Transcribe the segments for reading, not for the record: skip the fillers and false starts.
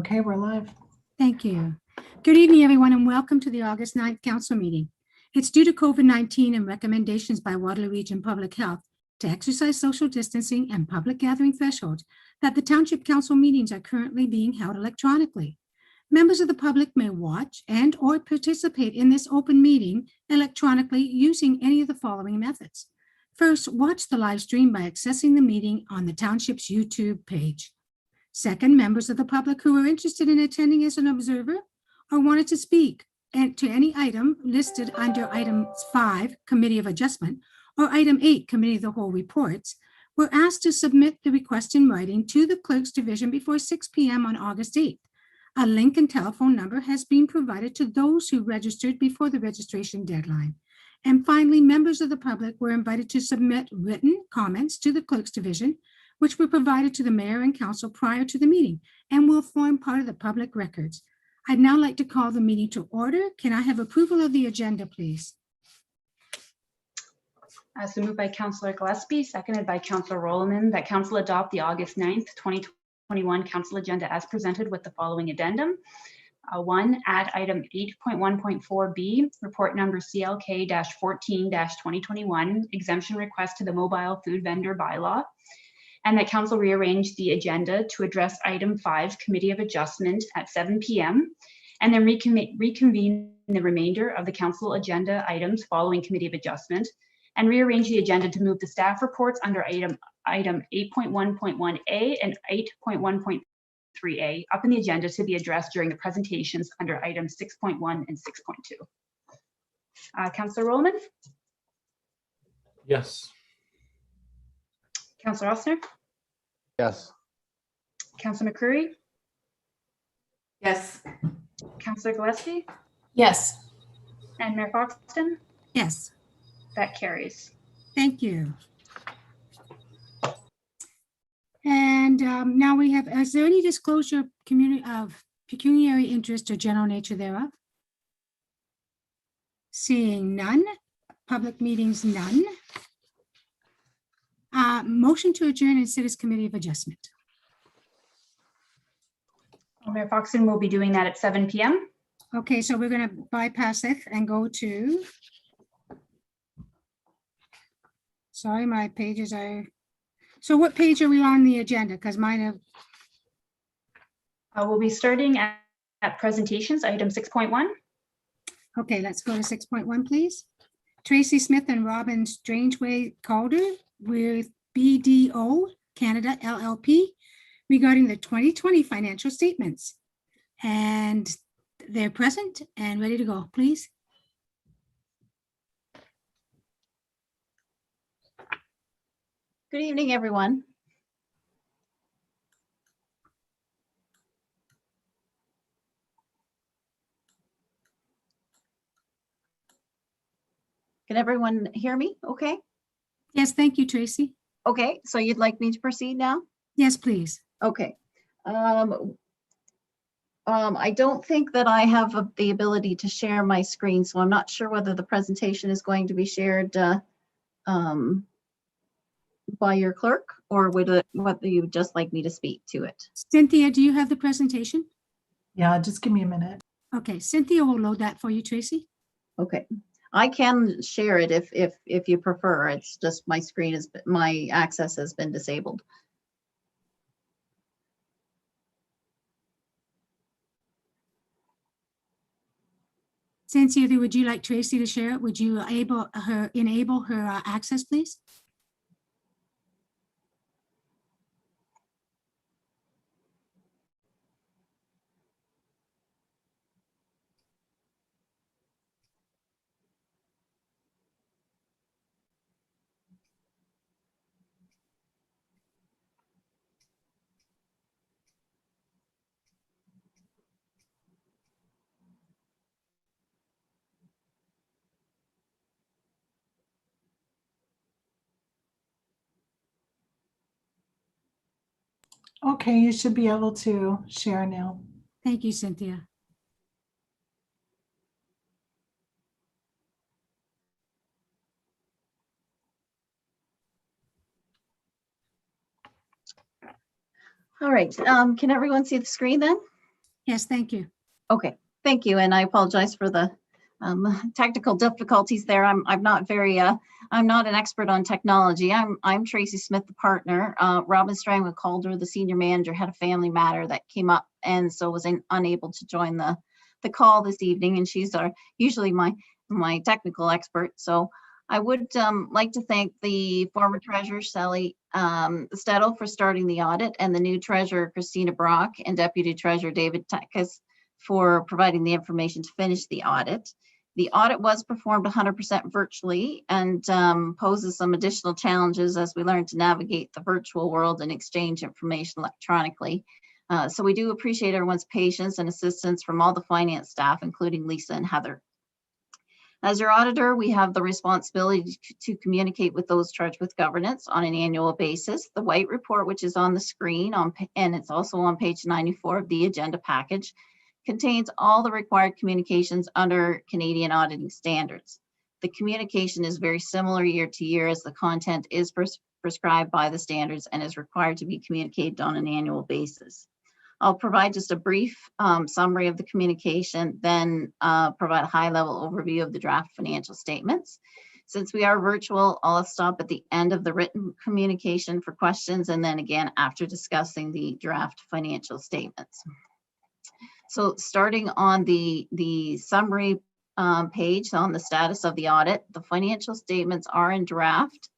Okay, we're live. Thank you. Good evening, everyone, and welcome to the August 9th council meeting. It's due to COVID-19 and recommendations by Waterloo Region Public Health to exercise social distancing and public gathering thresholds that the Township Council meetings are currently being held electronically. Members of the public may watch and/or participate in this open meeting electronically using any of the following methods. First, watch the live stream by accessing the meeting on the Township's YouTube page. Second, members of the public who are interested in attending as an observer or wanted to speak to any item listed under item 5, Committee of Adjustment, or item 8, Committee of the Whole reports, were asked to submit the request in writing to the Clerk's Division before 6 p.m. on August 8th. A link and telephone number has been provided to those who registered before the registration deadline. And finally, members of the public were invited to submit written comments to the Clerk's Division, which were provided to the mayor and council prior to the meeting and will form part of the public records. I'd now like to call the meeting to order. Can I have approval of the agenda, please? So moved by Councillor Gillespie, seconded by Councillor Rolliman, that council adopt the August 9th, 2021 council agenda as presented with the following addendum. 1, add item 8.1.4B, report number CLK-14-2021, exemption request to the mobile food vendor bylaw, and that council rearrange the agenda to address item 5, Committee of Adjustment at 7 p.m., and then reconvene the remainder of the council agenda items following Committee of Adjustment, and rearrange the agenda to move the staff reports under item 8.1.1A and 8.1.3A up in the agenda to be addressed during the presentations under items 6.1 and 6.2. Councillor Rolliman? Yes. Councillor Ossner? Yes. Councillor McCreary? Yes. Councillor Gillespie? Yes. And Mayor Foxton? Yes, That carries. thank you. And now we have, is there any disclosure of pecuniary interest or general nature thereof? Seeing none, public meetings none. Motion to adjourn and sit as Committee of Adjustment. Mayor Foxton will be doing that at 7 p.m. Okay, so we're going to bypass it and go to, sorry, my pages are, so what page are we on the agenda? Because mine have, We'll be starting at presentations, item 6.1. okay, let's go to 6.1, please. Tracy Smith and Robin Strangeway Calder with BDO Canada LLP regarding the 2020 financial statements. And they're present and ready to go, please. Good evening, everyone. Can everyone hear me? Okay. Yes, thank you, Tracy. Okay, so you'd like me to proceed now? Yes, please. Okay. I don't think that I have the ability to share my screen, so I'm not sure whether the presentation is going to be shared by your clerk, or whether you would just like me to speak to it. Cynthia, do you have the presentation? Yeah, just give me a minute. Okay, Cynthia will load that for you, Tracy. Okay, I can share it if you prefer. It's just my screen is, my access has been disabled. Cynthia, would you like Tracy to share it? Would you enable her access, please? Okay, you should be able to share now. Thank you, Cynthia. All right, can everyone see the screen then? Yes, thank you. Okay, thank you, and I apologize for the technical difficulties there. I'm not very I'm not an expert on technology. I'm Tracy Smith, the partner. Robin Strangwood Calder, the senior manager, had a family matter that came up, and so was unable to join the call this evening. And she's usually my technical expert. So I would like to thank the former treasurer Sally Stedel for starting the audit, and the new treasurer Christina Brock and deputy treasurer David Tekas for providing the information to finish the audit. The audit was performed 100% virtually and poses some additional challenges as we learn to navigate the virtual world and exchange information electronically. So we do appreciate everyone's patience and assistance from all the finance staff, including Lisa and Heather. As your auditor, we have the responsibility to communicate with those charged with governance on an annual basis. The white report, which is on the screen, and it's also on page 94 of the agenda package, contains all the required communications under Canadian auditing standards. The communication is very similar year to year, as the content is prescribed by the standards and is required to be communicated on an annual basis. I'll provide just a brief summary of the communication, then provide a high-level overview of the draft financial statements. Since we are virtual, I'll stop at the end of the written communication for questions, and then again after discussing the draft financial statements. So starting on the summary page on the status of the audit, the financial statements are in draft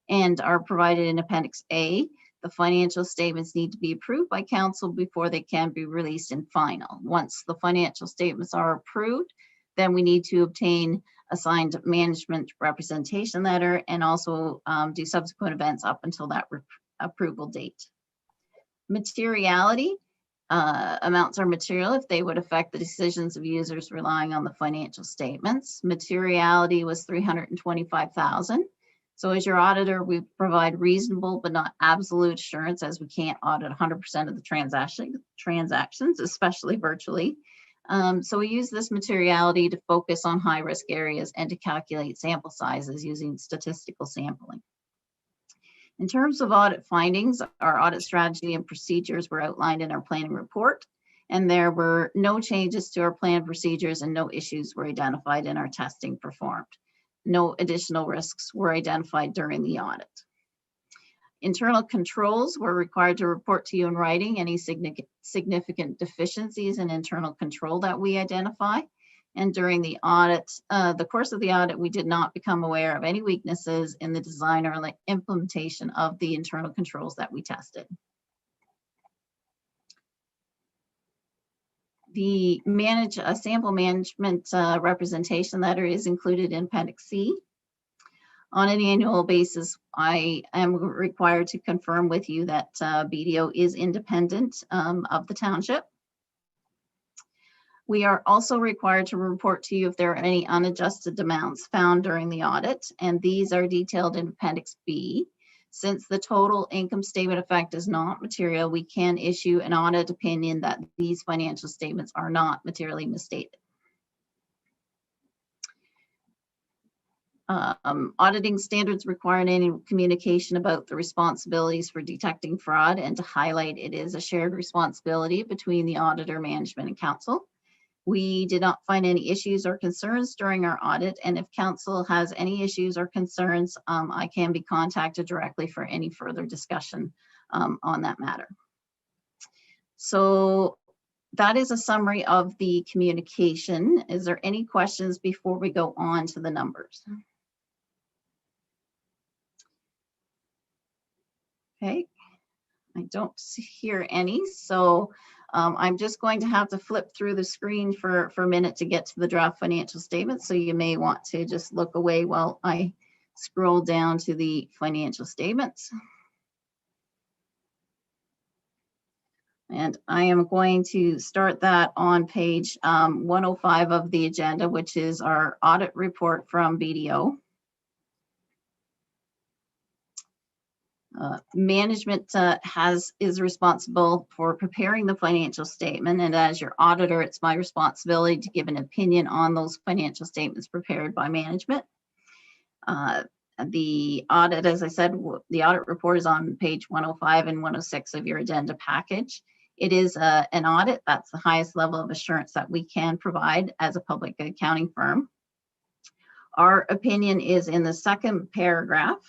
and are provided in Appendix A. The financial statements need to be approved by council before they can be released in final. Once the financial statements are approved, then we need to obtain a signed management representation letter and also do subsequent events up until that approval date. Materiality. Amounts are material if they would affect the decisions of users relying on the financial statements. Materiality was $325,000. So as your auditor, we provide reasonable but not absolute assurance, as we can't audit 100% of the transactions, especially virtually. So we use this materiality to focus on high-risk areas and to calculate sample sizes using statistical sampling. In terms of audit findings, our audit strategy and procedures were outlined in our planning report, and there were no changes to our plan procedures and no issues were identified in our testing performed. No additional risks were identified during the audit. Internal controls were required to report to you in writing any significant deficiencies in internal control that we identify. And during the audit, the course of the audit, we did not become aware of any weaknesses in the design or implementation of the internal controls that we tested. The sample management representation letter is included in Appendix C. On an annual basis, I am required to confirm with you that BDO is independent of the township. We are also required to report to you if there are any unadjusted amounts found during the audit, and these are detailed in Appendix B. Since the total income statement effect is not material, we can issue an audit opinion that these financial statements are not materially misstated. Auditing standards require an annual communication about the responsibilities for detecting fraud, and to highlight it is a shared responsibility between the auditor, management, and council. We did not find any issues or concerns during our audit, and if council has any issues or concerns, I can be contacted directly for any further discussion on that matter. So that is a summary of the communication. Is there any questions before we go on to the numbers? Okay, I don't hear any, so I'm just going to have to flip through the screen for a minute to get to the draft financial statements. So you may want to just look away while I scroll down to the financial statements. And I am going to start that on page 105 of the agenda, which is our audit report from BDO. Management is responsible for preparing the financial statement, and as your auditor, it's my responsibility to give an opinion on those financial statements prepared by management. The audit, as I said, the audit report is on page 105 and 106 of your agenda package. It is an audit. That's the highest level of assurance that we can provide as a public accounting firm. Our opinion is in the second paragraph.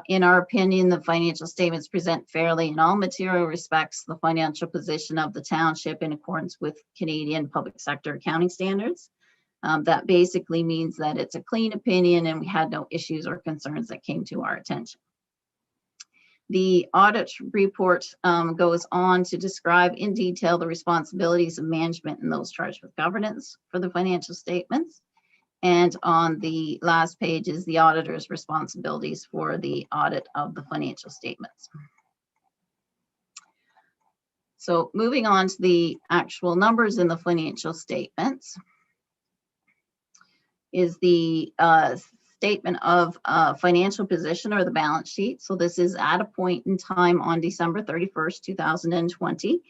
In our opinion, the financial statements present fairly in all material respects the financial position of the township in accordance with Canadian public sector accounting standards. That basically means that it's a clean opinion and we had no issues or concerns that came to our attention. The audit report goes on to describe in detail the responsibilities of management and those charged with governance for the financial statements. And on the last page is the auditor's responsibilities for the audit of the financial statements. So moving on to the actual numbers in the financial statements is the statement of financial position, or the balance sheet. So this is at a point in time on December 31st, 2020.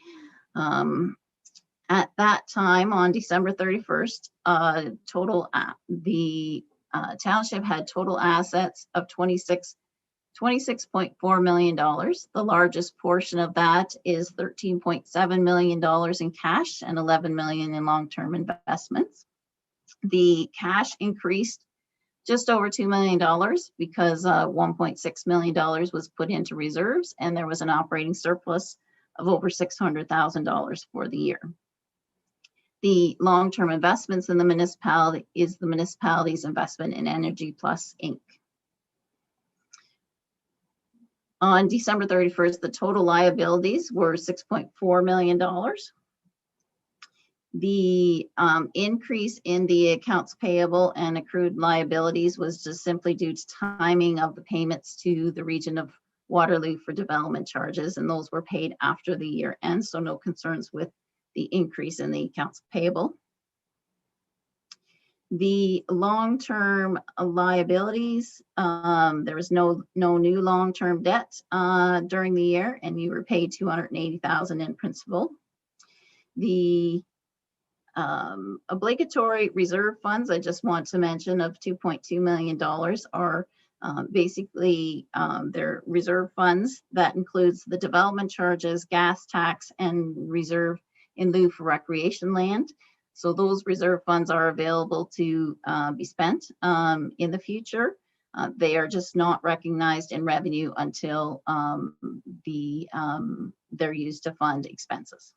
At that time, on December 31st, the township had total assets of $26.4 million. The largest portion of that is $13.7 million in cash and $11 million in long-term investments. The cash increased just over $2 million because $1.6 million was put into reserves, and there was an operating surplus of over $600,000 for the year. The long-term investments in the municipality is the municipality's investment in Energy Plus Inc. On December 31st, the total liabilities were $6.4 million. The increase in the accounts payable and accrued liabilities was just simply due to timing of the payments to the region of Waterloo for development charges, and those were paid after the year end, so no concerns with the increase in the accounts payable. The long-term liabilities, there was no new long-term debt during the year, and you repaid $280,000 in principal. The obligatory reserve funds, I just want to mention, of $2.2 million are basically they're reserve funds that includes the development charges, gas tax, and reserve in lieu for recreation land. So those reserve funds are available to be spent in the future. They are just not recognized in revenue until they're used to fund expenses.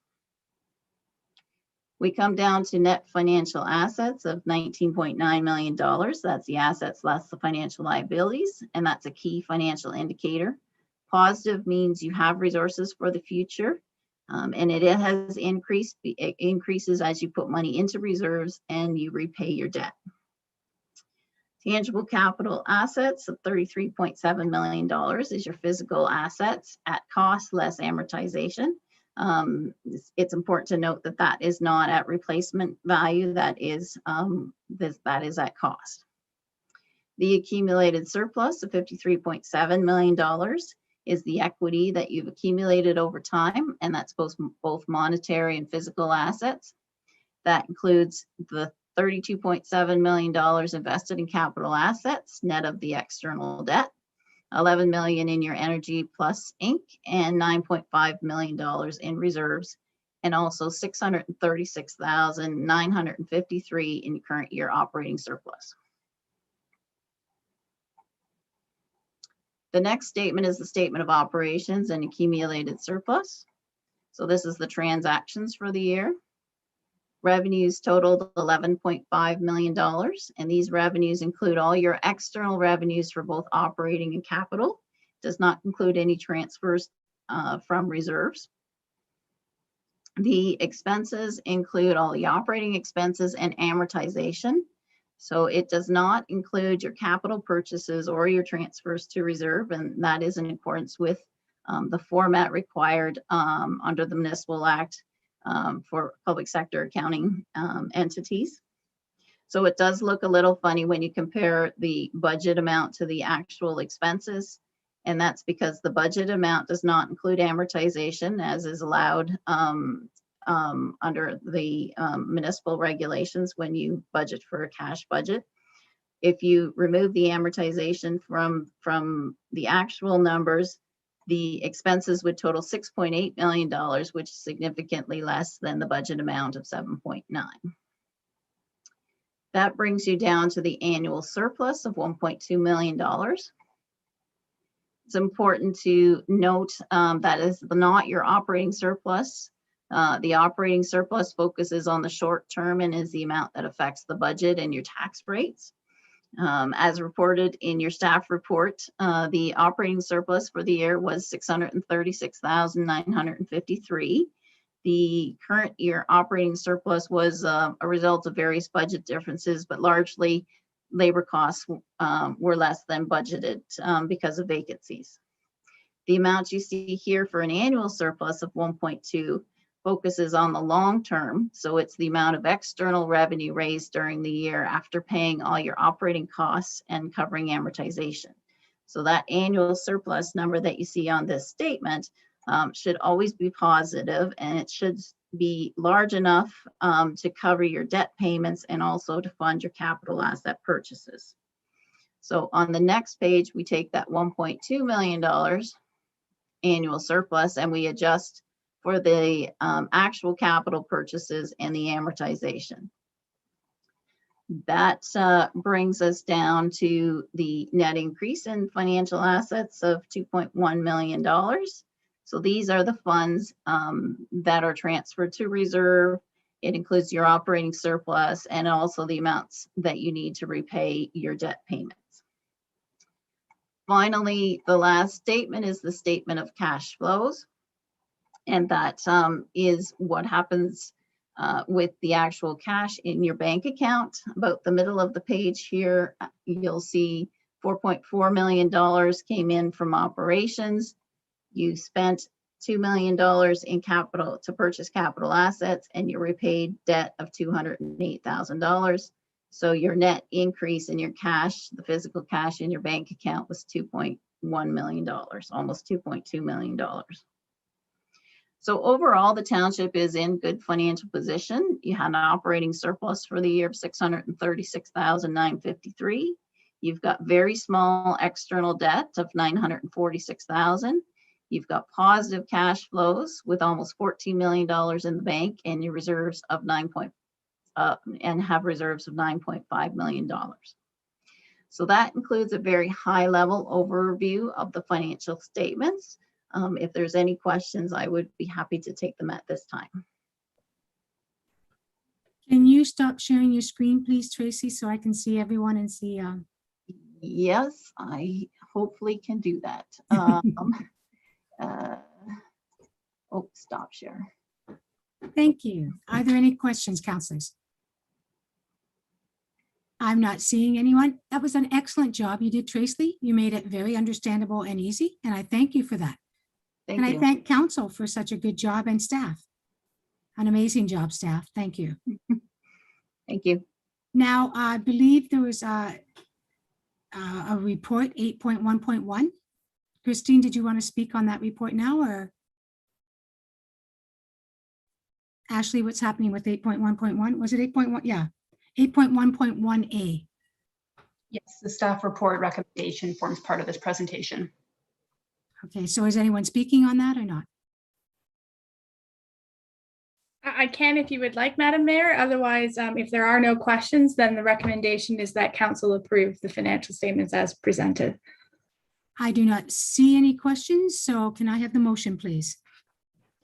We come down to net financial assets of $19.9 million. That's the assets less the financial liabilities, and that's a key financial indicator. Positive means you have resources for the future. And it has increased. It increases as you put money into reserves and you repay your debt. Tangible capital assets of $33.7 million is your physical assets at cost less amortization. It's important to note that that is not at replacement value. That is at cost. The accumulated surplus of $53.7 million is the equity that you've accumulated over time, and that's both monetary and physical assets. That includes the $32.7 million invested in capital assets, net of the external debt, $11 million in your Energy Plus Inc., and $9.5 million in reserves, and also $636,953 in current year operating surplus. The next statement is the statement of operations and accumulated surplus. So this is the transactions for the year. Revenues totaled $11.5 million, and these revenues include all your external revenues for both operating and capital. Does not include any transfers from reserves. The expenses include all the operating expenses and amortization. So it does not include your capital purchases or your transfers to reserve, and that is in accordance with the format required under the Municipal Act for public sector accounting entities. So it does look a little funny when you compare the budget amount to the actual expenses, and that's because the budget amount does not include amortization as is allowed under the municipal regulations when you budget for a cash budget. If you remove the amortization from the actual numbers, The expenses would total $6.8 million, which is significantly less than the budget amount of 7.9. That brings you down to the annual surplus of $1.2 million. It's important to note that is not your operating surplus. The operating surplus focuses on the short term and is the amount that affects the budget and your tax rates. As reported in your staff report, the operating surplus for the year was $636,953. The current year operating surplus was a result of various budget differences, but largely labor costs were less than budgeted because of vacancies. The amount you see here for an annual surplus of 1.2 focuses on the long term. So it's the amount of external revenue raised during the year after paying all your operating costs and covering amortization. So that annual surplus number that you see on this statement should always be positive, and it should be large enough to cover your debt payments and also to fund your capital asset purchases. So on the next page, we take that $1.2 million annual surplus and we adjust for the actual capital purchases and the amortization. That brings us down to the net increase in financial assets of $2.1 million. So these are the funds that are transferred to reserve. It includes your operating surplus and also the amounts that you need to repay your debt payments. Finally, the last statement is the statement of cash flows. And that is what happens with the actual cash in your bank account. About the middle of the page here, you'll see $4.4 million came in from operations. You spent $2 million in capital to purchase capital assets, and you repaid debt of $208,000. So your net increase in your cash, the physical cash in your bank account, was $2.1 million, almost $2.2 million. So overall, the township is in good financial position. You had an operating surplus for the year of $636,953. You've got very small external debt of $946,000. You've got positive cash flows with almost $14 million in the bank, and your reserves of $9.5 million. So that includes a very high level overview of the financial statements. If there's any questions, I would be happy to take them at this time. Can you stop sharing your screen, please, Tracy, so I can see everyone and see? Yes, I hopefully can do that. Oh, stop share. Thank you. Are there any questions, councilors? I'm not seeing anyone. That was an excellent job you did, Tracy. You made it very understandable and easy, and I thank you for that. Thank And you. I thank council for such a good job and staff. An amazing job, staff. Thank you. Thank you. Now, I believe there was a report 8.1.1. Christine, did you want to speak on that report now, or? Ashley, what's happening with 8.1.1? Was it 8.1? Yeah, 8.1.1A. Yes, the staff report recommendation forms part of this presentation. Okay, so is anyone speaking on that or not? I can if you would like, Madam Mayor. Otherwise, if there are no questions, then the recommendation is that council approve the financial statements as presented. I do not see any questions, so can I have the motion, please?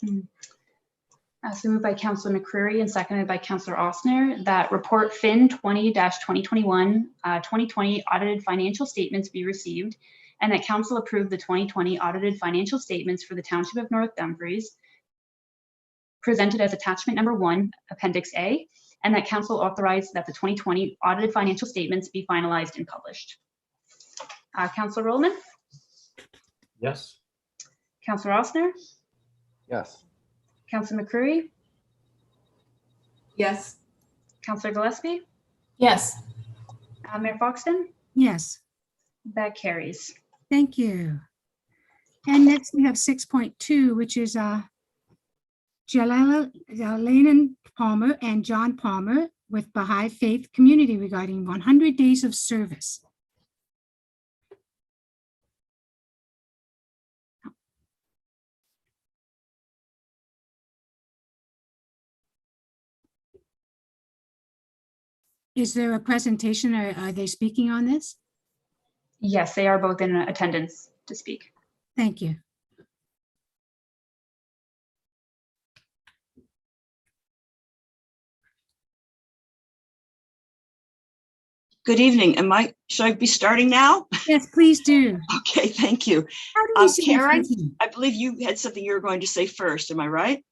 So moved by Councillor McCreary and seconded by Councillor Osner that report FIN 20-2021 2020 audited financial statements be received, and that council approve the 2020 audited financial statements for the Township of North Dumfries presented as attachment number 1, Appendix A, and that council authorize that the 2020 audited financial statements be finalized and published. Councillor Rollman? Yes. Councillor Osner? Yes. Councillor McCreary? Yes. Councillor Gillespie? Yes. Mayor Foxton? Yes, That carries. thank you. And next we have 6.2, which is Jalalan Palmer and John Palmer with Baha'i Faith Community regarding 100 days of service. Is there a presentation or are they speaking on this? Yes, they are both in attendance to speak. Thank you. Good evening. Should I be starting now? Yes, please do. Okay, thank you. How do we see your Karen, face? I believe you had something you were going to say first. Am I right?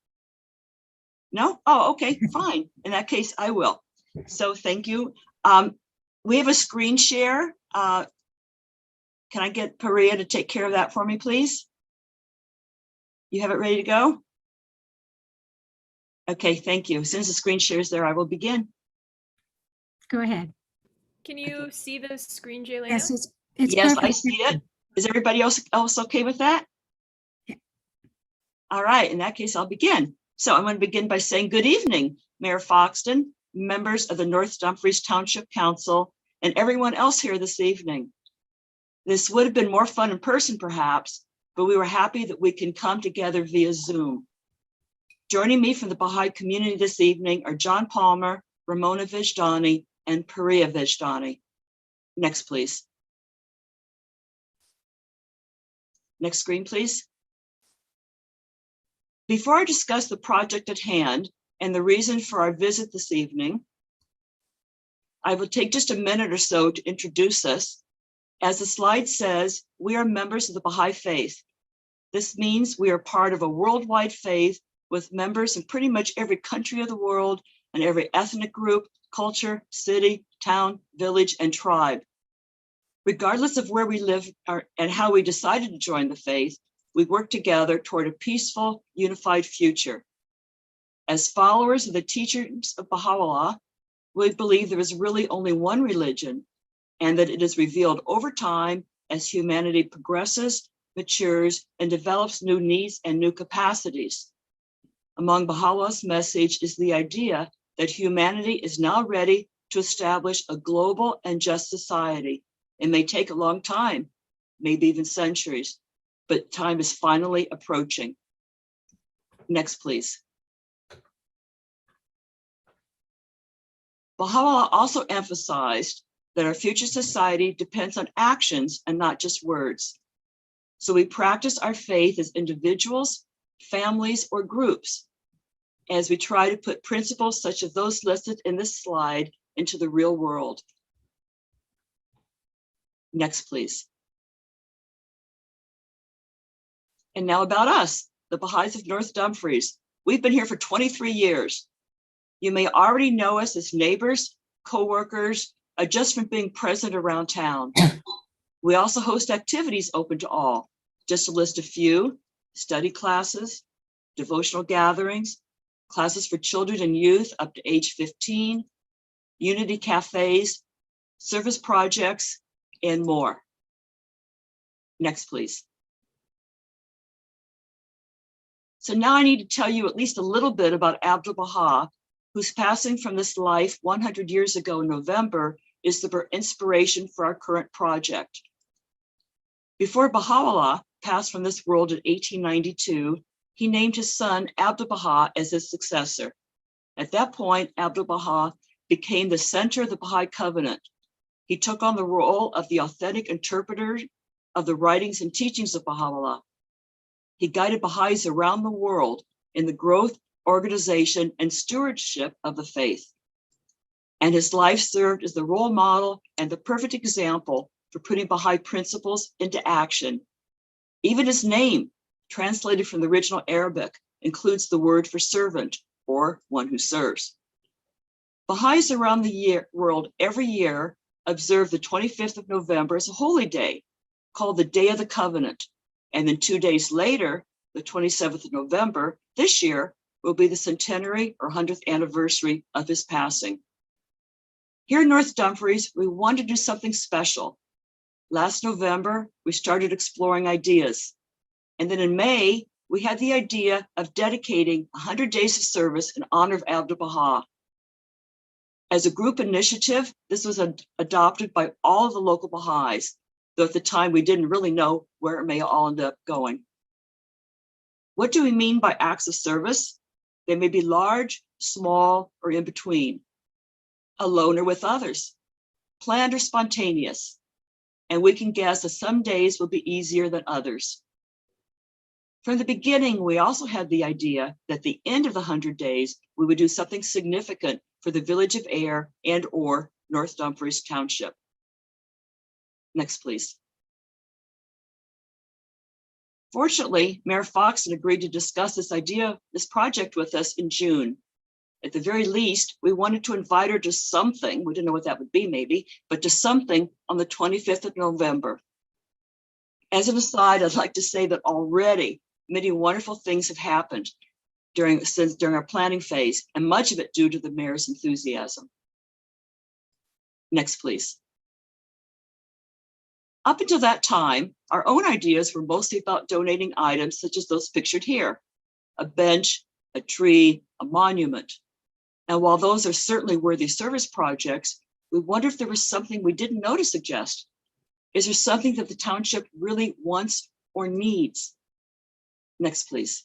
No? Oh, okay, fine. In that case, I will. So thank you. We have a screen share. Can I get Paria to take care of that for me, please? You have it ready to go? Okay, thank you. As soon as the screen share is there, I will begin. Go ahead. Can you see the screen, Jaylena? Yes, it's Yes, perfect. I see it. Is everybody else okay with that? Yeah. All right, in that case, I'll begin. So I'm going to begin by saying good evening, Mayor Foxton, members of the North Dumfries Township Council, and everyone else here this evening. This would have been more fun in person, perhaps, but we were happy that we can come together via Zoom. Joining me from the Baha'i community this evening are John Palmer, Ramona Vijdani, and Paria Vijdani. Next, please. Next screen, please. Before I discuss the project at hand and the reason for our visit this evening, I will take just a minute or so to introduce us. As the slide says, we are members of the Baha'i Faith. This means we are part of a worldwide faith with members in pretty much every country of the world and every ethnic group, culture, city, town, village, and tribe. Regardless of where we live and how we decided to join the faith, we work together toward a peaceful, unified future. As followers of the teachings of Baha'u'llah, we believe there is really only one religion and that it is revealed over time as humanity progresses, matures, and develops new needs and new capacities. Among Baha'u'llah's message is the idea that humanity is now ready to establish a global and just society. It may take a long time, maybe even centuries, but time is finally approaching. Next, please. Baha'u'llah also emphasized that our future society depends on actions and not just words. So we practice our faith as individuals, families, or groups, as we try to put principles such as those listed in this slide into the real world. Next, please. And now about us, the Baha'is of North Dumfries. We've been here for 23 years. You may already know us as neighbors, co-workers, just from being present around town. We also host activities open to all. Just to list a few: study classes, devotional gatherings, classes for children and youth up to age 15, unity cafes, service projects, and more. Next, please. So now I need to tell you at least a little bit about Abdu'l-Baha, whose passing from this life 100 years ago in November is the inspiration for our current project. Before Baha'u'llah passed from this world in 1892, he named his son Abdu'l-Baha as his successor. At that point, Abdu'l-Baha became the center of the Baha'i covenant. He took on the role of the authentic interpreter of the writings and teachings of Baha'u'llah. He guided Baha'is around the world in the growth, organization, and stewardship of the faith. And his life served as the role model and the perfect example for putting Baha'i principles into action. Even his name, translated from the original Arabic, includes the word for servant, or one who serves. Baha'is around the world every year observe the 25th of November as a holy day, called the Day of the Covenant. And then 2 days later, the 27th of November, this year, will be the centenary or 100th anniversary of his passing. Here in North Dumfries, we wanted to do something special. Last November, we started exploring ideas. And then in May, we had the idea of dedicating 100 days of service in honor of Abdu'l-Baha. As a group initiative, this was adopted by all of the local Baha'is, though at the time we didn't really know where it may all end up going. What do we mean by acts of service? They may be large, small, or in between. alone or with others, planned or spontaneous. And we can guess that some days will be easier than others. From the beginning, we also had the idea that at the end of the 100 days, we would do something significant for the Village of Ayer and or North Dumfries Township. Next, please. Fortunately, Mayor Foxton agreed to discuss this project with us in June. At the very least, we wanted to invite her to something, we didn't know what that would be maybe, but to something on the 25th of November. As an aside, I'd like to say that already many wonderful things have happened during our planning phase, and much of it due to the mayor's enthusiasm. Next, please. Up until that time, our own ideas were mostly about donating items such as those pictured here, a bench, a tree, a monument. Now, while those are certainly worthy service projects, we wonder if there was something we didn't know to suggest. Is there something that the township really wants or needs? Next, please.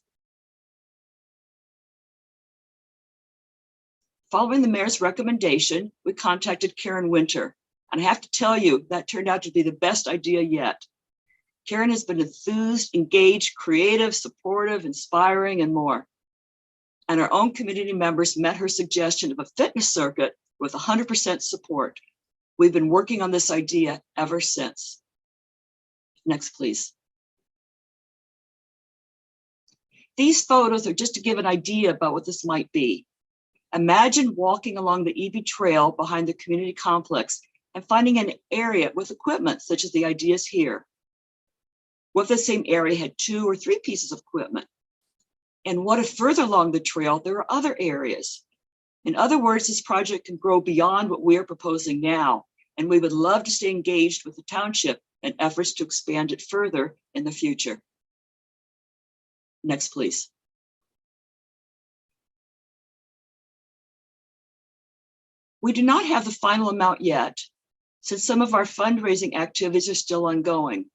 Following the mayor's recommendation, we contacted Karen Winter. And I have to tell you, that turned out to be the best idea yet. Karen has been enthused, engaged, creative, supportive, inspiring, and more. And our own community members met her suggestion of a fitness circuit with 100% support. We've been working on this idea ever since. Next, please. These photos are just to give an idea about what this might be. Imagine walking along the EB Trail behind the community complex and finding an area with equipment such as the ideas here. What if the same area had 2 or 3 pieces of equipment? And what if further along the trail, there are other areas? In other words, this project can grow beyond what we're proposing now, and we would love to stay engaged with the township in efforts to expand it further in the future. Next, please. We do not have the final amount yet, since some of our fundraising activities are still ongoing.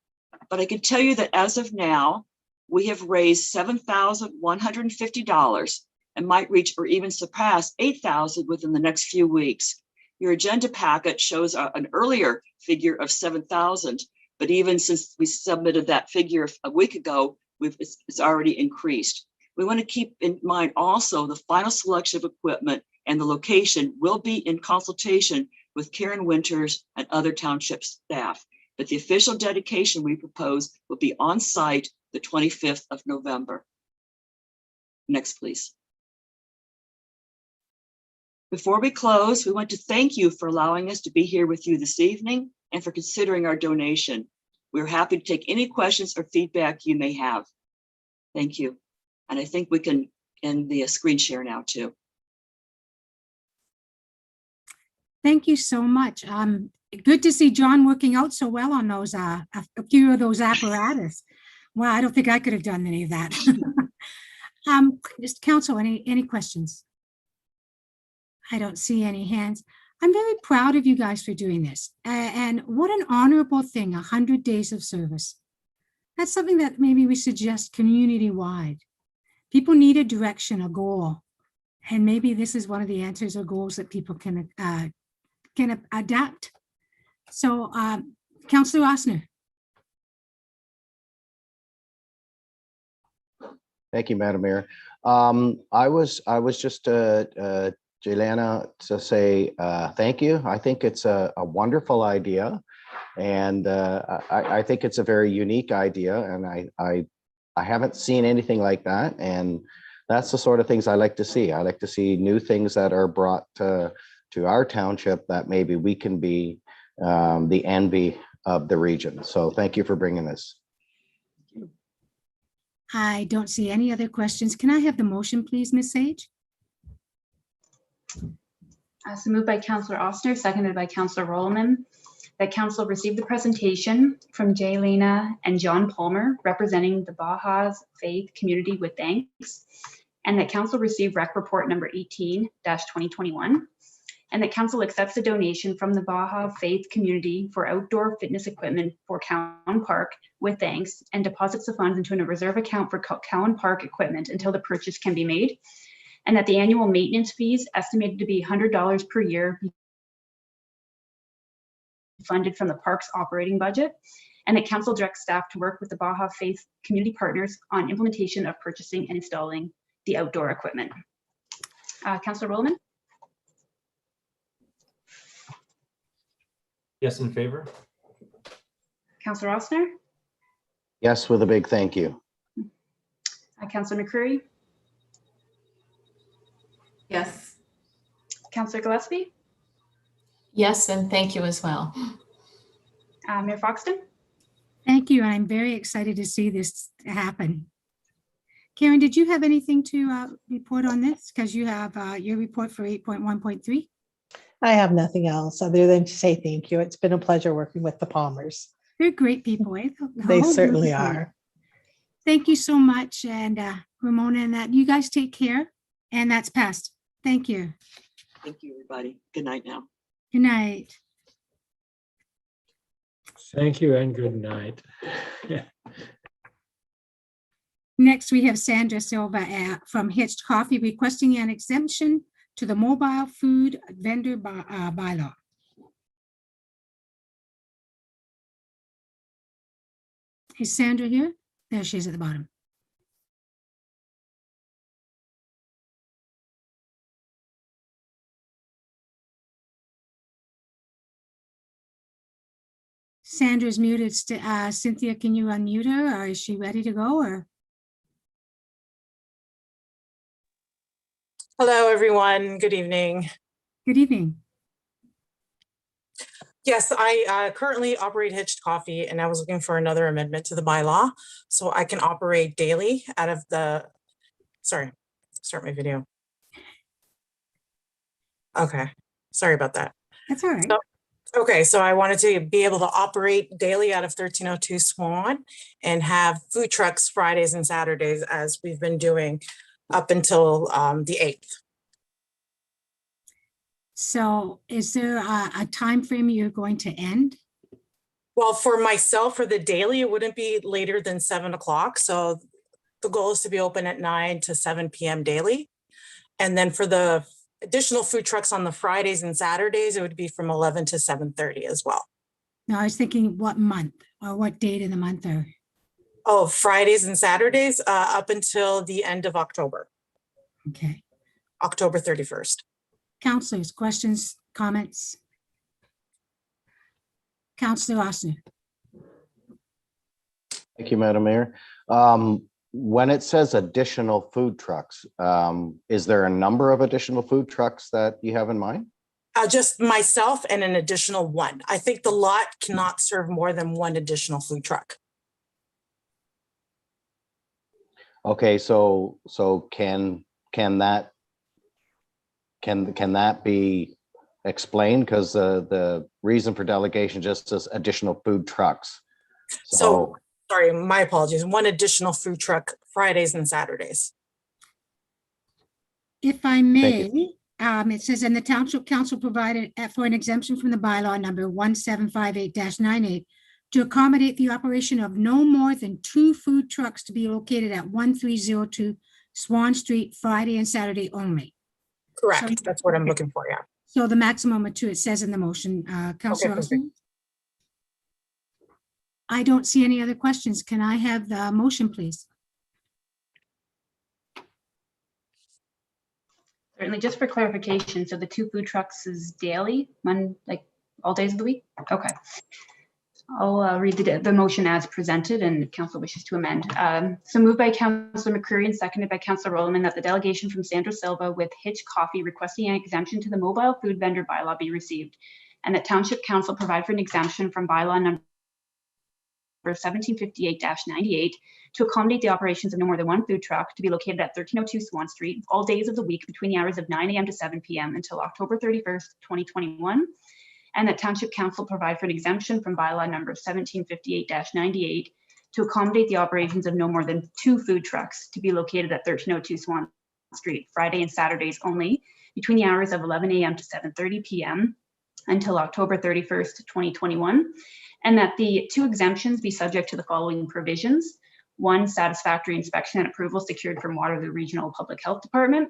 But I can tell you that as of now, we have raised $7,150 and might reach or even surpass $8,000 within the next few weeks. Your agenda packet shows an earlier figure of $7,000, but even since we submitted that figure a week ago, it's already increased. We want to keep in mind also the final selection of equipment and the location will be in consultation with Karen Winters and other township staff. But the official dedication we propose will be on site the 25th of November. Next, please. Before we close, we want to thank you for allowing us to be here with you this evening and for considering our donation. We're happy to take any questions or feedback you may have. Thank you. And I think we can end the screen share now too. Thank you so much. Good to see John working out so well on those, a few of those apparatus. Well, I don't think I could have done any of that. Just council, any questions? I don't see any hands. I'm very proud of you guys for doing this. And what an honorable thing, 100 days of service. That's something that maybe we suggest community-wide. People need a direction, a goal. And maybe this is one of the answers or goals that people can adapt. So, Councillor Osner. Thank you, Madam Mayor. I was just Jelena, to say thank you. I think it's a wonderful idea, and I think it's a very unique idea, and I haven't seen anything like that, and that's the sort of things I like to see. I like to see new things that are brought to our township that maybe we can be the envy of the region. So thank you for bringing this. I don't see any other questions. Can I have the motion, please, Ms. Sage? So moved by Councillor Osner, seconded by Councillor Rollman, that council received the presentation from Jaylena and John Palmer representing the Baha's Faith Community with thanks, and that council received rec report number 18-2021, and that council accepts a donation from the Baha Faith Community for outdoor fitness equipment for Cowan Park with thanks, and deposits the funds into a reserve account for Cowan Park equipment until the purchase can be made, and that the annual maintenance fees estimated to be $100 per year funded from the parks operating budget, and that council directs staff to work with the Baja Faith community partners on implementation of purchasing and installing the outdoor equipment. Councillor Rollman? Yes, in favor. Councillor Ossner? Yes, with a big thank you. Councillor McCreary? Yes. Councillor Gillespie? Yes, and thank you as well. Mayor Foxton? Thank you. I'm very excited to see this happen. Karen, did you have anything to report on this? Because you have your report for 8.1.3. I have nothing else other than to say thank you. It's been a pleasure working with the Palmers. They're great people. Eh? They Oh, certainly beautiful. are. Thank you so much. And Ramona and that, you guys take care. And that's passed. Thank you. Thank you, everybody. Good night now. Good night. Thank you and good night. Next, we have Sandra Silva from Hitched Coffee requesting an exemption to the mobile food vendor bylaw. Is Sandra here? There she is at the bottom. Sandra's muted. Cynthia, can you unmute her, or is she ready to go, or? Hello, everyone. Good evening. Good evening. Yes, I currently operate Hitched Coffee, and I was looking for another amendment to the bylaw so I can operate daily out of the, sorry, start my video. Okay, sorry about that. That's all right. Okay, so I wanted to be able to operate daily out of 1302 Swan and have food trucks Fridays and Saturdays as we've been doing up until the 8th. So is there a time frame you're going to end? Well, for myself, for the daily, it wouldn't be later than 7 o'clock. So the goal is to be open at 9 to 7 p.m. daily. And then for the additional food trucks on the Fridays and Saturdays, it would be from 11 to 7:30 as well. No, I was thinking what month or what date in the month or? Oh, Fridays and Saturdays up until the end of October, Okay. October 31st. Councilors, questions, comments? Councilor Ossner. Thank you, Madam Mayor. When it says additional food trucks, is there a number of additional food trucks that you have in mind? Just myself and an additional one. I think the lot cannot serve more than one additional food truck. Okay, so can that be explained? Because the reason for delegation just says additional food trucks. So sorry, my apologies. One additional food truck Fridays and Saturdays. If I may, it says, and the Township Council provided for an exemption from the bylaw number 1758-98 to accommodate the operation of no more than 2 food trucks to be located at 1302 Swan Street, Friday and Saturday only. Correct. So- That's what I'm looking for. Yeah. So the maximum of 2, it says in the motion. Councilor perfect. Austin? I don't see any other questions. Can I have the motion, please? Certainly, just for clarification, so the 2 food trucks is daily, like all days of the week? Okay. I'll read the motion as presented and council wishes to amend. So moved by Councillor McCreary and seconded by Councillor Rollman that the delegation from Sandra Silva with Hitch Coffee requesting an exemption to the mobile food vendor bylaw be received, and that Township Council provide for an exemption from bylaw number 1758-98 to accommodate the operations of no more than 1 food truck to be located at 1302 Swan Street all days of the week between the hours of 9 a.m. to 7 p.m. until October 31st, 2021. And that Township Council provide for an exemption from bylaw number 1758-98 to accommodate the operations of no more than 2 food trucks to be located at 1302 Swan Street, Friday and Saturdays only, between the hours of 11 a.m. to 7:30 p.m. until October 31st, 2021. And that the 2 exemptions be subject to the following provisions. 1, satisfactory inspection and approval secured from Waterloo Regional Public Health Department.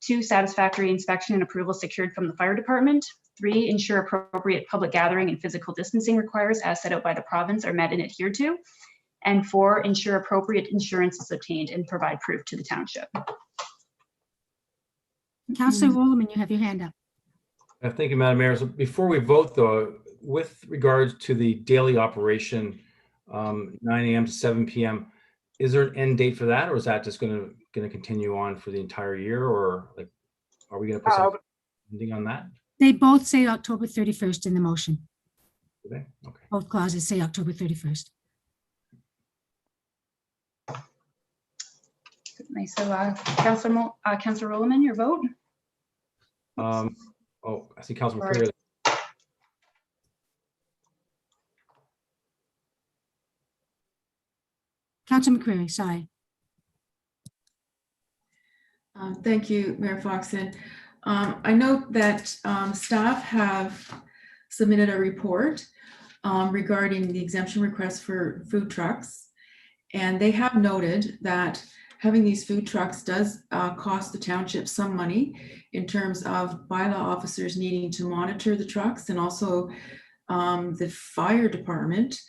2, satisfactory inspection and approval secured from the fire department. 3, ensure appropriate public gathering and physical distancing requirements as set out by the province are met and adhered to. And 4, ensure appropriate insurance is obtained and provide proof to the township. Councillor Rowland, you have your hand up. Thank you, Madam Mayor. So before we vote, though, with regards to the daily operation, 9 a.m. to 7 p.m., is there an end date for that, or is that just going to continue on for the entire year, or like, are we going to put some ending on that? They both say October 31st in the motion. Do they? Okay. Both clauses say October 31st. Nice. So, Councillor Rowland, your vote? Oh, I see Councilor McCreary. Councillor McCreary, sorry. Thank you, Mayor Foxton. I note that staff have submitted a report regarding the exemption request for food trucks. And they have noted that having these food trucks does cost the township some money in terms of bylaw officers needing to monitor the trucks, and also the fire department.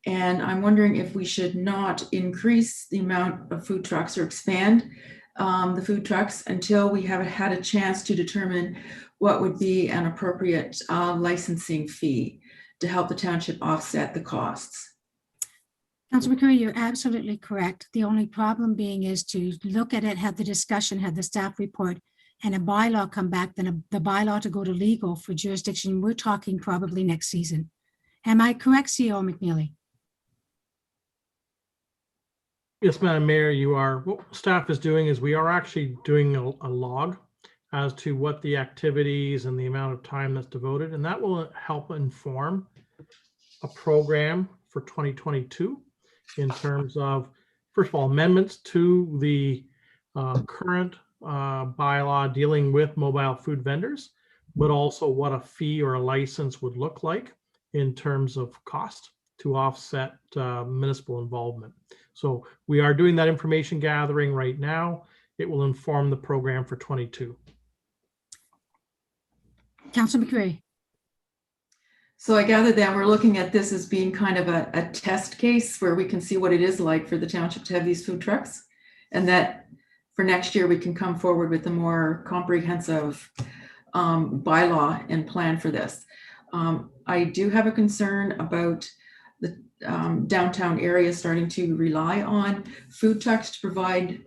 And I'm wondering if we should not increase the amount of food trucks or expand the food trucks until we have had a chance to determine what would be an appropriate licensing fee to help the township offset the costs. Councillor McCreary, you're absolutely correct. The only problem being is to look at it, have the discussion, have the staff report, and a bylaw come back, then the bylaw to go to legal for jurisdiction. We're talking probably next season. Am I correct, CEO McNeely? Yes, Madam Mayor, you are. What staff is doing is we are actually doing a log as to what the activities and the amount of time that's devoted, and that will help inform a program for 2022 in terms of, first of all, amendments to the current bylaw dealing with mobile food vendors, but also what a fee or a license would look like in terms of cost to offset municipal involvement. So we are doing that information gathering right now. It will inform the program for 22. Councillor McCreary. So I gather that we're looking at this as being kind of a test case where we can see what it is like for the township to have these food trucks, and that for next year we can come forward with a more comprehensive bylaw and plan for this. I do have a concern about the downtown area starting to rely on food trucks to provide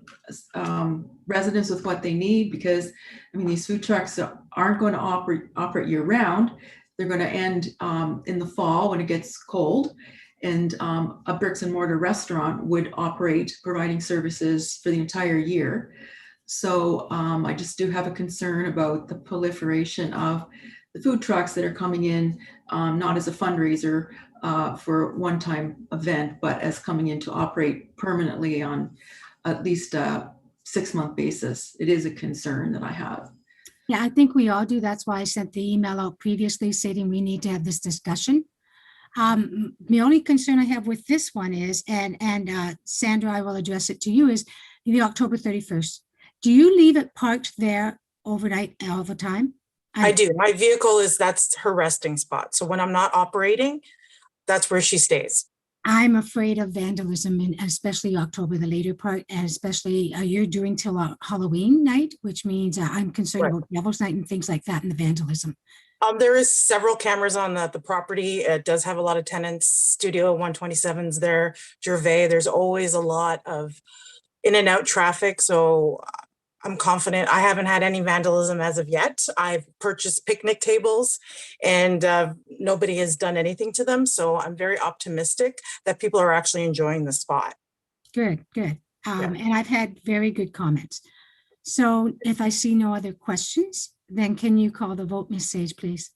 residents with what they need, because I mean, these food trucks aren't going to operate year round. They're going to end in the fall when it gets cold, and a bricks and mortar restaurant would operate providing services for the entire year. So I just do have a concern about the proliferation of the food trucks that are coming in, not as a fundraiser for one-time event, but as coming in to operate permanently on at least a 6-month basis. It is a concern that I have. Yeah, I think we all do. That's why I sent the email out previously stating we need to have this discussion. The only concern I have with this one is, and Sandra, I will address it to you, is the October 31st. Do you leave it parked there overnight all the time? I do. My vehicle that's her resting spot. So when I'm not operating, that's where she stays. I'm afraid of vandalism, and especially October, the later part, and especially you're doing till Halloween night, which means I'm concerned about Devil's Night and things like that, and the vandalism. There is several cameras on the property. It does have a lot of tenants. Studio 127's there, Gervais. There's always a lot of in and out traffic. So I'm confident. I haven't had any vandalism as of yet. I've purchased picnic tables and nobody has done anything to them. So I'm very optimistic that people are actually enjoying the spot. Good, good. And I've had very good comments. So if I see no other questions, then can you call the vote, Ms. Sage, please?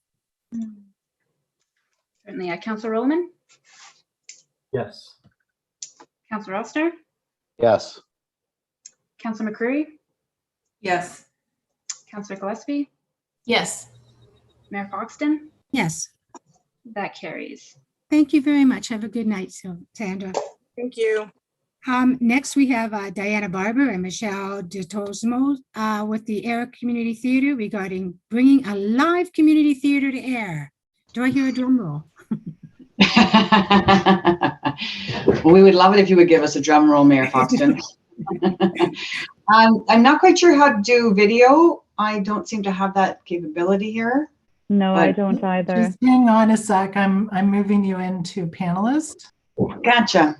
Certainly. Councillor Rowland? Yes. Councillor Elstner? Yes. Councillor McCreary? Yes. Councillor Gillespie? Yes. Mayor Foxton? Yes. That carries. Thank you very much. Have a good night, Sandra. Thank you. Next, we have Diana Barber and Michelle DeTosmo with the Air Community Theater regarding bringing a live community theater to Air. Do I hear a drum roll? We would love it if you would give us a drum roll, Mayor Foxton. I'm not quite sure how to do video. I don't seem to have that capability here. No, but I don't either. Just hang on a sec. I'm moving you into panelist. Gotcha.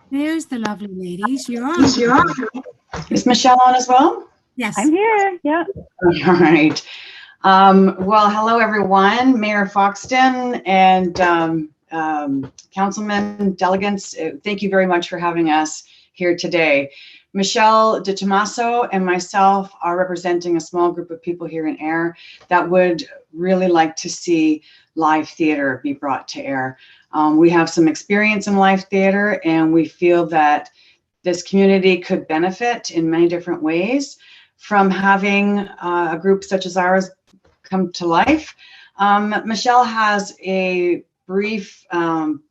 There's the lovely ladies. You're on. Is Michelle on as well? Yes. I'm here. Yeah. All right. Well, hello, everyone. Mayor Foxton and councilmen, delegates, thank you very much for having us here today. Michelle DeTomaso and myself are representing a small group of people here in Air that would really like to see live theater be brought to Air. We have some experience in live theater, and we feel that this community could benefit in many different ways from having a group such as ours come to life. Michelle has a brief PowerPoint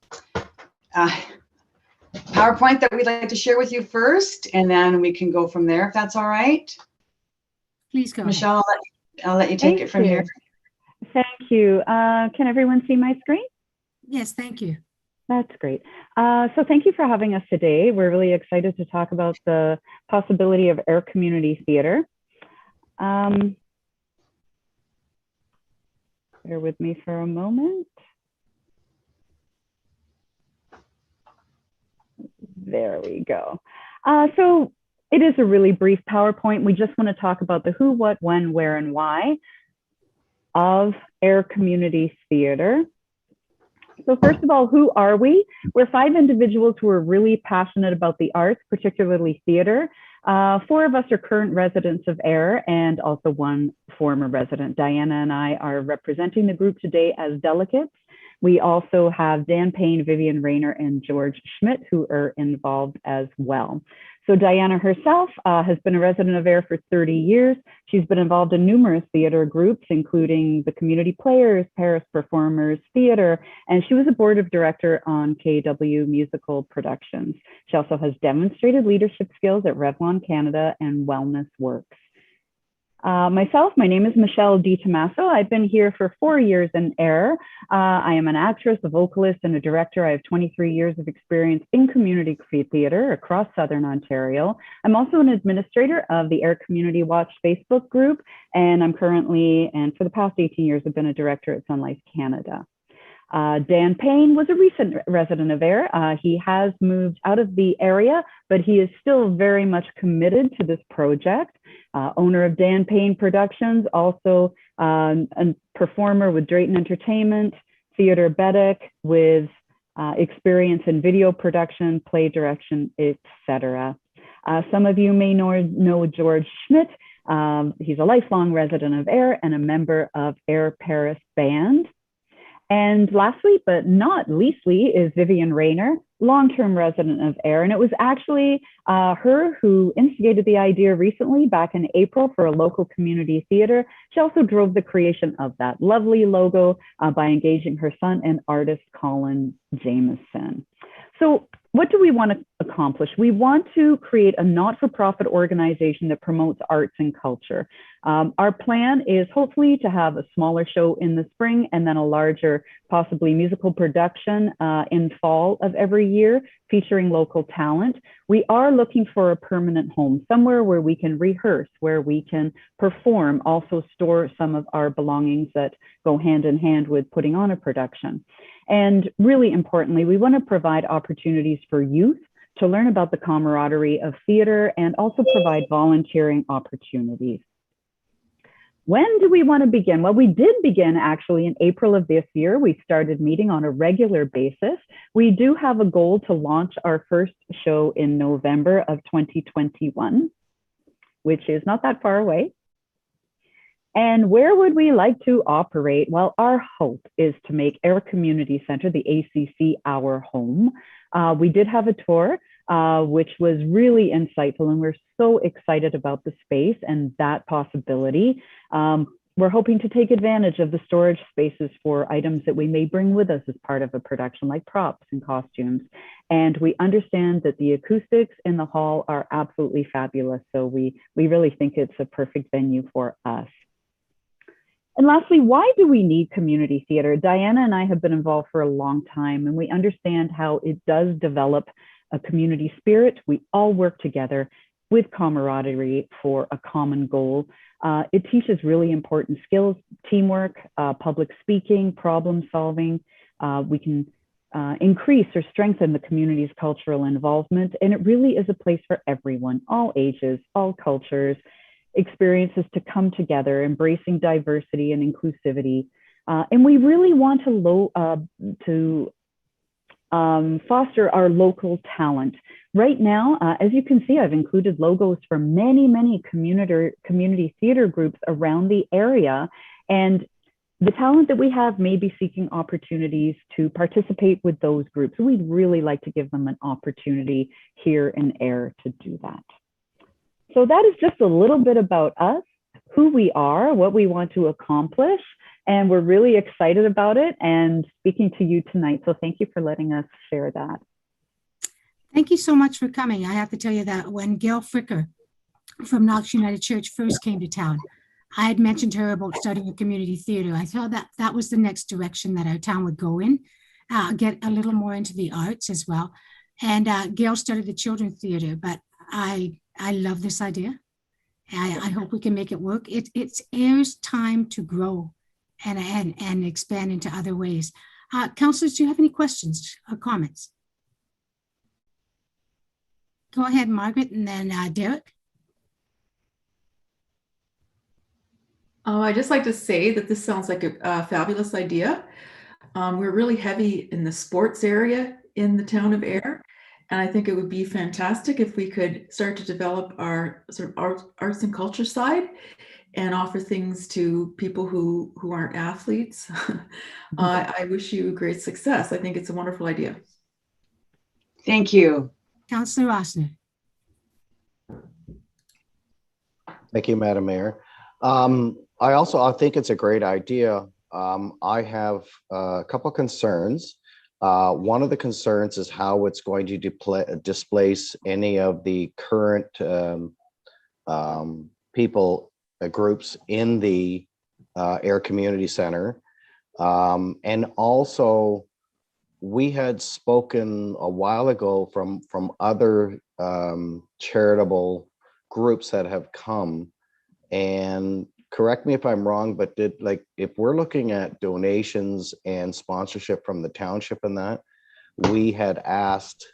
that we'd like to share with you first, and then we can go from there if that's all right. Please go. Michelle, I'll let you take it from here. Thank you. Can everyone see my screen? Yes, thank you. That's great. So thank you for having us today. We're really excited to talk about the possibility of Air Community Theater. Bear with me for a moment. There we go. So it is a really brief PowerPoint. We just want to talk about the who, what, when, where, and why of Air Community Theater. So first of all, who are we? We're 5 individuals who are really passionate about the arts, particularly theater. 4 of us are current residents of Air and also 1 former resident. Diana and I are representing the group today as delegates. We also have Dan Payne, Vivian Rayner, and George Schmidt, who are involved as well. So Diana herself has been a resident of Air for 30 years. She's been involved in numerous theater groups, including the Community Players, Paris Performers Theater, and she was a board of director on KW Musical Productions. She also has demonstrated leadership skills at Revlon Canada and Wellness Works. Myself, my name is Michelle DeTomaso. I've been here for 4 years in Air. I am an actress, a vocalist, and a director. I have 23 years of experience in community theater across Southern Ontario. I'm also an administrator of the Air Community Watch Facebook group, and I'm currently, and for the past 18 years, I've been a director at Sun Life Canada. Dan Payne was a recent resident of Air. He has moved out of the area, but he is still very much committed to this project. Owner of Dan Payne Productions, also a performer with Drayton Entertainment, Theater Bedek, with experience in video production, play direction, etc. Some of you may know George Schmidt. He's a lifelong resident of Air and a member of Air Paris Band. And lastly, but not leastly, is Vivian Rayner, long-term resident of Air. And it was actually her who instigated the idea recently back in April for a local community theater. She also drove the creation of that lovely logo by engaging her son and artist Colin Jameson. So what do we want to accomplish? We want to create a not-for-profit organization that promotes arts and culture. Our plan is hopefully to have a smaller show in the spring and then a larger, possibly musical production in fall of every year, featuring local talent. We are looking for a permanent home, somewhere where we can rehearse, where we can perform, also store some of our belongings that go hand in hand with putting on a production. And really importantly, we want to provide opportunities for youth to learn about the camaraderie of theater and also provide volunteering opportunities. When do we want to begin? Well, we did begin actually in April of this year. We started meeting on a regular basis. We do have a goal to launch our first show in November of 2021, which is not that far away. And where would we like to operate? Well, our hope is to make Ayr Community Centre, the ACC, our home. We did have a tour, which was really insightful, and we're so excited about the space and that possibility. We're hoping to take advantage of the storage spaces for items that we may bring with us as part of a production, like props and costumes. And we understand that the acoustics in the hall are absolutely fabulous. So we really think it's a perfect venue for us. And lastly, why do we need community theater? Diana and I have been involved for a long time, and we understand how it does develop a community spirit. We all work together with camaraderie for a common goal. It teaches really important skills, teamwork, public speaking, problem solving. We can increase or strengthen the community's cultural involvement, and it really is a place for everyone, all ages, all cultures, experiences to come together, embracing diversity and inclusivity. And we really want to foster our local talent. Right now, as you can see, I've included logos for many, many community theater groups around the area. And the talent that we have may be seeking opportunities to participate with those groups. We'd really like to give them an opportunity here in Ayr to do that. So that is just a little bit about us, who we are, what we want to accomplish, and we're really excited about it and speaking to you tonight. So thank you for letting us share that. Thank you so much for coming. I have to tell you that when Gail Fricker from Knox United Church first came to town, I had mentioned to her about starting a community theater. I thought that that was the next direction that our town would go in, get a little more into the arts as well. And Gail started the children's theater, but I love this idea. I hope we can make it work. It's Ayr's time to grow and expand into other ways. Councillors, do you have any questions or comments? Go ahead, Margaret, and then Derek. I'd just like to say that this sounds like a fabulous idea. We're really heavy in the sports area in the town of Ayr. And I think it would be fantastic if we could start to develop our sort of arts and culture side and offer things to people who aren't athletes. I wish you great success. I think it's a wonderful idea. Thank you. Councillor Rossner. Thank you, Madam Mayor. I think it's a great idea. I have a couple concerns. One of the concerns is how it's going to displace any of the current groups in the Ayr Community Center. And also, we had spoken a while ago from other charitable groups that have come, and correct me if I'm wrong, but if we're looking at donations and sponsorship from the township and that, we had asked,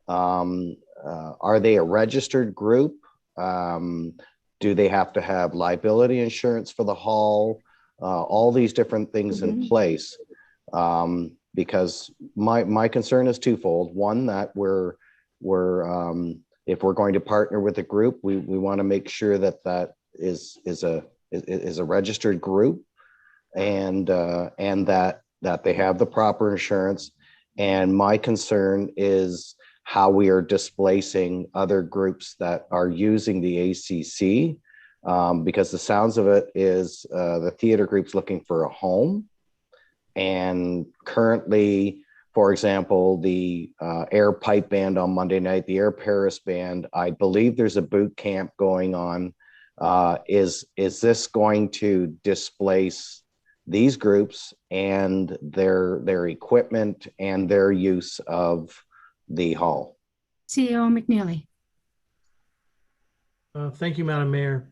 are they a registered group? Do they have to have liability insurance for the hall? All these different things in place. Because my concern is twofold. One, that if we're going to partner with a group, we want to make sure that is a registered group, and that they have the proper insurance. And my concern is how we are displacing other groups that are using the ACC, because the sounds of it is the theater group's looking for a home. And currently, for example, the Ayr Pipe Band on Monday night, the Ayr Paris Band, I believe there's a boot camp going on. Is this going to displace these groups and their equipment and their use of the hall? CEO McNeely. Thank you, Madam Mayor.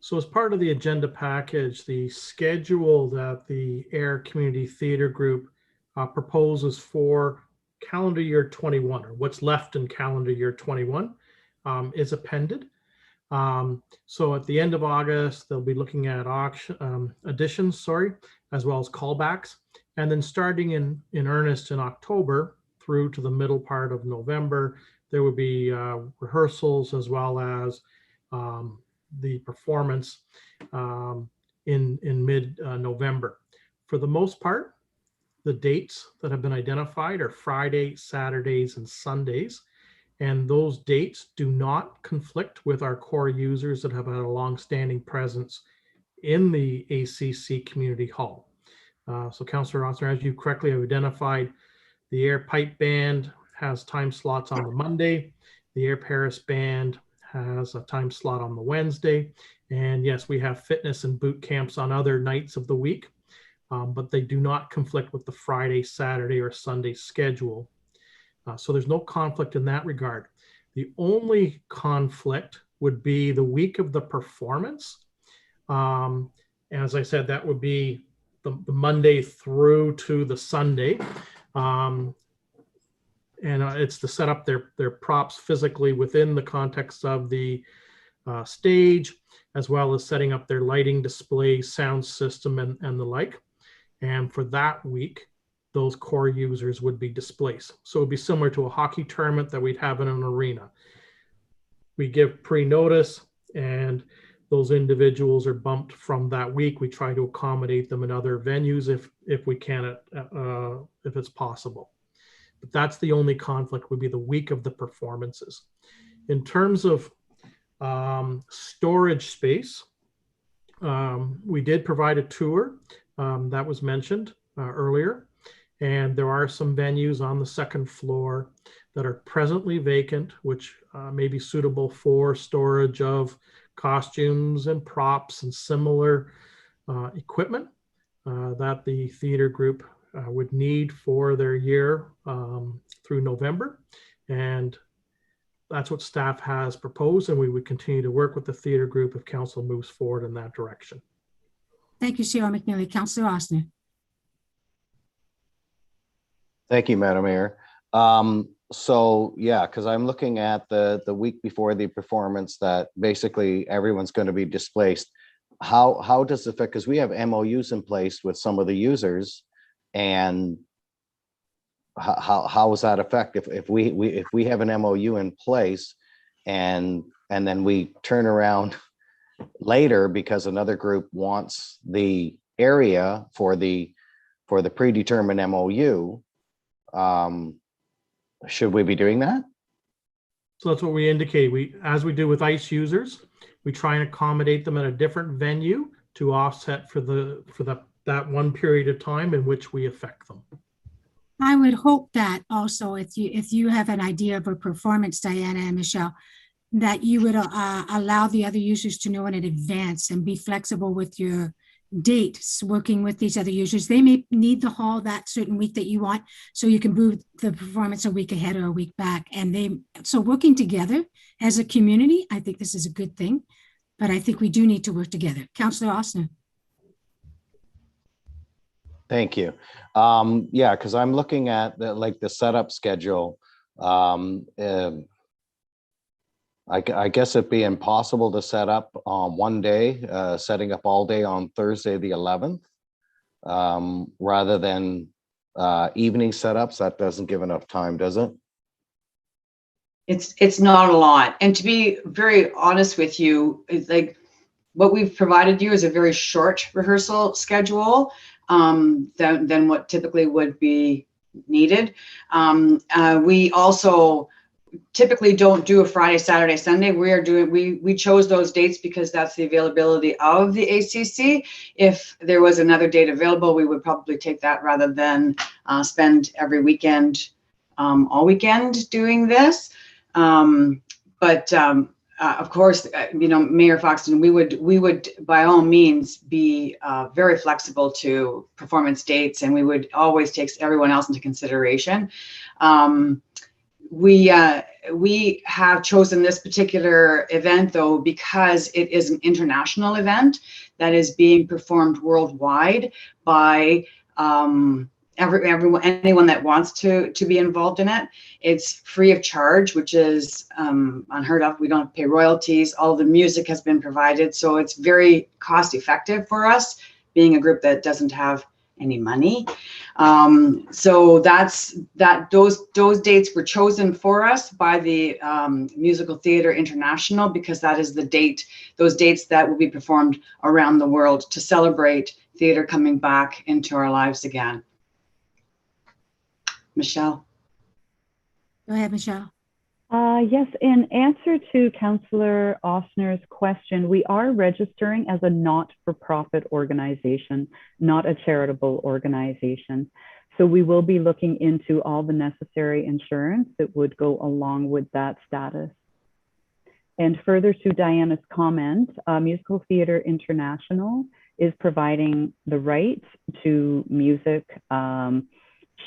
So as part of the agenda package, the schedule that the Ayr Community Theater Group proposes for calendar year 21, or what's left in calendar year 21, is appended. So at the end of August, they'll be looking at additions, as well as callbacks. And then starting in earnest in October through to the middle part of November, there will be rehearsals as well as the performance in mid-November. For the most part, the dates that have been identified are Friday, Saturdays, and Sundays. And those dates do not conflict with our core users that have had a long-standing presence in the ACC Community Hall. So Councillor Ossner, as you correctly have identified, the Air Pipe Band has time slots on the Monday. The Air Paris Band has a time slot on the Wednesday. And yes, we have fitness and boot camps on other nights of the week, but they do not conflict with the Friday, Saturday, or Sunday schedule. So there's no conflict in that regard. The only conflict would be the week of the performance. As I said, that would be the Monday through to the Sunday. And it's to set up their props physically within the context of the stage, as well as setting up their lighting display, sound system, and the like. And for that week, those core users would be displaced. So it would be similar to a hockey tournament that we'd have in an arena. We give pre-notice, and those individuals are bumped from that week. We try to accommodate them in other venues if we can, if it's possible. But that's the only conflict, would be the week of the performances. In terms of storage space, we did provide a tour that was mentioned earlier. And there are some venues on the second floor that are presently vacant, which may be suitable for storage of costumes and props and similar equipment that the theater group would need for their year through November. And that's what staff has proposed, and we would continue to work with the theater group if council moves forward in that direction. Thank you, Sarah McNeely. Councillor Ossner. Thank you, Madam Mayor. So yeah, because I'm looking at the week before the performance that basically everyone's going to be displaced. How does it affect? Because we have MOUs in place with some of the users, and how does that affect if we have an MOU in place, and then we turn around later because another group wants the area for the predetermined MOU? Should we be doing that? So that's what we indicate. As we do with ICE users, we try and accommodate them at a different venue to offset for that one period of time in which we affect them. I would hope that also, if you have an idea of a performance, Diana and Michelle, that you would allow the other users to know in advance and be flexible with your dates, working with these other users. They may need the hall that certain week that you want, so you can move the performance a week ahead or a week back. And so working together as a community, I think this is a good thing, but I think we do need to work together. Councillor Ossner. Thank you. Yeah, because I'm looking at the setup schedule. I guess it'd be impossible to set up on one day, setting up all day on Thursday the 11th, rather than evening setups. That doesn't give enough time, does it? It's not a lot. And to be very honest with you, it's like what we've provided you is a very short rehearsal schedule than what typically would be needed. We also typically don't do a Friday, Saturday, Sunday. We chose those dates because that's the availability of the ACC. If there was another date available, we would probably take that rather than spend every weekend, all weekend doing this. Of course, Mayor Foxton, we would by all means be very flexible to performance dates, and we would always take everyone else into consideration. We have chosen this particular event, though, because it is an international event that is being performed worldwide by everyone, anyone that wants to be involved in it. It's free of charge, which is unheard of. We don't pay royalties. All the music has been provided, so it's very cost effective for us, being a group that doesn't have any money. So those dates were chosen for us by the Musical Theatre International, because that is those dates that will be performed around the world to celebrate theatre coming back into our lives again. Michelle. Go ahead, Michelle. Yes, in answer to Councillor Osner's question, we are registering as a not-for-profit organization, not a charitable organization. So we will be looking into all the necessary insurance that would go along with that status. And further to Diana's comment, Musical Theatre International is providing the rights to music,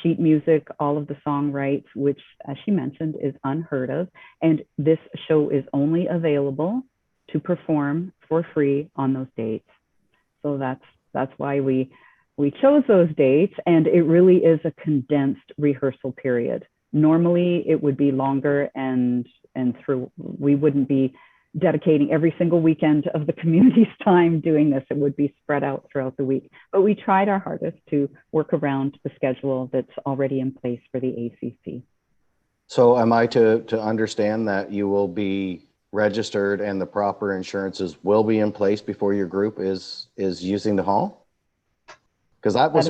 sheet music, all of the song rights, which, as she mentioned, is unheard of. And this show is only available to perform for free on those dates. So that's why we chose those dates, and it really is a condensed rehearsal period. Normally, it would be longer, and we wouldn't be dedicating every single weekend of the community's time doing this. It would be spread out throughout the week. But we tried our hardest to work around the schedule that's already in place for the ACC. So am I to understand that you will be registered and the proper insurances will be in place before your group is using the hall? Because that was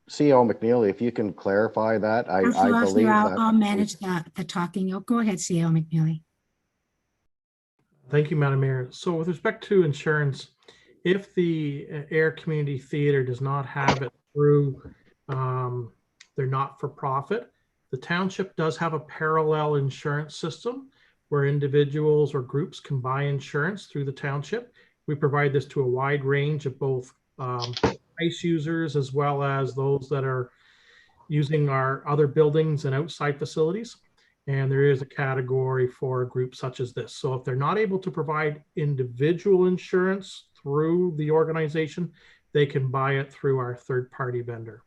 CEO McNeely, if you can clarify that, I believe that. I'll manage the talking. Go ahead, CEO McNeely. Thank you, Madam Mayor. So with respect to insurance, if the Air Community Theatre does not have it through their not-for-profit, the township does have a parallel insurance system where individuals or groups can buy insurance through the township. We provide this to a wide range of both ICE users as well as those that are using our other buildings and outside facilities. And there is a category for a group such as this. So if they're not able to provide individual insurance through the organization, they can buy it through our third-party vendor.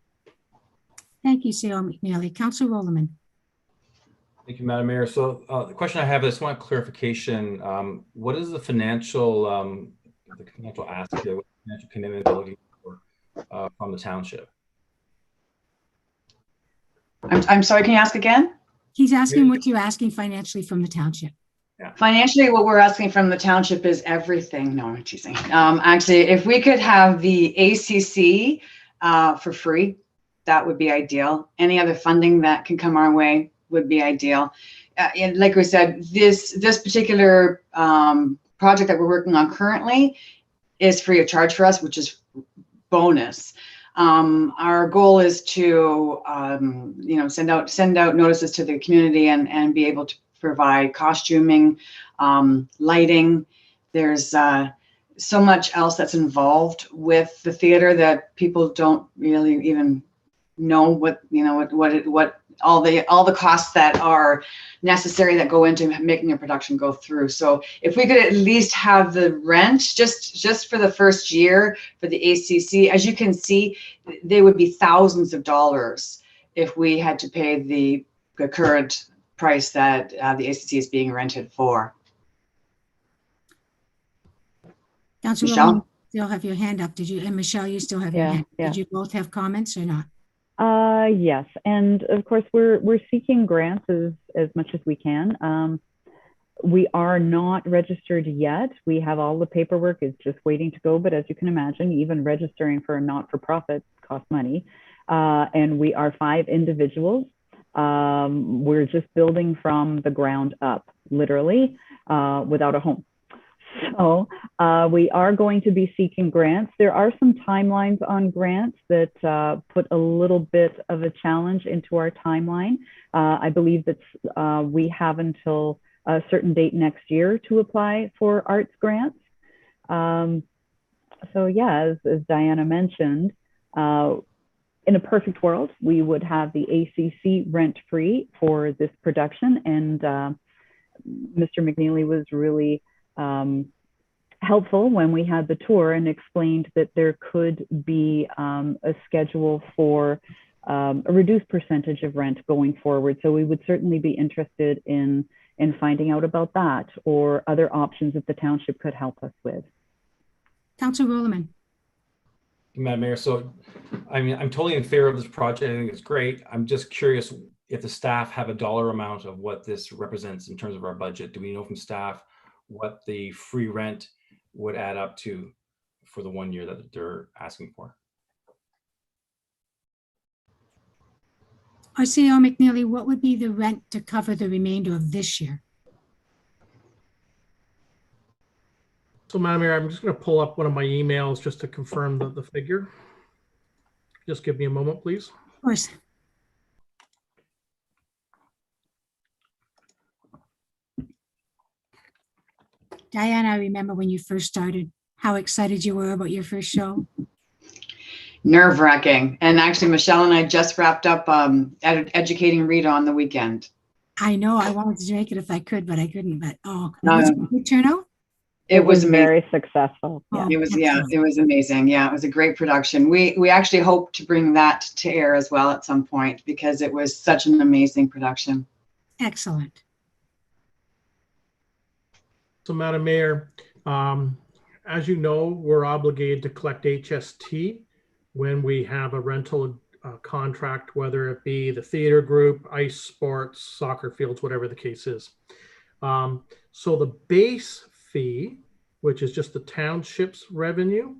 Thank you, CEO McNeely. Councillor Rollerman. Thank you, Madam Mayor. So the question I have is, I want clarification. What is the financial ask here, what financial commitment they're looking for from the township? I'm sorry, can you ask again? He's asking what you're asking financially from the township. Yeah. Financially, what we're asking from the township is everything. No, I'm teasing. Actually, if we could have the ACC for free, that would be ideal. Any other funding that can come our way would be ideal. And like we said, this particular project that we're working on currently is free of charge for us, which is bonus. Our goal is to, send out notices to the community and be able to provide costuming, lighting. There's so much else that's involved with the theater that people don't really even know what all the costs that are necessary that go into making a production go through. So if we could at least have the rent just for the first year for the ACC, as you can see, they would be thousands of dollars if we had to pay the current price that the ACC is being rented for. Councilor Michelle? Rollerman, you still have your hand up. Did you? And Michelle, you still have your hand. Did you both have comments or not? Yes, and of course we're seeking grants as much as we can. We are not registered yet. We have all the paperwork, is just waiting to go. But as you can imagine, even registering for a not-for-profit costs money. And we are 5 individuals. We're just building from the ground up, literally, without a home. So we are going to be seeking grants. There are some timelines on grants that put a little bit of a challenge into our timeline. I believe that we have until a certain date next year to apply for arts grants. So yeah, as Diana mentioned, in a perfect world, we would have the ACC rent-free for this production. And Mr. McNeely was really helpful when we had the tour and explained that there could be a schedule for a reduced percentage of rent going forward. So we would certainly be interested in finding out about that or other options that the township could help us with. Councilor Roman. Madam Mayor, so I mean, I'm totally in favor of this project. I think it's great. I'm just curious if the staff have a dollar amount of what this represents in terms of our budget. Do we know from staff what the free rent would add up to for the 1 year that they're asking for? CEO McNeely, what would be the rent to cover the remainder of this year? So Madam Mayor, I'm just going to pull up one of my emails just to confirm the figure. Just give me a moment, please. Of course. Diane, I remember when you first started, how excited you were about your first show. Nerve-wracking. And actually, Michelle and I just wrapped up educating Rita on the weekend. I know, I wanted to make it if I could, but I couldn't. But oh, it was a good turnout. It was amazing. Very successful. Yeah. It was, yeah, it was amazing. Yeah, it was a great production. We actually hope to bring that to air as well at some point because it was such an amazing production. Excellent. So Madam Mayor, as you know, we're obligated to collect HST when we have a rental contract, whether it be the theater group, ice sports, soccer fields, whatever the case is. So the base fee, which is just the township's revenue,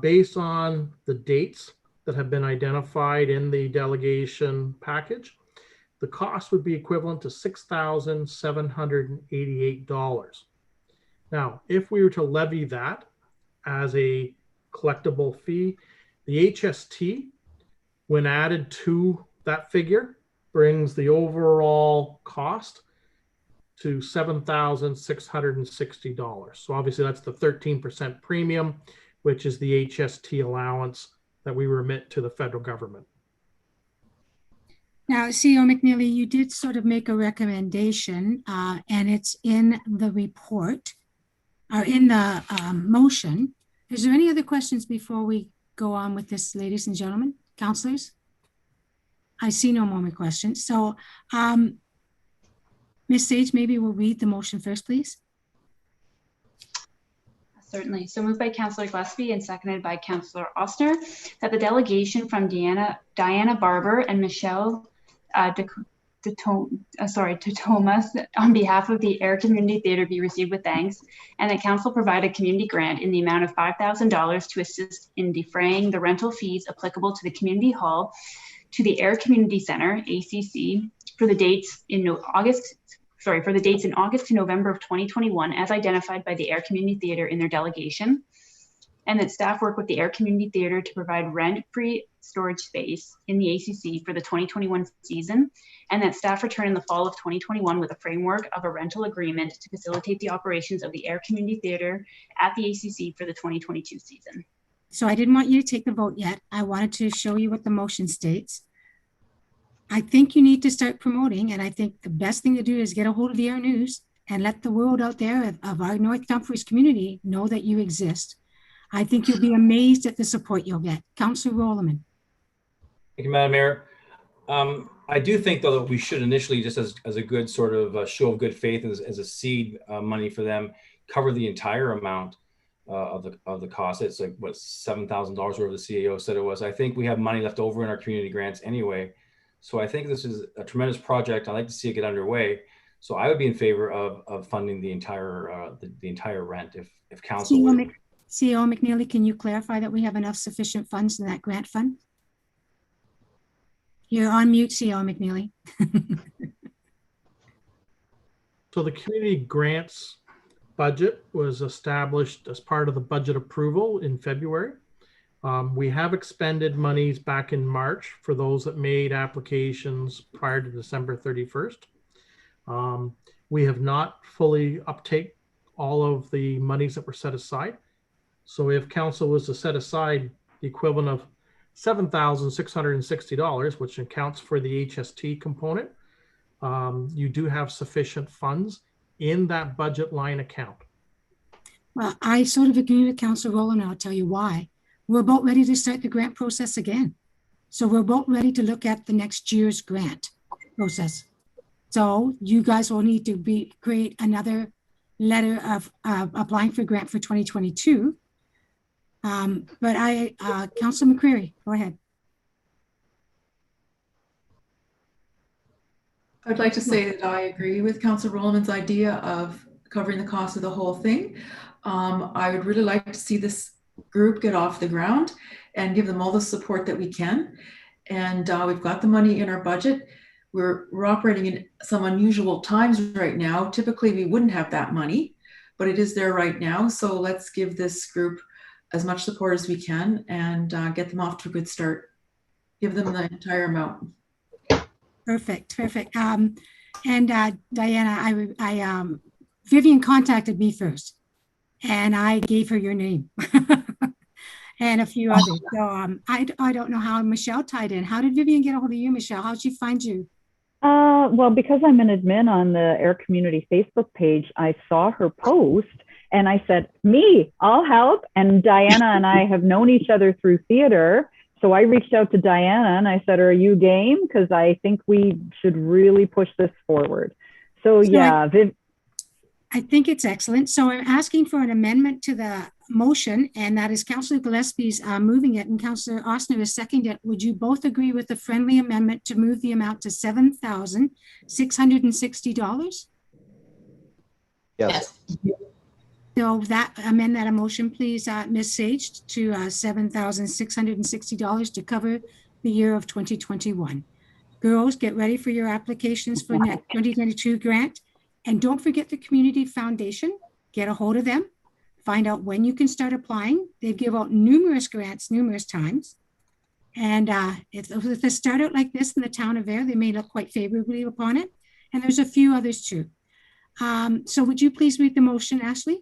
based on the dates that have been identified in the delegation package, the cost would be equivalent to $6,788. Now, if we were to levy that as a collectible fee, the HST, when added to that figure, brings the overall cost to $7,660. So obviously that's the 13% premium, which is the HST allowance that we remit to the federal government. Now, CEO McNeely, you did sort of make a recommendation, and it's in the report, or in the motion. Is there any other questions before we go on with this, ladies and gentlemen, councilors? I see no more questions. So, Ms. Sage, maybe we'll read the motion first, please. Certainly. So moved by Councillor Gillespie and seconded by Councillor Ossner that the delegation from Diana Barber and Michelle Tatomas on behalf of the Air Community Theatre be received with thanks, and that council provide a community grant in the amount of $5,000 to assist in defraying the rental fees applicable to the community hall to the Air Community Center, ACC, for the dates in August to November of 2021 as identified by the Air Community Theatre in their delegation, and that staff work with the Air Community Theatre to provide rent-free storage space in the ACC for the 2021 season, and that staff return in the fall of 2021 with a framework of a rental agreement to facilitate the operations of the Air Community Theatre at the ACC for the 2022 season. So I didn't want you to take the vote yet. I wanted to show you what the motion states. I think you need to start promoting, and I think the best thing to do is get a hold of the Air News and let the world out there of our North Dumfries community know that you exist. I think you'll be amazed at the support you'll get. Councillor Rollerman. Thank you, Madam Mayor. I do think, though, that we should initially, just as a good sort of show of good faith, as a seed money for them, cover the entire amount of the cost. It's like, what, $7,000 whatever the CEO said it was. I think we have money left over in our community grants anyway. So I think this is a tremendous project. I'd like to see it get underway. So I would be in favor of funding the entire rent if council would. CEO McNeely, can you clarify that we have enough sufficient funds in that grant fund? You're on mute, CEO McNeely. So the community grants budget was established as part of the budget approval in February. We have expended monies back in March for those that made applications prior to December 31st. We have not fully uptaken all of the monies that were set aside. So if council was to set aside the equivalent of $7,660, which accounts for the HST component, you do have sufficient funds in that budget line account. Well, I sort of agree with Councilor Rowland, and I'll tell you why. We're about ready to start the grant process again. So we're about ready to look at the next year's grant process. So you guys will need to create another letter of applying for grant for 2022. Councilor McCreary, go ahead. I'd like to say that I agree with Councilor Rowland's idea of covering the cost of the whole thing. I would really like to see this group get off the ground and give them all the support that we can. And we've got the money in our budget. We're operating in some unusual times right now. Typically, we wouldn't have that money, but it is there right now. So let's give this group as much support as we can and get them off to a good start. Give them the entire amount. Perfect. And Diana, Vivian contacted me first, and I gave her your name and a few others. So I don't know how Michelle tied in. How did Vivian get a hold of you, Michelle? How did she find you? Well, because I'm an admin on the Air Community Facebook page, I saw her post and I said, me, I'll help. And Diana and I have known each other through theater. So I reached out to Diana and I said, are you game? Because I think we should really push this forward. So yeah, I think it's excellent. So I'm asking for an amendment to the motion, and that is Councillor Gillespie's moving it and Councillor Ostner is seconding it. Would you both agree with the friendly amendment to move the amount to $7,660? Yes. So amend that motion, please, Ms. Sage, to $7,660 to cover the year of 2021. Girls, get ready for your applications for next 2022 grant. And don't forget the Community Foundation. Get a hold of them. Find out when you can start applying. They give out numerous grants, numerous times. And if they start out like this in the town of Air, they may look quite favorably upon it. And there's a few others too. So would you please read the motion, Ashley?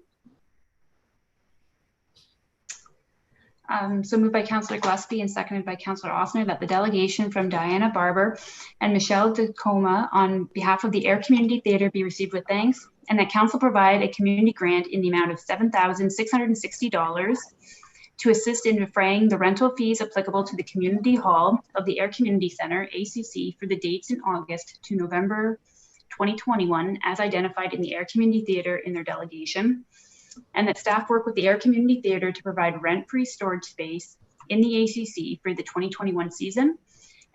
So moved by Councillor Gillespie and seconded by Councillor Ostner that the delegation from Diana Barber and Michelle Tacoma on behalf of the Air Community Theatre be received with thanks, and that council provide a community grant in the amount of $7,660 to assist in defraying the rental fees applicable to the Community Hall of the Air Community Centre, ACC, for the dates in August to November 2021 as identified in the Air Community Theatre in their delegation. And that staff work with the Air Community Theatre to provide rent-free storage space in the ACC for the 2021 season,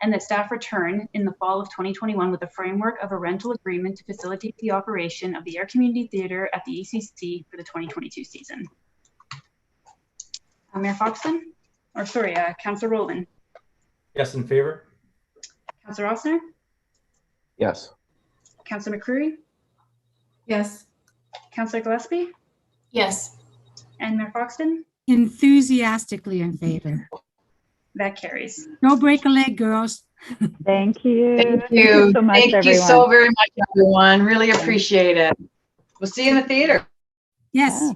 and that staff return in the fall of 2021 with a framework of a rental agreement to facilitate the operation of the Air Community Theatre at the ACC for the 2022 season. Mayor Foxton, Councillor Rowland. Yes, in favor. Councillor Ostner. Yes. Councillor McCreary. Yes. Councillor Gillespie. Yes. And Mayor Foxton? Enthusiastically in favor. That carries. Don't break a leg, girls. Thank you. Thank you so much, Thank you everyone. so very much, everyone. Really appreciate it. We'll see you in the theater. Yes.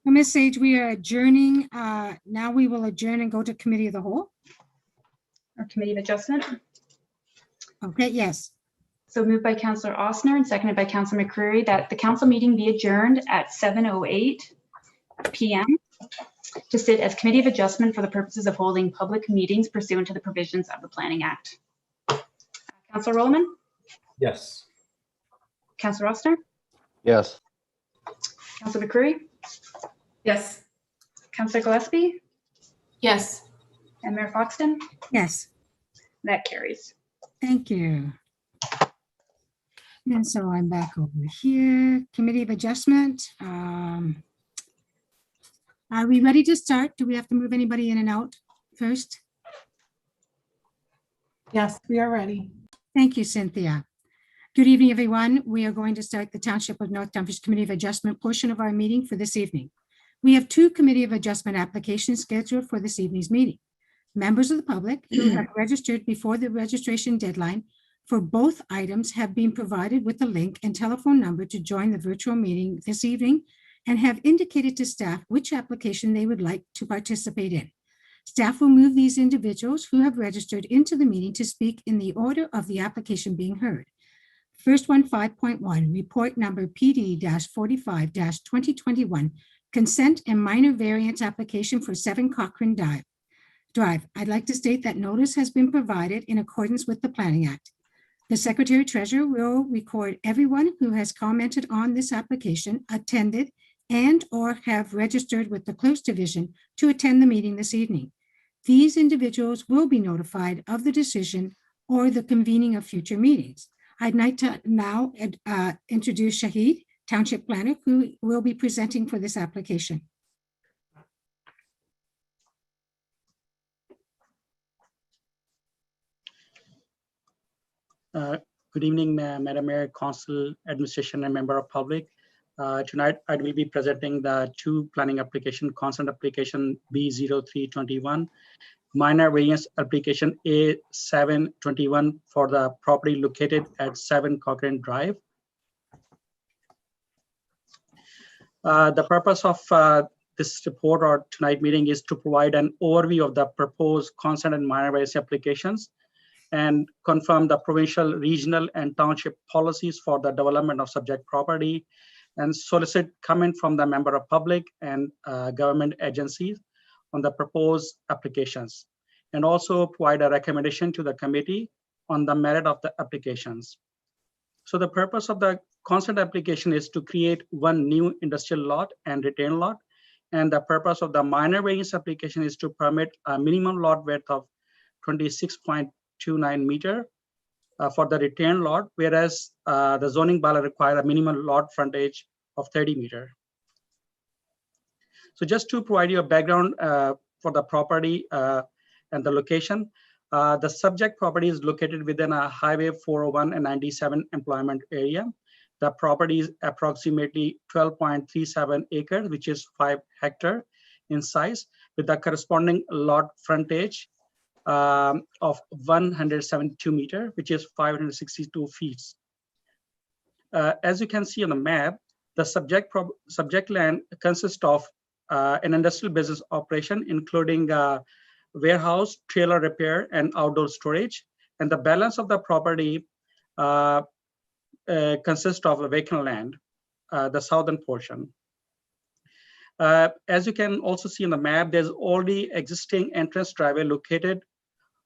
Ms. Sage, we are adjourning. Now we will adjourn and go to Committee of the Whole. Or Committee of Adjustment. Okay, yes. So moved by Councillor Ostner and seconded by Councillor McCreary that the council meeting be adjourned at 7:08 p.m. to sit as Committee of Adjustment for the purposes of holding public meetings pursuant to the provisions of the Planning Act. Councillor Rowland? Yes. Councillor Ostner? Yes. Councillor McCreary? Yes. Councillor Gillespie? Yes. And Mayor Foxton? Yes. That carries. Thank you. And so I'm back over here. Committee of Adjustment. Are we ready to start? Do we have to move anybody in and out first? Yes, we are ready. Thank you, Cynthia. Good evening, everyone. We are going to start the Township of North Dumfries Committee of Adjustment portion of our meeting for this evening. We have 2 Committee of Adjustment applications scheduled for this evening's meeting. Members of the public who have registered before the registration deadline for both items have been provided with the link and telephone number to join the virtual meeting this evening and have indicated to staff which application they would like to participate in. Staff will move these individuals who have registered into the meeting to speak in the order of the application being heard. First one, 5.1, report number PD-45-2021, consent and minor variance application for 7 Cochrane Drive. I'd like to state that notice has been provided in accordance with the Planning Act. The Secretary Treasurer will record everyone who has commented on this application, attended, and or have registered with the Clerk's Division to attend the meeting this evening. These individuals will be notified of the decision or the convening of future meetings. I'd like to now introduce Shahid, Township Planner, who will be presenting for this application. Good evening, Madam Mayor, Council, Administration, and Member of Public. Tonight, I will be presenting the 2 planning application, consent application B0321, minor variance application A721 for the property located at 7 Cochrane Drive. The purpose of this report or tonight meeting is to provide an overview of the proposed consent and minor variance applications and confirm the provincial, regional, and township policies for the development of subject property, and solicit comment from the member of public and government agencies on the proposed applications, and also provide a recommendation to the committee on the merit of the applications. So the purpose of the consent application is to create 1 new industrial lot and retained lot, and the purpose of the minor variance application is to permit a minimum lot width of 26.29 meter for the retained lot, whereas the zoning bylaw require a minimum lot frontage of 30 meter. So just to provide you a background for the property and the location, the subject property is located within a Highway 401 and 97 employment area. The property is approximately 12.37 acres, which is 5 hectares in size, with the corresponding lot frontage of 172 meter, which is 562 feet. As you can see on the map, the subject land consists of an industrial business operation, including warehouse, trailer repair, and outdoor storage. And the balance of the property consists of a vacant land, the southern portion. As you can also see on the map, there's already existing entrance driveway located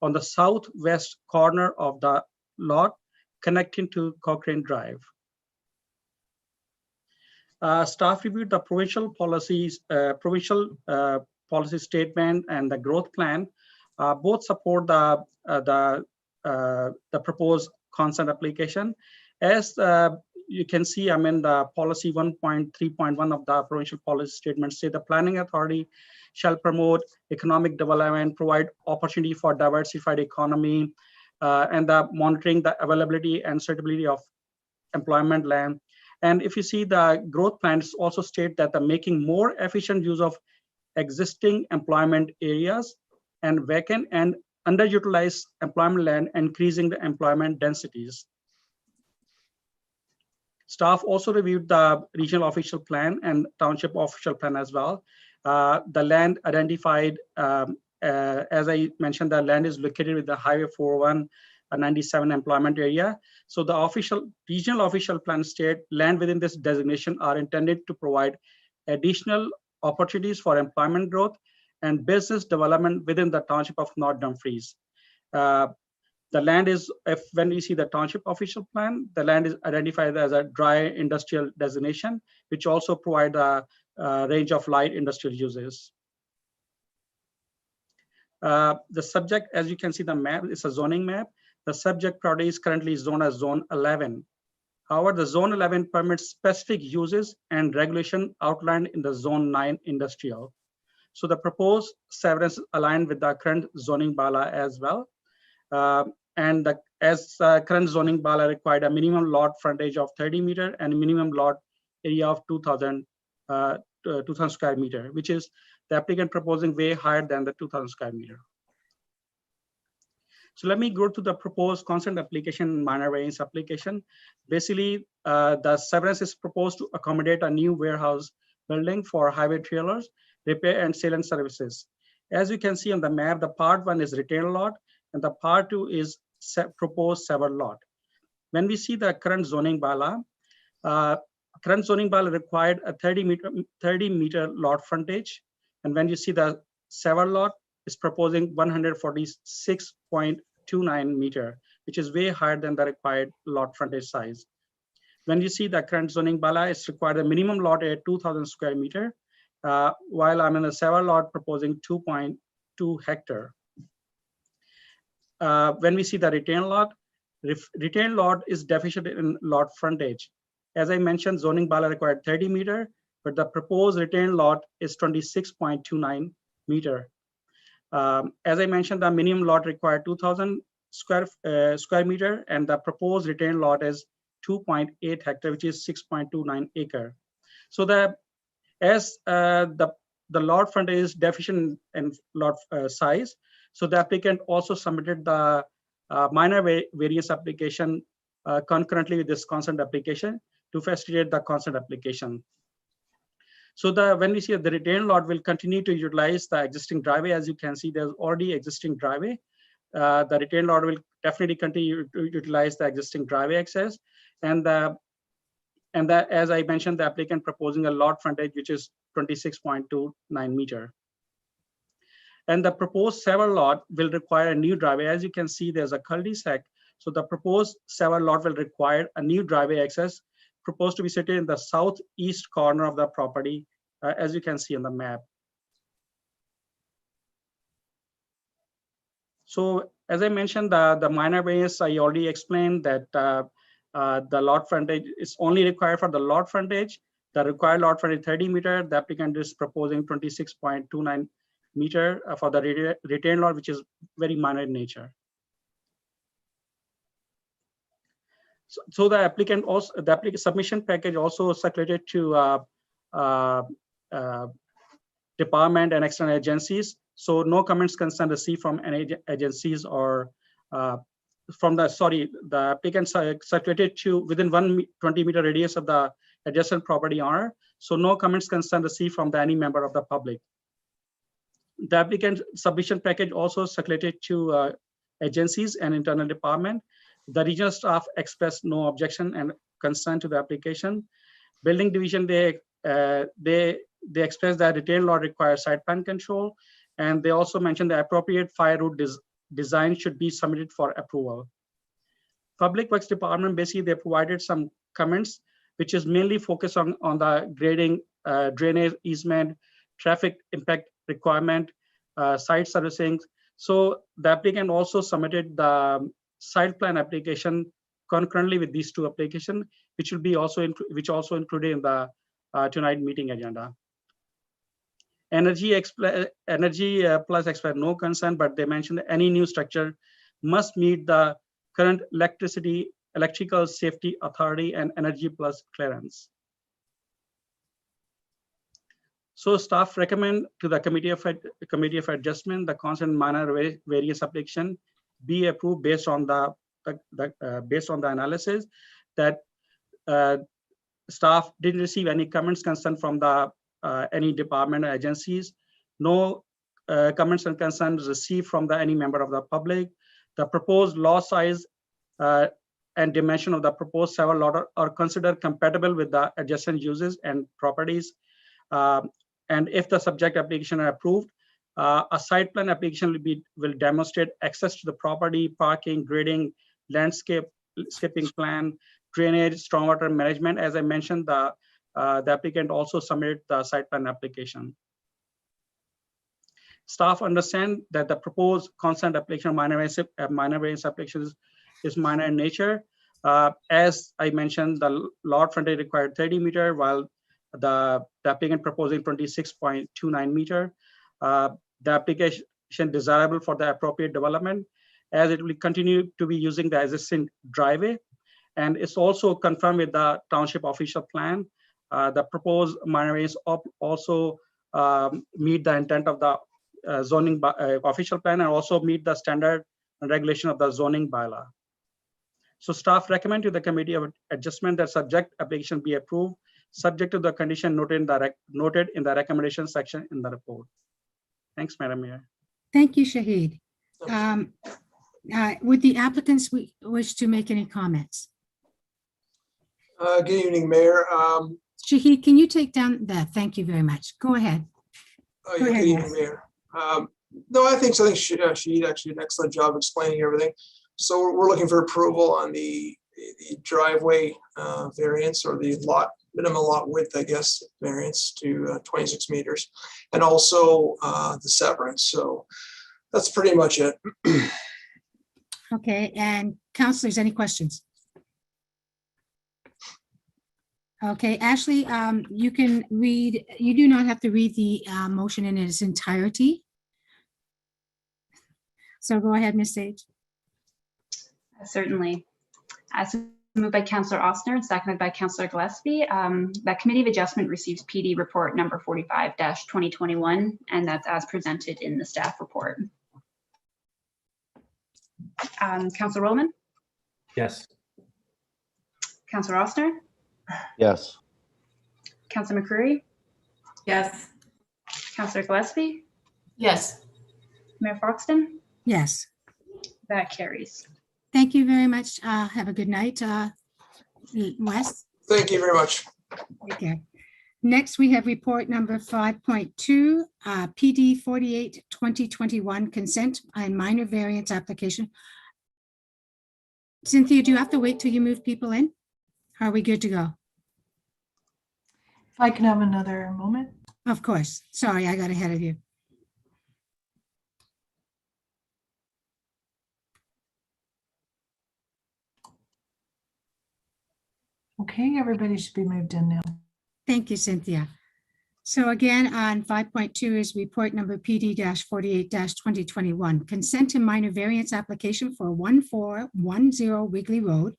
on the southwest corner of the lot connecting to Cochrane Drive. Staff reviewed the provincial policies, policy statement and the growth plan. Both support the proposed consent application. As you can see, I mean, the policy 1.3.1 of the provincial policy statement say the planning authority shall promote economic development, provide opportunity for diversified economy, and the monitoring the availability and suitability of employment land. And if you see the growth plans also state that the making more efficient use of existing employment areas and vacant and underutilized employment land, increasing the employment densities. Staff also reviewed the regional official plan and township official plan as well. The land identified, as I mentioned, the land is located with the Highway 401, 97 employment area. So the regional official plan state land within this designation are intended to provide additional opportunities for employment growth and business development within the township of North Dumfries. The land is, when we see the township official plan, the land is identified as a dry industrial designation, which also provide a range of light industrial uses. The subject, as you can see the map, is a zoning map. The subject property is currently zoned as Zone 11. However, the Zone 11 permits specific uses and regulation outlined in the Zone 9 industrial. So the proposed severance aligned with the current zoning bylaw as well. And as current zoning bylaw required a minimum lot frontage of 30 meter and a minimum lot area of 2,000 square meter, which is the applicant proposing way higher than the 2,000 square meter. So let me go to the proposed consent application, minor variance application. Basically, the severance is proposed to accommodate a new warehouse building for highway trailers, repair and sale and services. As you can see on the map, the part 1 is retained lot and the part 2 is proposed severed lot. when we see the current zoning bylaw, required a 30 meter lot frontage. And when you see the several lot is proposing 146.29 meter, which is way higher than the required lot frontage size. When you see the current zoning bylaw, it's required a minimum lot at 2,000 square meter, while I'm in a several lot proposing 2.2 hectare. When we see the retained lot is deficient in lot frontage. As I mentioned, zoning bylaw required 30 meter, but the proposed retained lot is 26.29 meter. As I mentioned, the minimum lot required 2,000 square meter, and the proposed retained lot is 2.8 hectare, which is 6.29 acre. So the lot frontage is deficient in lot size. So the applicant also submitted the minor variance application concurrently with this consent application to facilitate the consent application. So when we see the retained lot will continue to utilize the existing driveway. As you can see, there's already existing driveway. The retained lot will definitely continue to utilize the existing driveway access. And as I mentioned, the applicant proposing a lot frontage, which is 26.29 meter. And the proposed several lot will require a new driveway. As you can see, there's a cul-de-sac. So the proposed several lot will require a new driveway access proposed to be situated in the southeast corner of the property, as you can see on the map. So as I mentioned, the minor variance, I already explained that the lot frontage is only required for the lot frontage. The required lot frontage 30 meter. The applicant is proposing 26.29 meter for the retained lot, which is very minor in nature. So the applicant also, the applicant submission package also circulated to department and external agencies. So no comments concern received from any agencies or the applicant circulated to within 120 meter radius of the adjacent property owner. So no comments concern received from any member of the public. The applicant submission package also circulated to agencies and internal department. The regional staff expressed no objection and concern to the application. Building division, they expressed that retained lot requires site plan control, and they also mentioned the appropriate fire route design should be submitted for approval. Public Works Department, basically they provided some comments, which is mainly focused on the grading, drainage easement, traffic impact requirement, site servicing. So the applicant also submitted the site plan application concurrently with these two applications, which will be also included in the tonight meeting agenda. Energy Plus expressed no concern, but they mentioned that any new structure must meet the current electrical safety authority and Energy Plus clearance. So staff recommend to the Committee of Adjustment the consent minor variance application be approved based on the analysis that staff didn't receive any comments concern from the any department or agencies. No comments and concerns received from any member of the public. The proposed lot size and dimension of the proposed several lot are considered compatible with the adjacent uses and properties. And if the subject application are approved, a site plan application will demonstrate access to the property, parking, grading, landscaping plan, drainage, stormwater management. As I mentioned, the applicant also submitted the site plan application. Staff understand that the proposed consent application minor variance application is minor in nature. As I mentioned, the lot frontage required 30 meter, while the applicant proposing 26.29 meter. The application desirable for the appropriate development, as it will continue to be using the existing driveway, and it's also confirmed with the township official plan. The proposed minor variance also meet the intent of the zoning official plan and also meet the standard and regulation of the zoning bylaw. So staff recommend to the Committee of Adjustment that subject application be approved, subject to the condition noted in the recommendation section in the report. Thanks, Madam Mayor. Thank you, Shahid. Would the applicants wish to make any comments? Good evening, Mayor. Shahid, can you take down that? Thank you very much. Go ahead. Oh, Go yeah, ahead, good Wes. evening, Mayor. No, I think she actually did an excellent job explaining everything. So we're looking for approval on the driveway variance, or the minimum lot width, I guess, variance to 26 meters, and also the severance. So that's pretty much it. Okay, and counselors, any questions? Okay, Ashley, you can read, you do not have to read the motion in its entirety. So go ahead, Ms. Sage. Certainly. As moved by Councillor Ossner and seconded by Councillor Gillespie, that Committee of Adjustment receives PD report number 45-2021, and that's as presented in the staff report. Councillor Rollman? Yes. Councillor Ossner? Yes. Councillor McCreary? Yes. Councillor Gillespie? Yes. Mayor Foxton? Yes. That carries. Thank you very much. Have a good night. Wes? Thank you very much. Take care. Next, we have report number 5.2, PD 48-2021 consent and minor variance application. Cynthia, do you have to wait till you move people in? Are we good to go? If I can have another moment. Of course. Sorry, I got ahead of you. Okay, everybody should be moved in now. Thank you, Cynthia. So again, on 5.2 is report number PD-48-2021, consent and minor variance application for 1410 Wrigley Road.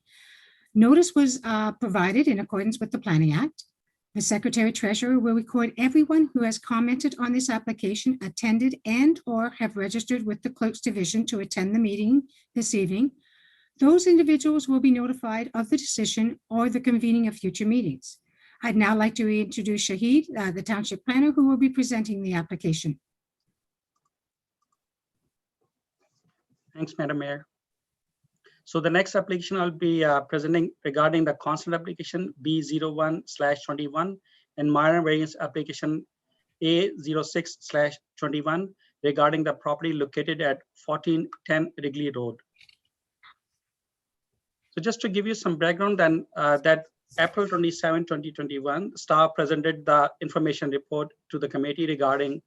Notice was provided in accordance with the Planning Act. The Secretary Treasurer will record everyone who has commented on this application, attended and/or have registered with the Clerk's Division to attend the meeting this evening. Those individuals will be notified of the decision or the convening of future meetings. I'd now like to reintroduce Shahid, the Township Planner, who will be presenting the application. Thanks, Madam Mayor. So the next application I'll be presenting regarding the consent application B01/21 and minor variance application A06/21 regarding the property located at 1410 Wrigley Road. So just to give you some background, then that April 27, 2021, staff presented the information report to the committee regarding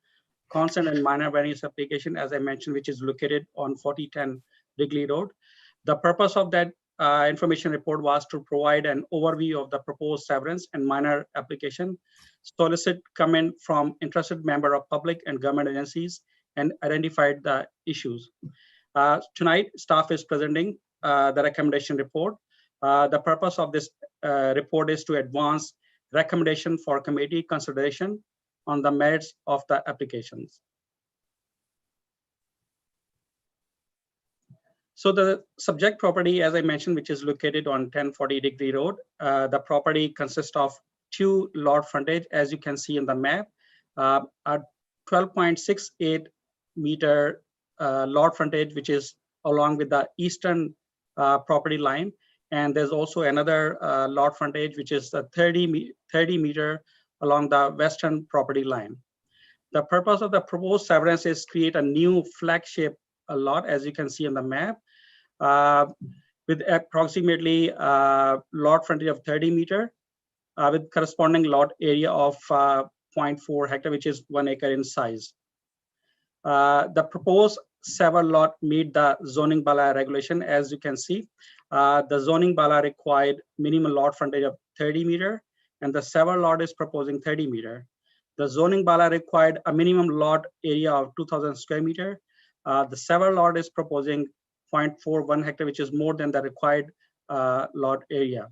consent and minor variance application, as I mentioned, which is located on 4010 Wrigley Road. The purpose of that information report was to provide an overview of the proposed severance and minor application, solicit comment from interested member of public and government agencies, and identified the issues. Tonight, staff is presenting the recommendation report. The purpose of this report is to advance recommendation for committee consideration on the merits of the applications. So the subject property, as I mentioned, which is located on 1040 Wrigley Road, the property consists of 2 lot frontage, as you can see in the map, a 12.68 meter lot frontage, which is along with the eastern property line. And there's also another lot frontage, which is the 30 meter along the western property line. The purpose of the proposed severance is create a new flagship lot, as you can see on the map, with approximately lot frontage of 30 meter, with corresponding lot area of 0.4 hectare, which is 1 acre in size. The proposed several lot meet the zoning bylaw regulation. As you can see, the zoning bylaw required minimum lot frontage of 30 meter, and the several lot is proposing 30 meter. The zoning bylaw required a minimum lot area of 2,000 square meter. The several lot is proposing 0.41 hectare, which is more than the required lot area.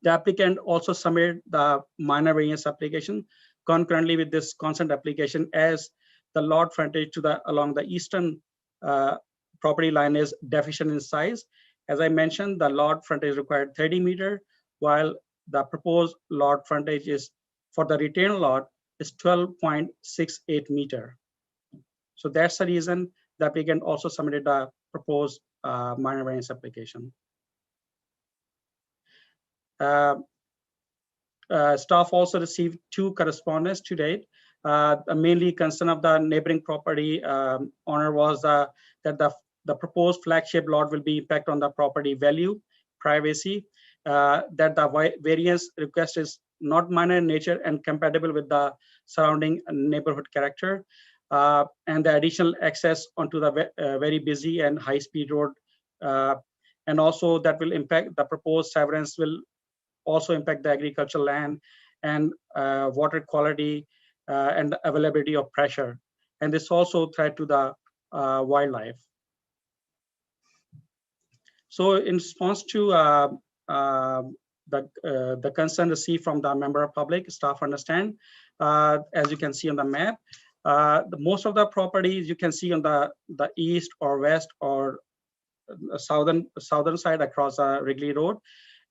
The applicant also submitted the minor variance application concurrently with this consent application, as the lot frontage to along the eastern property line is deficient in size. As I mentioned, the lot frontage required 30 meter, while the proposed lot frontage is for the retained lot is 12.68 meter. So that's the reason the applicant also submitted a proposed minor variance application. Staff also received 2 correspondence to date. Mainly concern of the neighboring property owner was that the proposed flagship lot will be impact on the property value, privacy, that the variance request is not minor in nature and compatible with the surrounding neighborhood character, and the additional access onto the very busy and high-speed road, and also that will impact the proposed severance will also impact the agricultural land and water quality and the availability of pressure. And this also threat to the wildlife. So in response to the concern received from the member of public, staff understand, as you can see on the map, most of the properties you can see on the east or west or southern side across Wrigley Road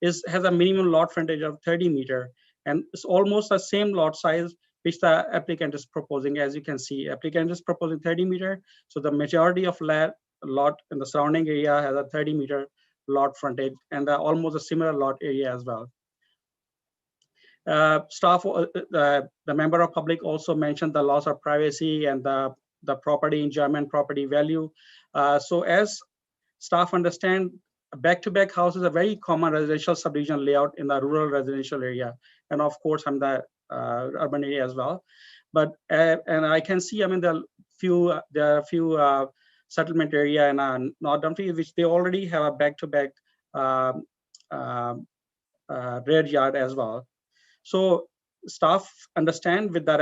has a minimum lot frontage of 30 meter, and it's almost the same lot size which the applicant is proposing. As you can see, applicant is proposing 30 meter, so the majority of lot in the surrounding area has a 30 meter lot frontage and almost a similar lot area as well. Staff, the member of public also mentioned the loss of privacy and the property enjoyment, property value. So as staff understand, back-to-back houses are very common residential subdivision layout in the rural residential area, and of course in the urban area as well. But and I can see, I mean, there are a few settlement area in North Dumfries which they already have a back-to-back rear yard as well. So staff understand with the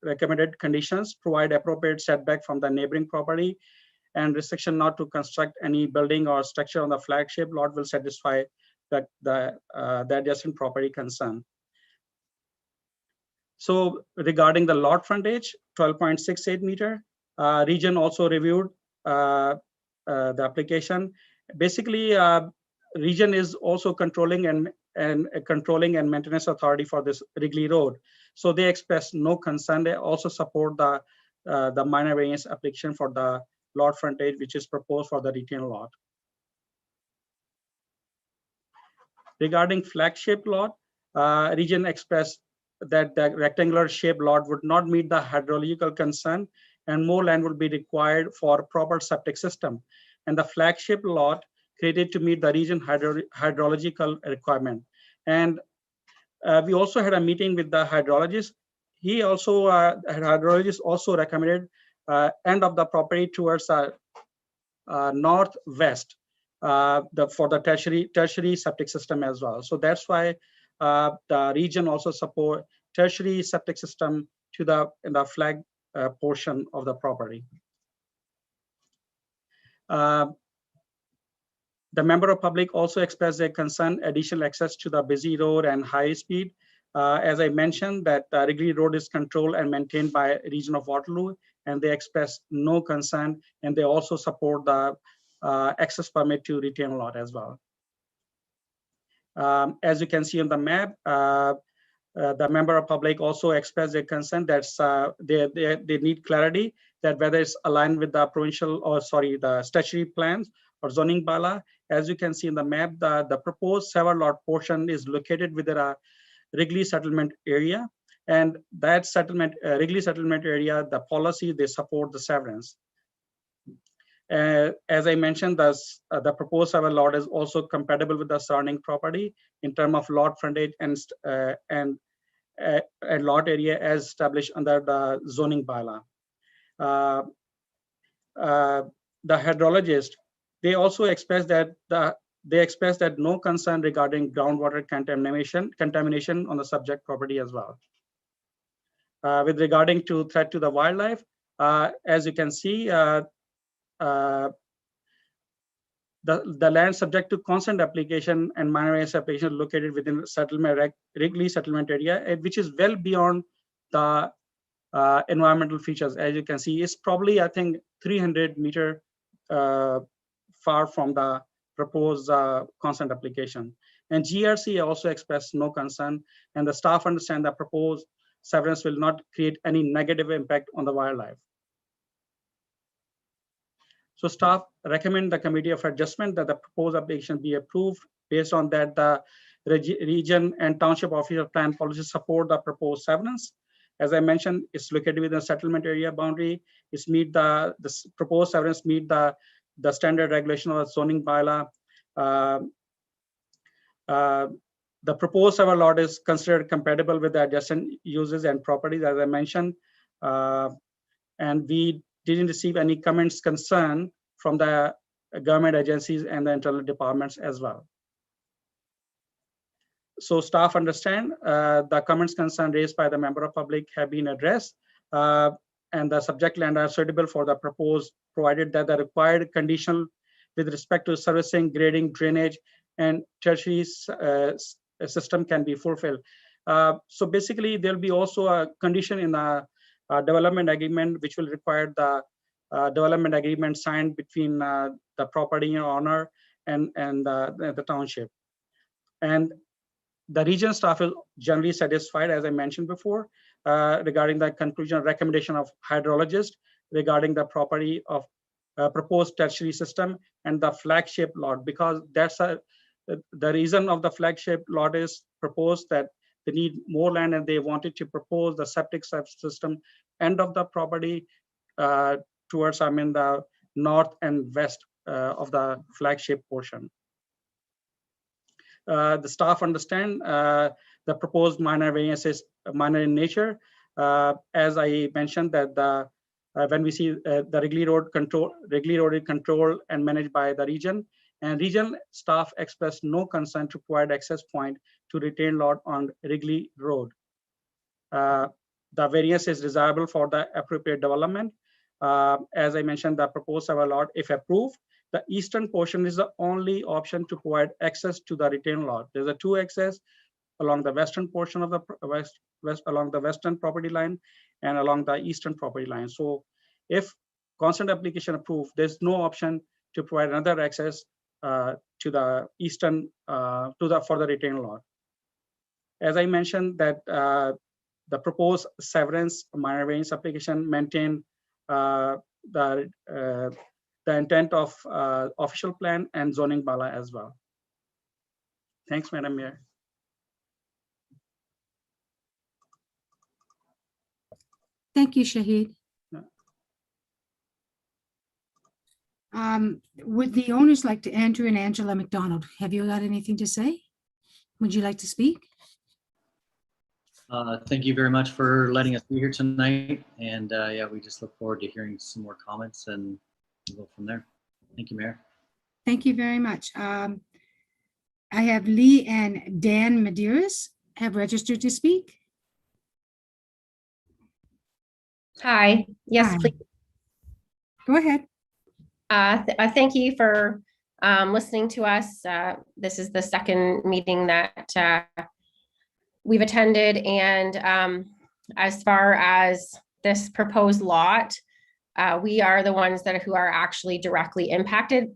recommended conditions, provide appropriate setback from the neighboring property, and restriction not to construct any building or structure on the flagship lot will satisfy the adjacent property concern. So regarding the lot frontage, 12.68 meter, region also reviewed the application. Basically, region is also controlling and maintenance authority for this Wrigley Road. So they expressed no concern. They also support the minor variance application for the lot frontage, which is proposed for the retail lot. Regarding flagship lot, region expressed that the rectangular shaped lot would not meet the hydrological concern and more land would be required for proper septic system. And the flagship lot created to meet the region hydrological requirement. And we also had a meeting with the hydrologist. He also, hydrologist also recommended end of the property towards northwest for the tertiary septic system as well. So that's why the region also support tertiary septic system to in the flag portion of the property. The member of public also expressed their concern additional access to the busy road and high speed. As I mentioned, that Wrigley Road is controlled and maintained by region of Waterloo, and they expressed no concern, and they also support the access permit to retain lot as well. As you can see on the map, the member of public also expressed their concern that they need clarity that whether it's aligned with the provincial or the statutory plans or zoning bylaw. As you can see in the map, the proposed several lot portion is located within a Wrigley settlement area, and that Wrigley settlement area, the policy, they support the severance. As I mentioned, the proposed several lot is also compatible with the surrounding property in terms of lot frontage and lot area as established under the zoning bylaw. The hydrologist, they also expressed that no concern regarding groundwater contamination on the subject property as well. With regarding to threat to the wildlife, as you can see, the land subject to consent application and minor variance application located within Wrigley settlement area, which is well beyond the environmental features. As you can see, it's probably, I think, 300 meter far from the proposed consent application. And GRC also expressed no concern, and the staff understand that proposed severance will not create any negative impact on the wildlife. So staff recommend the committee of adjustment that the proposed application be approved. Based on that, the region and township official plan policy support the proposed severance. As I mentioned, it's located within the settlement area boundary. It's meet the proposed severance meet the standard regulation of the zoning bylaw. The proposed sever lot is considered compatible with the adjacent uses and properties, as I mentioned, and we didn't receive any comments concern from the government agencies and the internal departments as well. So staff understand the comments concern raised by the member of public have been addressed, and the subject land are suitable for the proposed, provided that the required conditional with respect to servicing, grading, drainage, and tertiary system can be fulfilled. So basically, there'll be also a condition in the development agreement, which will require the development agreement signed between the property owner and the township. And the region staff is generally satisfied, as I mentioned before, regarding the conclusion recommendation of hydrologist regarding the property of proposed tertiary system and the flagship lot, because that's the reason of the flagship lot is proposed that they need more land and they wanted to propose the septic system end of the property towards the north and west of the flagship portion. The staff understand the proposed minor variance is minor in nature. As I mentioned that when we see the regularly controlled and managed by the region, and regional staff expressed no concern to provide access point to retain lot on Wrigley Road. The variance is desirable for the appropriate development. As I mentioned, the proposed sever lot, if approved, the eastern portion is the only option to provide access to the retained lot. There's a 2 access along the western portion of the along the western property line and along the eastern property line. So if consent application approved, there's no option to provide another access to the eastern for the retained lot. As I mentioned that the proposed severance minor variance application maintain the intent of official plan and zoning bylaw as well. Thanks, Madam Mayor. Thank you, Shahid. Would the owners like to, Andrew and Angela McDonald, have you got anything to say? Would you like to speak? Thank you very much for letting us be here tonight. And yeah, we just look forward to hearing some more comments and we'll go from there. Thank you, Mayor. Thank you very much. I have Lee and Dan Medeiros have registered to speak. Hi. Yes, Hi. please. Go ahead. Thank you for listening to us. This is the second meeting that we've attended, and as far as this proposed lot, we are the ones who are actually directly impacted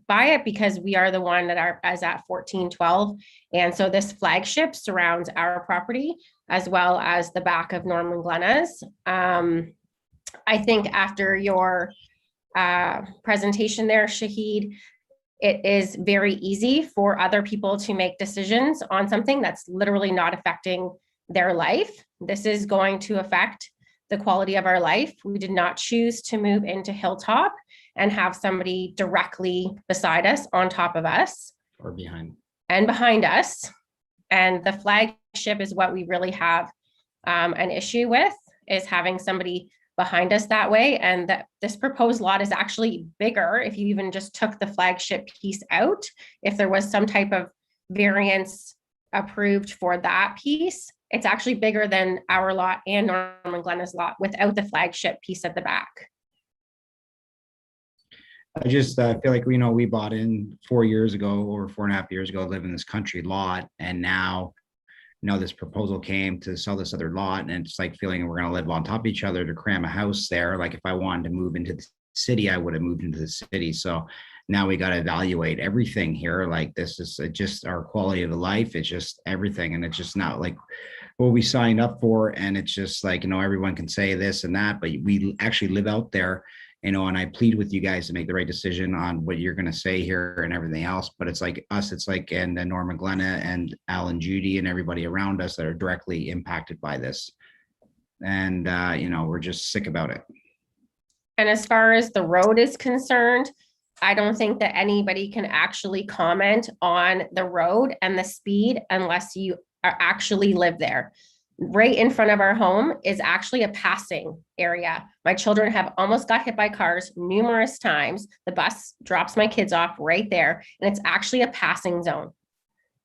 by it because we are the one that is at 1412, and so this flagship surrounds our property as well as the back of Norman Glenna's. I think after your presentation there, Shahid, it is very easy for other people to make decisions on something that's literally not affecting their life. This is going to affect the quality of our life. We did not choose to move into Hilltop and have somebody directly beside us, on top of us, Or behind. and behind us. And the flagship is what we really have an issue with, is having somebody behind us that way. And that this proposed lot is actually bigger if you even just took the flagship piece out. If there was some type of variance approved for that piece, it's actually bigger than our lot and Norman Glenna's lot without the flagship piece at the back. I just feel like we bought in 4 years ago or 4.5 years ago, live in this country lot, and now this proposal came to sell this other lot, and it's like feeling we're going to live on top of each other to cram a house there. Like if I wanted to move into the city, I would have moved into the city. So now we got to evaluate everything here. Like this is just our quality of life. It's just everything, and it's just not like what we signed up for. And it's just like everyone can say this and that, but we actually live out there you know, and I plead with you guys to make the right decision on what you're going to say here and everything else. But it's like us, it's like, and then Norma Glenna and Alan Judy and everybody around us that are directly impacted by this. And, you know, we're just sick about it. And as far as the road is concerned, I don't think that anybody can actually comment on the road and the speed unless you actually live there. Right in front of our home is actually a passing area. My children have almost got hit by cars numerous times. The bus drops my kids off right there, and it's actually a passing zone.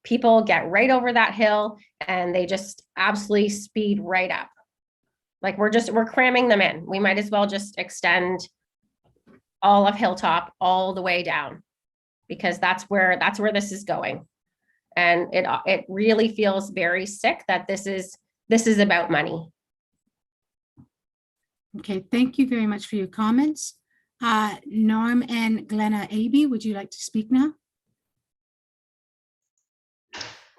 People get right over that hill and they just absolutely speed right up. Like we're cramming them in. We might as well just extend all of Hilltop all the way down, because that's where this is going. And it really feels very sick that this is about money. Okay, thank you very much for your comments. Norm and Glenna Abey, would you like to speak now?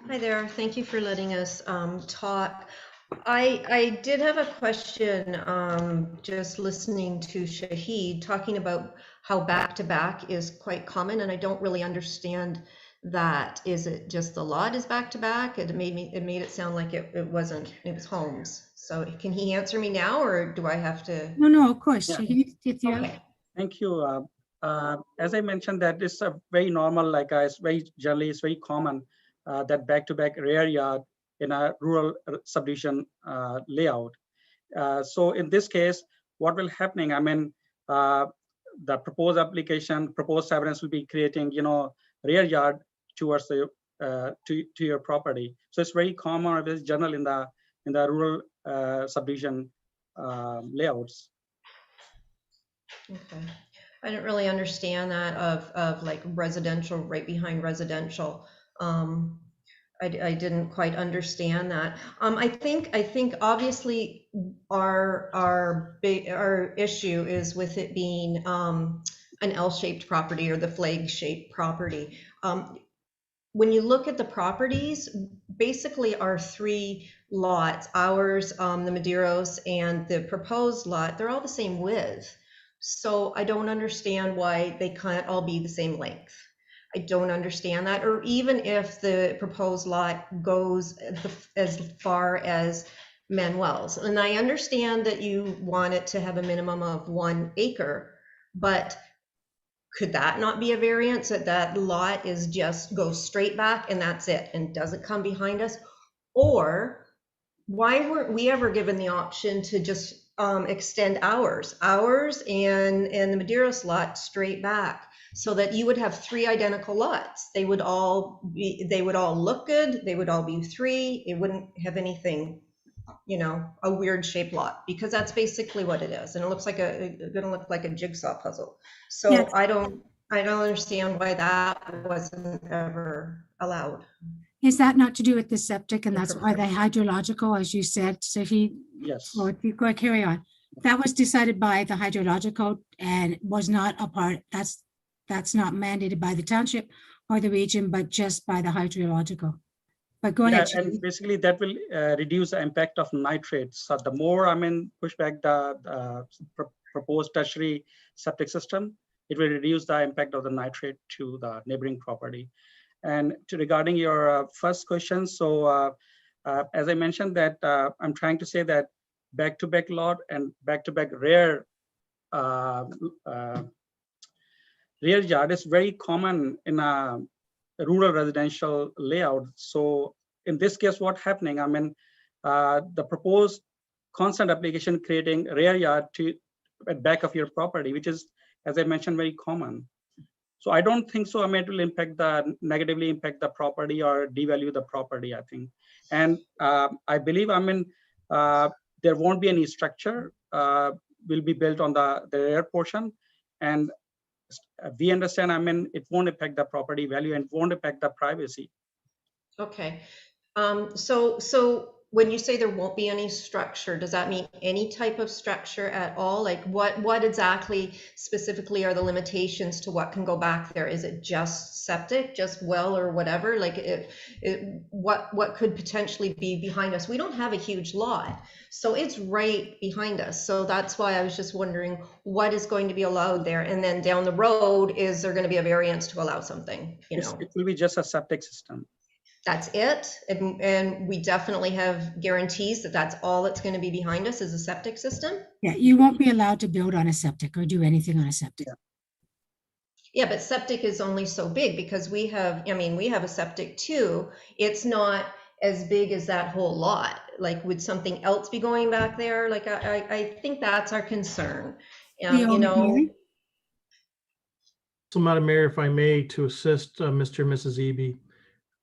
Hi there. Thank you for letting us talk. I did have a question, just listening to Shahid talking about how back-to-back is quite common, and I don't really understand that. Is it just the lot is back-to-back? It made it sound like it wasn't, it was homes. So can he answer me now, or do I have to? No, of course. Yeah. Shahid, if you Okay. Thank you. As I mentioned, that it's a very normal, like it's very common that back-to-back rear yard in a rural subdivision layout. So in this case, what will happening? I mean, the proposed application, proposed evidence will be creating, you know, rear yard towards the to your property. So it's very common, it's general in the rural subdivision layouts. Okay. I didn't really understand that of like residential right behind residential. I didn't quite understand that. I think obviously our issue is with it being an L-shaped property or the flag-shaped property. When you look at the properties, basically our three lots, ours, the Madeiros, and the proposed lot, they're all the same width. So I don't understand why they can't all be the same length. I don't understand that. Or even if the proposed lot goes as far as Manuel's. And I understand that you want it to have a minimum of 1 acre, but could that not be a variance, that lot is just goes straight back and that's it and doesn't come behind us? Or why weren't we ever given the option to just extend ours and the Madeiros lot straight back, so that you would have 3 identical lots? They would all look good. They would all be 3. It wouldn't have anything, you know, a weird shaped lot, because that's basically what it is. And it looks like gonna look like a jigsaw puzzle. So Yes. I don't understand why that wasn't ever allowed. Is that not to do with the septic, and that's why the hydrological, as you said, so Yes. or if you go carry on, that was decided by the hydrological and was not a part, that's not mandated by the township or the region, but just by the hydrological. But go ahead. Yeah, and basically that will reduce the impact of nitrates. So the more, I mean, push back the proposed tertiary septic system, it will reduce the impact of the nitrate to the neighboring property. And regarding your first question, so as I mentioned that I'm trying to say that back-to-back lot and back-to-back rear yard is very common in a rural residential layout. So in this case, what's happening? I mean, the proposed consent application creating rear yard at back of your property, which is, as I mentioned, very common. So I don't think so. I mean, it will negatively impact the property or devalue the property, I think. And I believe, I mean, there won't be any structure will be built on the rear portion. And we understand, I mean, it won't affect the property value and won't affect the privacy. Okay. So when you say there won't be any structure, does that mean any type of structure at all? Like what exactly specifically are the limitations to what can go back there? Is it just septic, just well, or whatever? Like what could potentially be behind us? We don't have a huge lot, so it's right behind us. So that's why I was just wondering what is going to be allowed there, and then down the road, is there going to be a variance to allow something? You know, It will be just a septic system. that's it. And we definitely have guarantees that that's all that's going to be behind us is a septic system. Yeah, you won't be allowed to build on a septic or do anything on a septic. Yeah, but septic is only so big because we have, I mean, we have a septic too. It's not as big as that whole lot. Like, would something else be going back there? Like, I think that's our concern. You know. So, Madam Mayor, if I may, to assist Mr. and Mrs. Eby,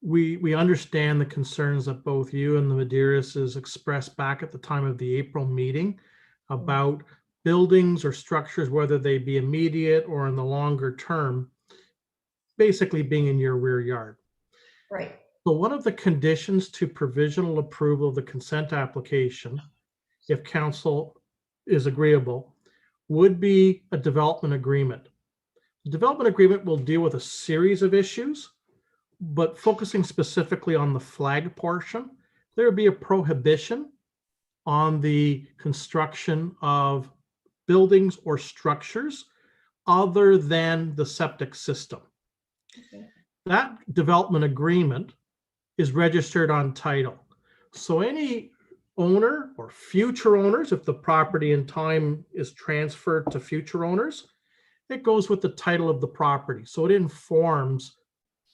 we understand the concerns that both you and the Medeiros expressed back at the time of the April meeting about buildings or structures, whether they be immediate or in the longer term, basically being in your rear yard. Right. So one of the conditions to provisional approval of the consent application, if council is agreeable, would be a development agreement. The development agreement will deal with a series of issues, but focusing specifically on the flag portion, there would be a prohibition on the construction of buildings or structures other than the septic system. Okay. That development agreement is registered on title. So any owner or future owners, if the property in time is transferred to future owners, it goes with the title of the property. So it informs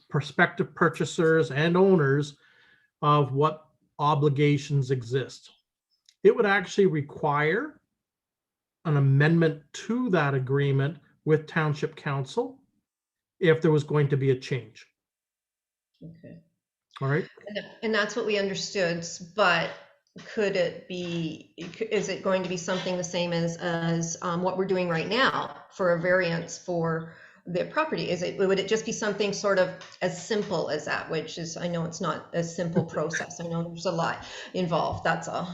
prospective purchasers and owners of what obligations exist. It would actually require an amendment to that agreement with Township Council if there was going to be a change. Okay. All right. And that's what we understood, but could it be, is it going to be something the same as what we're doing right now for a variance for the property? Would it just be something sort of as simple as that, which is, I know it's not a simple process. I know there's a lot involved, that's all.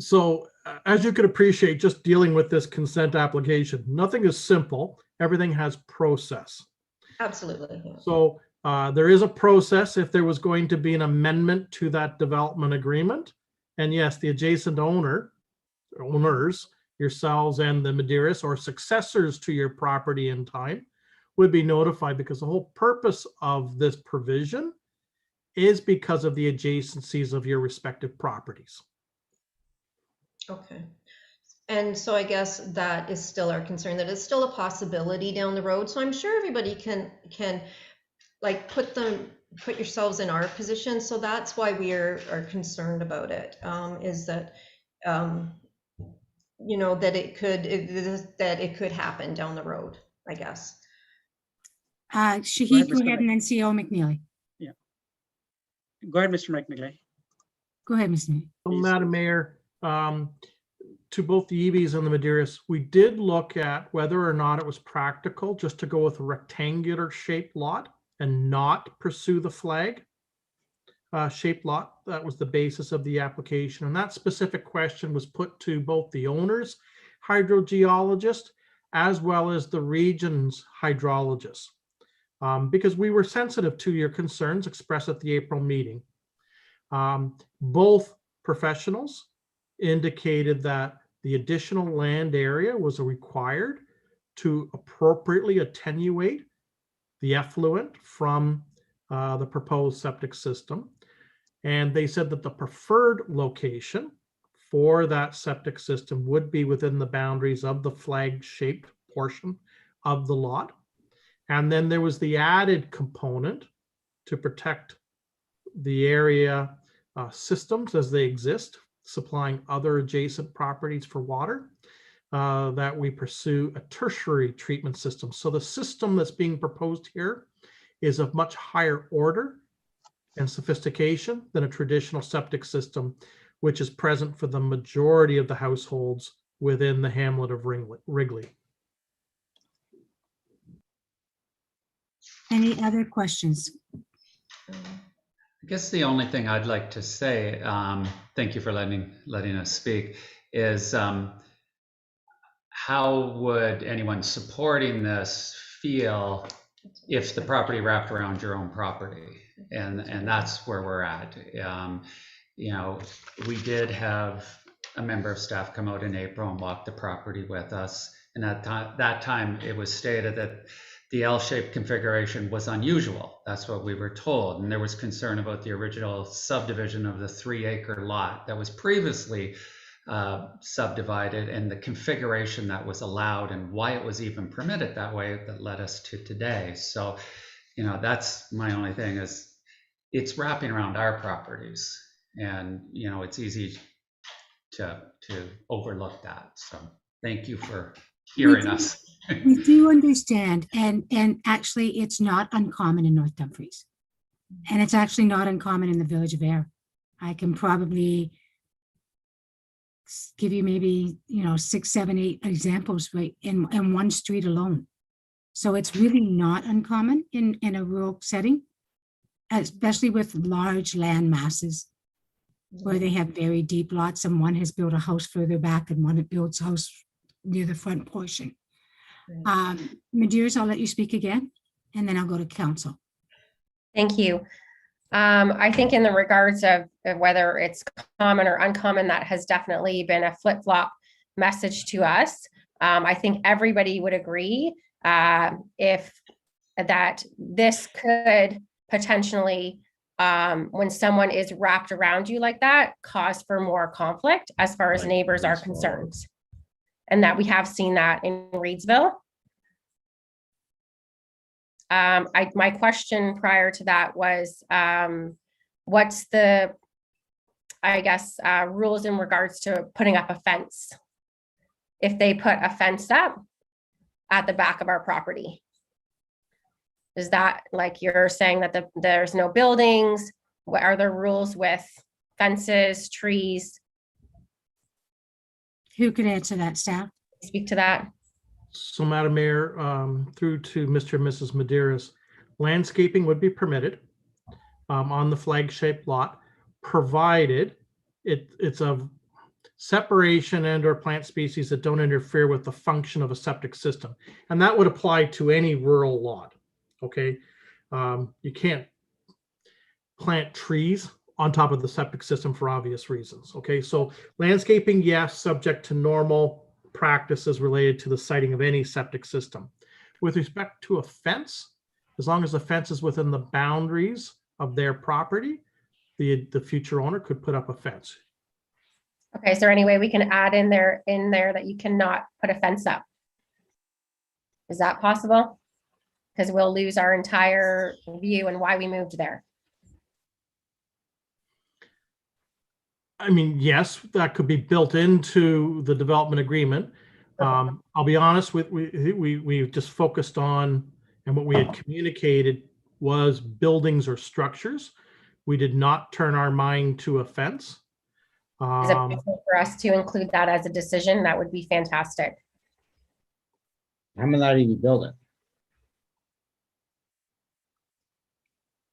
So as you could appreciate, just dealing with this consent application, nothing is simple. Everything has process. Absolutely. Yeah. So there is a process if there was going to be an amendment to that development agreement. And yes, the adjacent owners, yourselves and the Medeiros or successors to your property in time would be notified, because the whole purpose of this provision is because of the adjacencies of your respective properties. Okay. And so I guess that is still our concern, that it's still a possibility down the road. So I'm sure everybody can like put yourselves in our position. So that's why we are concerned about it, is that, you know, that it could happen down the road, I guess. Shahid, go ahead, and then CEO McNeely. Yeah. Go ahead, Mr. McNeely. Go ahead, Mr. McNeely. So, Madam Mayor, to both the Ebys and the Medeiros, we did look at whether or not it was practical just to go with a rectangular shaped lot and not pursue the flag shaped lot. That was the basis of the application. And that specific question was put to both the owner's hydrogeologist as well as the region's hydrologist, because we were sensitive to your concerns expressed at the April meeting. Both professionals indicated that the additional land area was required to appropriately attenuate the effluent from the proposed septic system. And they said that the preferred location for that septic system would be within the boundaries of the flag-shaped portion of the lot. And then there was the added component to protect the area systems as they exist, supplying other adjacent properties for water, that we pursue a tertiary treatment system. So the system that's being proposed here is of much higher order and sophistication than a traditional septic system, which is present for the majority of the households within the hamlet of Wrigley. Any other questions? I guess the only thing I'd like to say, thank you for letting us speak, is how would anyone supporting this feel if the property wrapped around your own property? And that's where we're at. You know, we did have a member of staff come out in April and walk the property with us. And at that time, it was stated that the L-shaped configuration was unusual. That's what we were told. And there was concern about the original subdivision of the 3-acre lot that was previously subdivided and the configuration that was allowed and why it was even permitted that way that led us to today. So, you know, that's my only thing is it's wrapping around our properties, and, you know, it's easy to overlook that. So thank you for hearing us. We do understand, and actually it's not uncommon in North Dumfries. And it's actually not uncommon in the Village of Ayr. I can probably give you maybe, 6, 7, 8 examples right in one street alone. So it's really not uncommon in a rural setting, especially with large land masses where they have very deep lots and one has built a house further back and one builds a house near the front portion. Medeiros, I'll let you speak again, and then I'll go to council. Thank you. I think in the regards of whether it's common or uncommon, that has definitely been a flip-flop message to us. I think everybody would agree if that this could potentially, when someone is wrapped around you like that, cause for more conflict as far as neighbors are concerned. And that we have seen that in Reedsville. My question prior to that was, what's the, rules in regards to putting up a fence? If they put a fence up at the back of our property, is that like you're saying that there's no buildings? What are the rules with fences, trees? Who could answer that, staff? Speak to that. So, Madam Mayor, through to Mr. and Mrs. Medeiros, landscaping would be permitted on the flag-shaped lot, provided it's of separation and or plant species that don't interfere with the function of a septic system. And that would apply to any rural lot, okay? You can't plant trees on top of the septic system for obvious reasons, okay? So landscaping, yes, subject to normal practices related to the siting of any septic system. With respect to a fence, as long as the fence is within the boundaries of their property, the future owner could put up a fence. Okay, is there any way we can add in there that you cannot put a fence up? Is that possible? Because we'll lose our entire view and why we moved there. I mean, yes, that could be built into the development agreement. I'll be honest with we just focused on, and what we had communicated was buildings or structures. We did not turn our mind to a fence. Is it possible for us to include that as a decision? That would be fantastic. I'm allowed to even build it.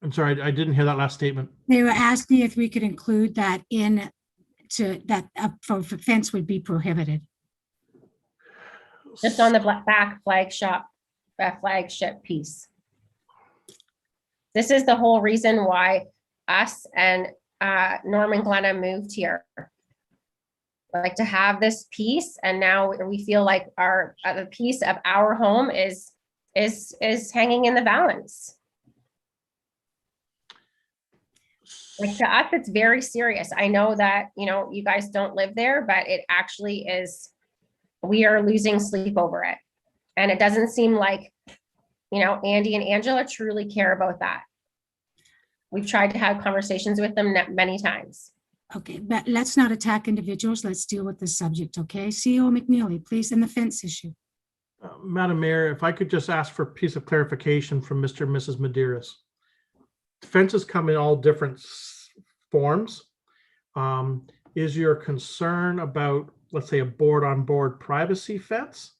I'm sorry, I didn't hear that last statement. They were asking if we could include that for fence would be prohibited. Just on the back flagship piece. This is the whole reason why us and Norman Glenna moved here. Like to have this piece, and now we feel like the piece of our home is hanging in the balance. Like to us, it's very serious. I know that, you guys don't live there, but it actually is, we are losing sleep over it. And it doesn't seem like, Andy and Angela truly care about that. We've tried to have conversations with them many times. Okay, but let's not attack individuals. Let's deal with the subject, okay? CEO McNeely, please, and the fence issue. Madam Mayor, if I could just ask for a piece of clarification from Mr. and Mrs. Medeiros. Fences come in all different forms. Is your concern about, let's say, a board-on-board privacy fence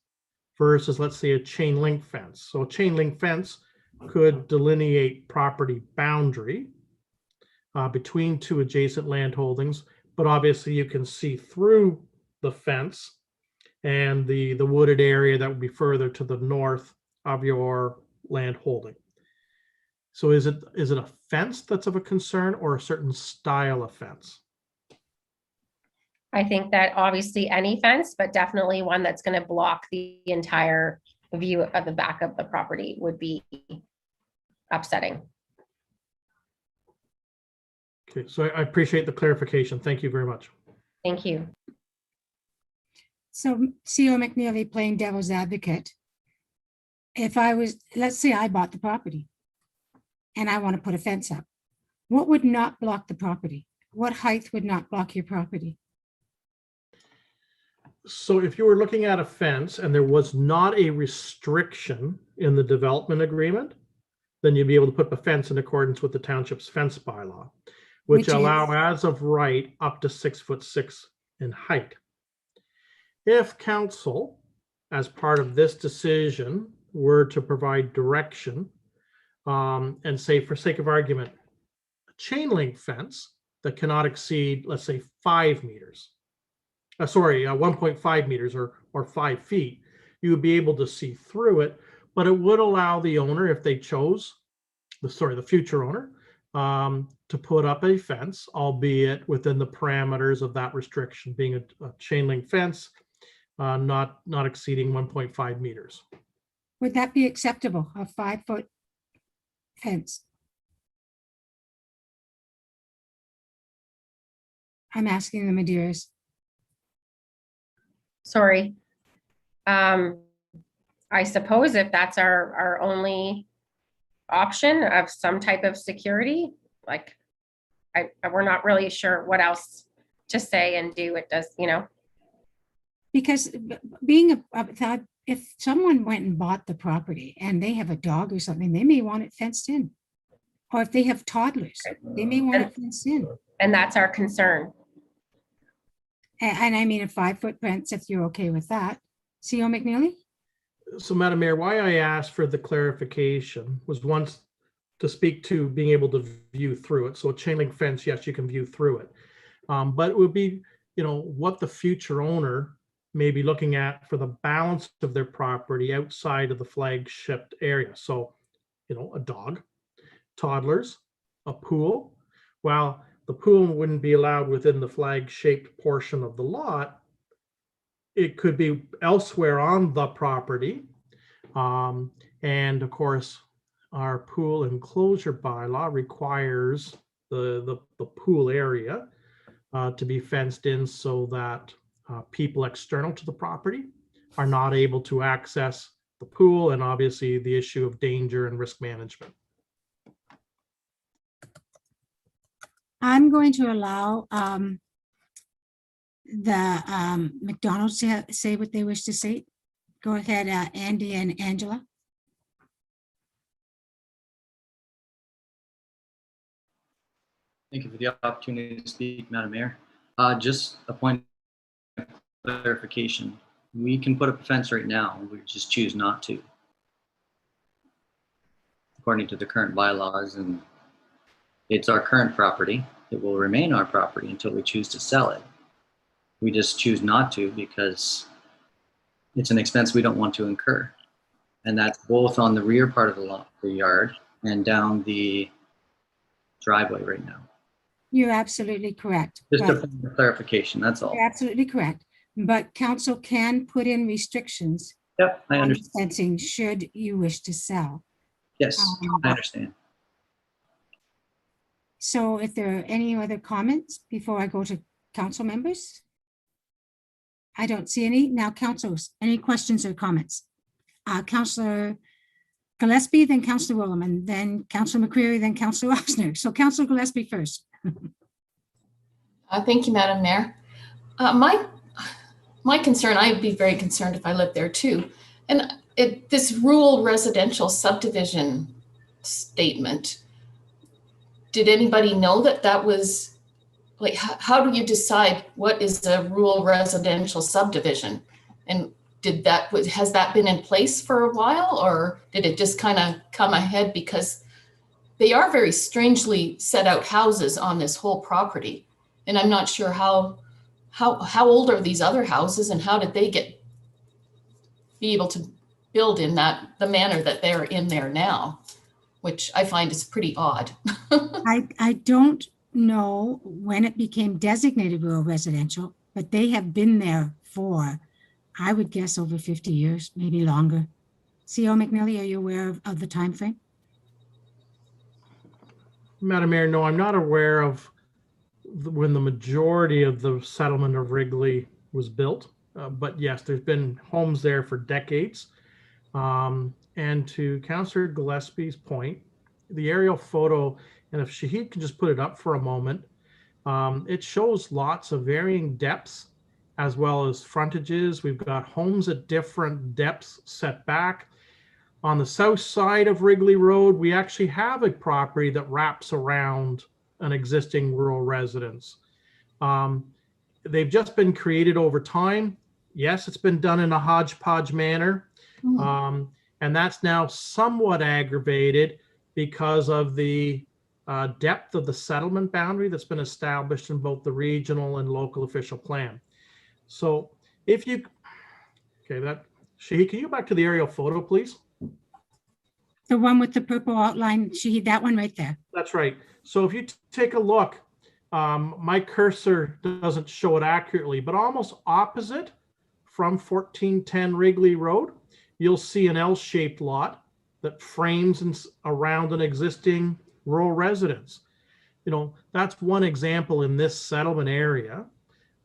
versus, let's say, a chain link fence? So a chain link fence could delineate property boundary. between two adjacent land holdings, but obviously you can see through the fence and the wooded area that would be further to the north of your land holding. So is it a fence that's of a concern or a certain style of fence? I think that obviously any fence, but definitely one that's going to block the entire view of the back of the property would be upsetting. Okay, so I appreciate the clarification. Thank you very much. Thank you. So CO McNeely playing devil's advocate. If I was, let's say I bought the property and I want to put a fence up, what would not block the property? What height would not block your property? So if you were looking at a fence and there was not a restriction in the development agreement, then you'd be able to put the fence in accordance with the township's fence bylaw, which allow as of right up to 6'6" in height. If council, as part of this decision, were to provide direction and say, for sake of argument, a chain link fence that cannot exceed, let's say, 5 meters, 1.5 meters or 5 feet, you would be able to see through it, but it would allow the owner, if they chose, the future owner, to put up a fence, albeit within the parameters of that restriction, being a chain link fence, not exceeding 1.5 meters. Would that be acceptable, a 5-foot fence? I'm asking the Madeiras. Sorry. I suppose if that's our only option of some type of security, like we're not really sure what else to say and do. It does, Because being if someone went and bought the property and they have a dog or something, they may want it fenced in. Or if they have toddlers, they may want it fenced in. And that's our concern. And I mean, a 5-foot fence, if you're okay with that. CO McNeely? So, Madam Mayor, why I asked for the clarification was once to speak to being able to view through it. So a chain link fence, yes, you can view through it. But it would be, what the future owner may be looking at for the balance of their property outside of the flag-shaped area. So, a dog, toddlers, a pool. While the pool wouldn't be allowed within the flag-shaped portion of the lot, it could be elsewhere on the property. And of course, our pool enclosure bylaw requires the pool area to be fenced in so that people external to the property are not able to access the pool, and obviously the issue of danger and risk management. I'm going to allow the McDonald's to say what they wish to say. Go ahead, Andy and Angela. Thank you for the opportunity to speak, Madam Mayor. Just a point of clarification. We can put up a fence right now, we just choose not to. According to the current bylaws, and it's our current property. It will remain our property until we choose to sell it. We just choose not to because it's an expense we don't want to incur. And that's both on the rear part of the yard and down the driveway right now. You're absolutely correct. Just a point of clarification, that's all. You're absolutely correct. But council can put in restrictions. Yep, I on understand. fencing should you wish to sell. Yes, I understand. So if there are any other comments before I go to council members? I don't see any. Now, councilors, any questions or comments? Councillor Gillespie, then Councillor Williman, then Councillor McCreary, then Councillor Oxner. So Councillor Gillespie first. Thank you, Madam Mayor. My concern, I'd be very concerned if I lived there too. And this rural residential subdivision statement, did anybody know that was, like, how do you decide what is a rural residential subdivision? And has that been in place for a while, or did it just kind of come ahead because they are very strangely set out houses on this whole property. And I'm not sure how old are these other houses and how did they be able to build in the manner that they're in there now, which I find is pretty odd. I don't know when it became designated rural residential, but they have been there for, I would guess, over 50 years, maybe longer. CO McNally, are you aware of the time frame? Madam Mayor, no, I'm not aware of when the majority of the settlement of Wrigley was built. But yes, there's been homes there for decades. And to Councillor Gillespie's point, the aerial photo, and if Shahid can just put it up for a moment, it shows lots of varying depths as well as frontages. We've got homes at different depths set back. On the south side of Wrigley Road, we actually have a property that wraps around an existing rural residence. They've just been created over time. Yes, it's been done in a hodgepodge manner. And that's now somewhat aggravated because of the depth of the settlement boundary that's been established in both the regional and local official plan. So if you, okay, Shahid, can you go back to the aerial photo, please? The one with the purple outline, Shahid, that one right there. That's right. So if you take a look, my cursor doesn't show it accurately, but almost opposite from 1410 Wrigley Road, you'll see an L-shaped lot that frames around an existing rural residence. You know, that's one example in this settlement area.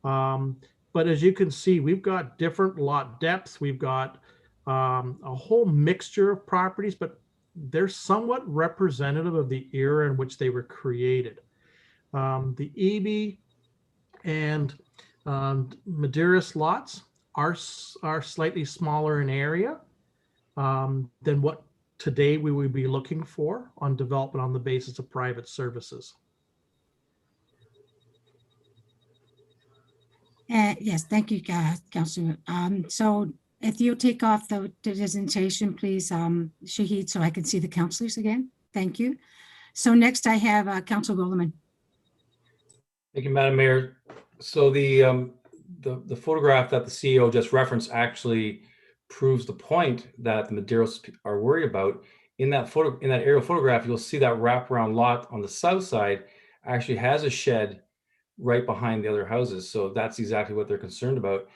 But as you can see, we've got different lot depths. We've got a whole mixture of properties, but they're somewhat representative of the era in which they were created. The EB and Maderas lots are slightly smaller in area than what today we would be looking for on development on the basis of private services. Yes, thank you, Councillor. So if you'll take off the presentation, please, Shahid, so I can see the councillors again. Thank you. So next I have Councillor Goldman. Thank you, Madam Mayor. So the photograph that the CEO just referenced actually proves the point that the Maderos are worried about. In that aerial photograph, you'll see that wraparound lot on the south side actually has a shed right behind the other houses. So that's exactly what they're concerned about.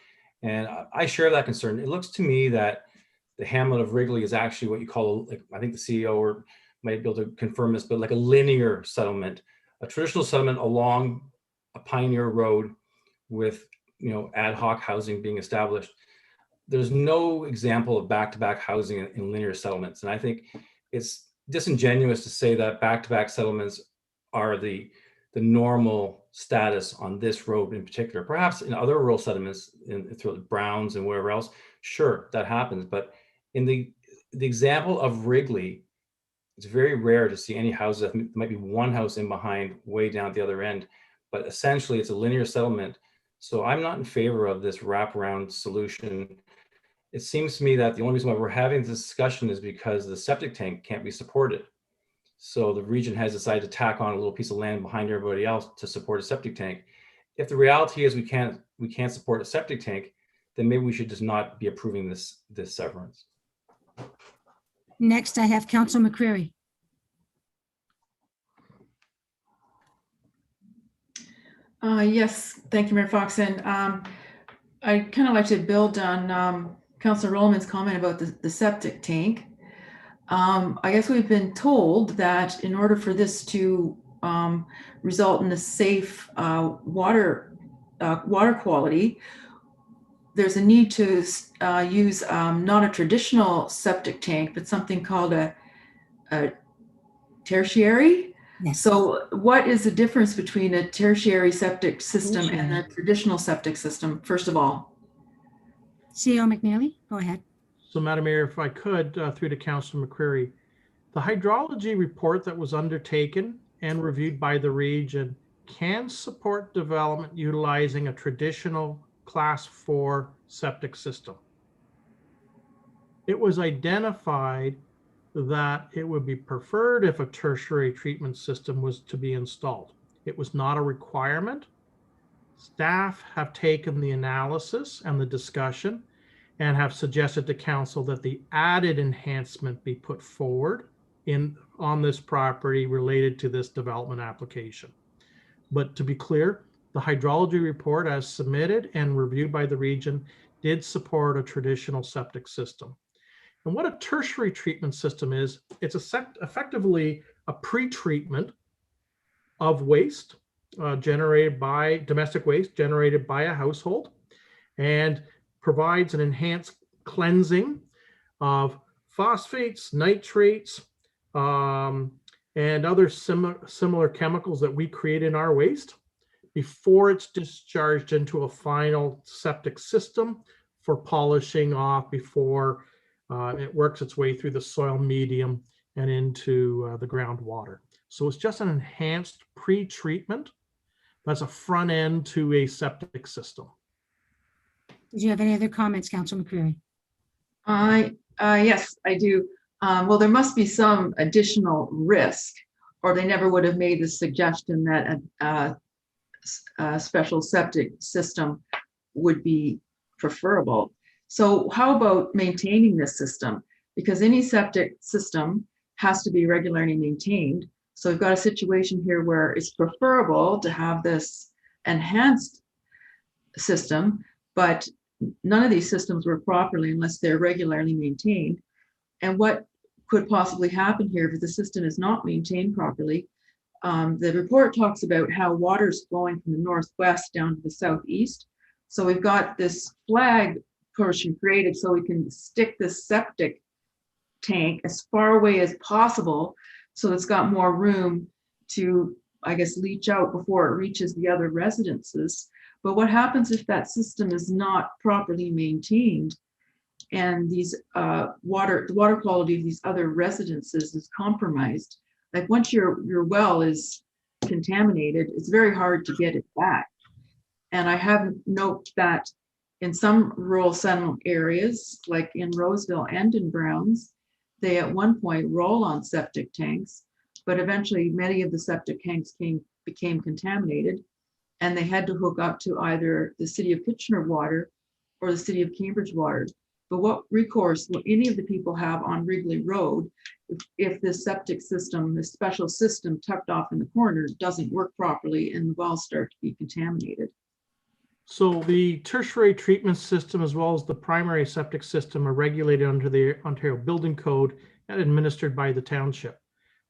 And I share that concern. It looks to me that the hamlet of Wrigley is actually what you call, like, I think the CEO or might be able to confirm this, but like a linear settlement, a traditional settlement along a pioneer road with, you know, ad hoc housing being established. There's no example of back-to-back housing in linear settlements. And I think it's disingenuous to say that back-to-back settlements are the normal status on this road in particular. Perhaps in other rural settlements, through the Browns and wherever else, sure, that happens. But in the example of Wrigley, it's very rare to see any houses. There might be one house in behind way down at the other end, but essentially it's a linear settlement. So I'm not in favor of this wraparound solution. It seems to me that the only reason why we're having this discussion is because the septic tank can't be supported. So the region has decided to tack on a little piece of land behind everybody else to support a septic tank. If the reality is we can't support a septic tank, then maybe we should just not be approving this severance. Next, I have Councillor McCreary. Yes, thank you, Mayor Fox. And I kind of like to build on Councillor Rollman's comment about the septic tank. I guess we've been told that in order for this to result in a safe water quality, there's a need to use not a traditional septic tank, but something called a tertiary. Yes. So what is the difference between a tertiary septic system and a traditional septic system, first of all? CEO McNally, go ahead. So Madam Mayor, if I could, through to Councillor McCreary, the hydrology report that was undertaken and reviewed by the region can support development utilizing a traditional Class 4 septic system. It was identified that it would be preferred if a tertiary treatment system was to be installed. It was not a requirement. Staff have taken the analysis and the discussion and have suggested to council that the added enhancement be put forward on this property related to this development application. But to be clear, the hydrology report as submitted and reviewed by the region did support a traditional septic system. And what a tertiary treatment system is, it's effectively a pre-treatment of waste generated by domestic waste generated by a household, and provides an enhanced cleansing of phosphates, nitrates, and other similar chemicals that we create in our waste before it's discharged into a final septic system for polishing off before it works its way through the soil medium and into the groundwater. So it's just an enhanced pre-treatment. That's a front end to a septic system. Did you have any other comments, Councilor McCreary? Yes, I do. Well, there must be some additional risk, or they never would have made the suggestion that a special septic system would be preferable. So how about maintaining this system? Because any septic system has to be regularly maintained. So we've got a situation here where it's preferable to have this enhanced system, but none of these systems work properly unless they're regularly maintained. And what could possibly happen here if the system is not maintained properly? The report talks about how water is flowing from the northwest down to the southeast. So we've got this flag portion created so we can stick this septic tank as far away as possible, so it's got more room to, I guess, leach out before it reaches the other residences. But what happens if that system is not properly maintained and these the water quality of these other residences is compromised? Like once your well is contaminated, it's very hard to get it back. And I have noted that in some rural settlement areas, like in Roseville and in Browns, they at one point roll on septic tanks, but eventually many of the septic tanks became contaminated, and they had to hook up to either the City of Kitchener water or the City of Cambridge water. But what recourse will any of the people have on Wrigley Road if this septic system, this special system tucked off in the corner, doesn't work properly and the wells start to be contaminated? So the tertiary treatment system, as well as the primary septic system, are regulated under the Ontario Building Code and administered by the township.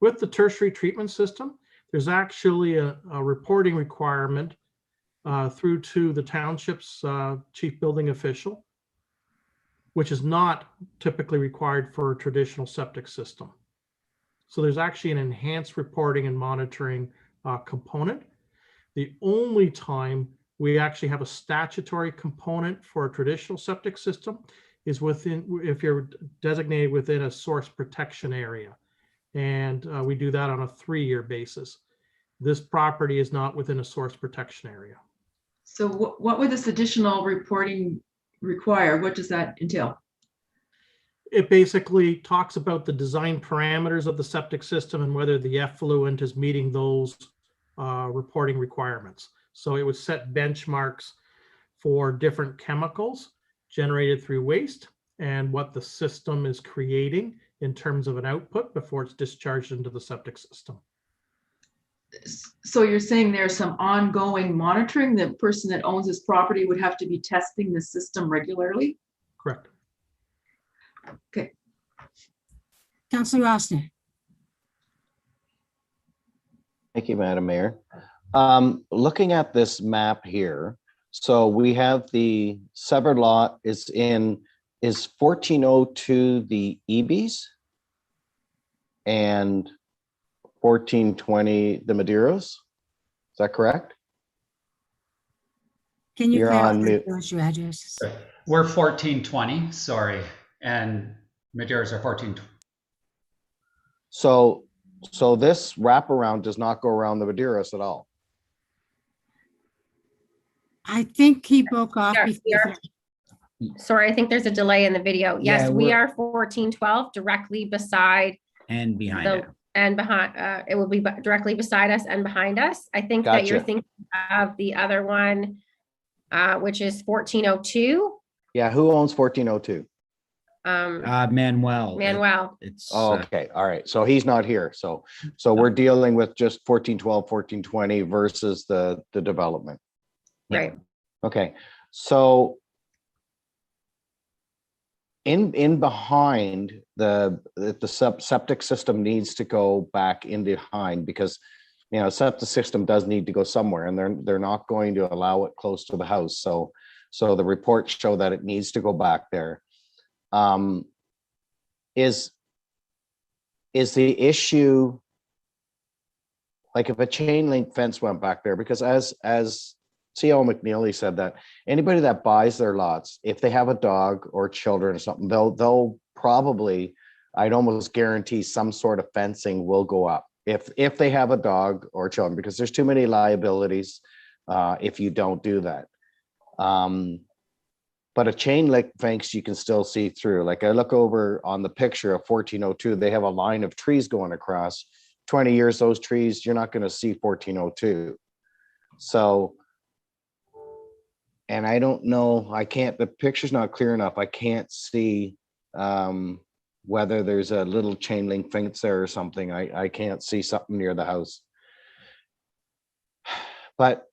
With the tertiary treatment system, there's actually a reporting requirement through to the township's chief building official, which is not typically required for a traditional septic system. So there's actually an enhanced reporting and monitoring component. The only time we actually have a statutory component for a traditional septic system is if you're designated within a source protection area. And we do that on a 3-year basis. This property is not within a source protection area. So what would this additional reporting require? What does that entail? It basically talks about the design parameters of the septic system and whether the effluent is meeting those reporting requirements. So it would set benchmarks for different chemicals generated through waste and what the system is creating in terms of an output before it's discharged into the septic system. So you're saying there's some ongoing monitoring? The person that owns this property would have to be testing the system regularly? Correct. Okay. Councilor Rossner. Thank you, Madam Mayor. Looking at this map here, so we have the severed lot is 1402 the EBs and 1420 the Madeiros. Is that correct? Can you You're on clarify mute. those your addresses? We're 1420, sorry, and Madeiras are 1420. So this wraparound does not go around the Madeiros at all. I think he broke off We are- before. Sorry, I think there's a delay in the video. Yes, Yeah, we we're- are 1412 directly beside And behind it. and behind, it will be directly beside us and behind us. I think that you're Gotcha. thinking of the other one, which is 1402. Yeah, who owns 1402? Manuel. Manuel. It's Oh, okay, all right. So he's not here. So we're dealing with just 1412, 1420 versus the development. Right. Okay, so in behind the septic system needs to go back in behind because, you know, septic system does need to go somewhere, and they're not going to allow it close to the house. So the reports show that it needs to go back there. Is the issue like if a chain link fence went back there? Because as C.L. McNeely said, that anybody that buys their lots, if they have a dog or children or something, they'll probably, I'd almost guarantee, some sort of fencing will go up if they have a dog or children, because there's too many liabilities if you don't do that. But a chain link fence you can still see through. Like I look over on the picture of 1402, they have a line of trees going across. 20 years, those trees, you're not going to see 1402. So, and I don't know, the picture's not clear enough. I can't see whether there's a little chain link fence there or something. I can't see something near the house. But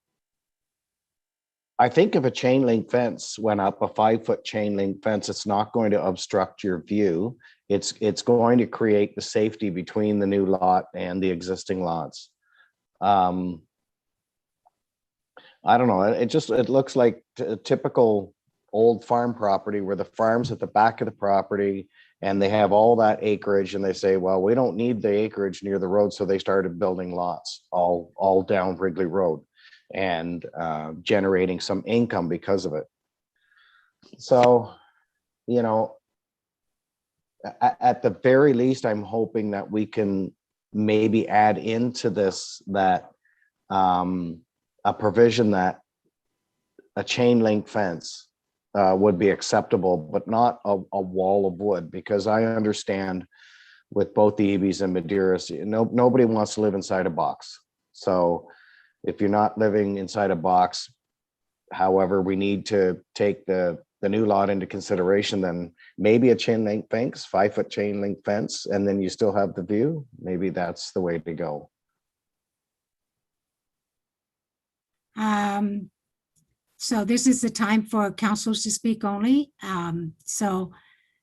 I think if a chain link fence went up, a 5-foot chain link fence, it's not going to obstruct your view. It's going to create the safety between the new lot and the existing lots. I don't know. It looks like a typical old farm property where the farm's at the back of the property and they have all that acreage, and they say, well, we don't need the acreage near the road. So they started building lots all down Wrigley Road and generating some income because of it. So, you know, at the very least, I'm hoping that we can maybe add into this that a provision that a chain link fence would be acceptable, but not a wall of wood, because I understand with both the Ebys and Madeiras, nobody wants to live inside a box. So if you're not living inside a box, however, we need to take the new lot into consideration, then maybe a chain link fence, 5-foot chain link fence, and then you still have the view. Maybe that's the way to go. So this is the time for councilors to speak only. So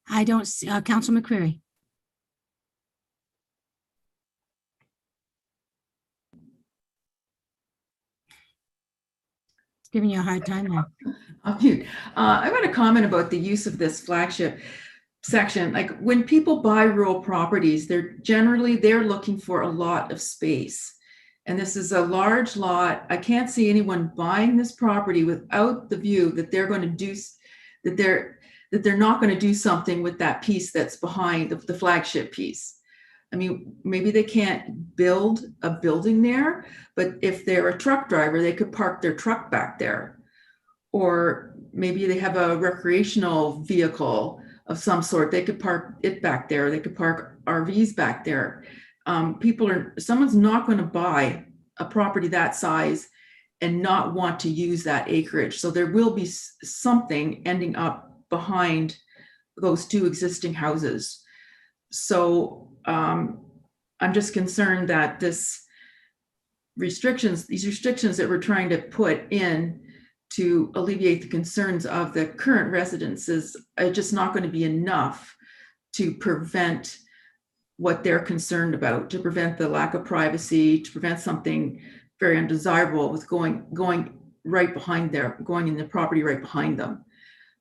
I don't see, Council McCreary. Giving you a hard time now. I'll mute. I want to comment about the use of this flagship section. Like when people buy rural properties, they're looking for a lot of space. And this is a large lot. I can't see anyone buying this property without the view that they're going to do, that they're not going to do something with that piece that's behind the flagship piece. I mean, maybe they can't build a building there, but if they're a truck driver, they could park their truck back there. Or maybe they have a recreational vehicle of some sort. They could park it back there. They could park RVs back there. Someone's not going to buy a property that size and not want to use that acreage. So there will be something ending up behind those two existing houses. So I'm just concerned that these restrictions that we're trying to put in to alleviate the concerns of the current residents are just not going to be enough to prevent what they're concerned about, to prevent the lack of privacy, to prevent something very undesirable with going right behind going in the property right behind them.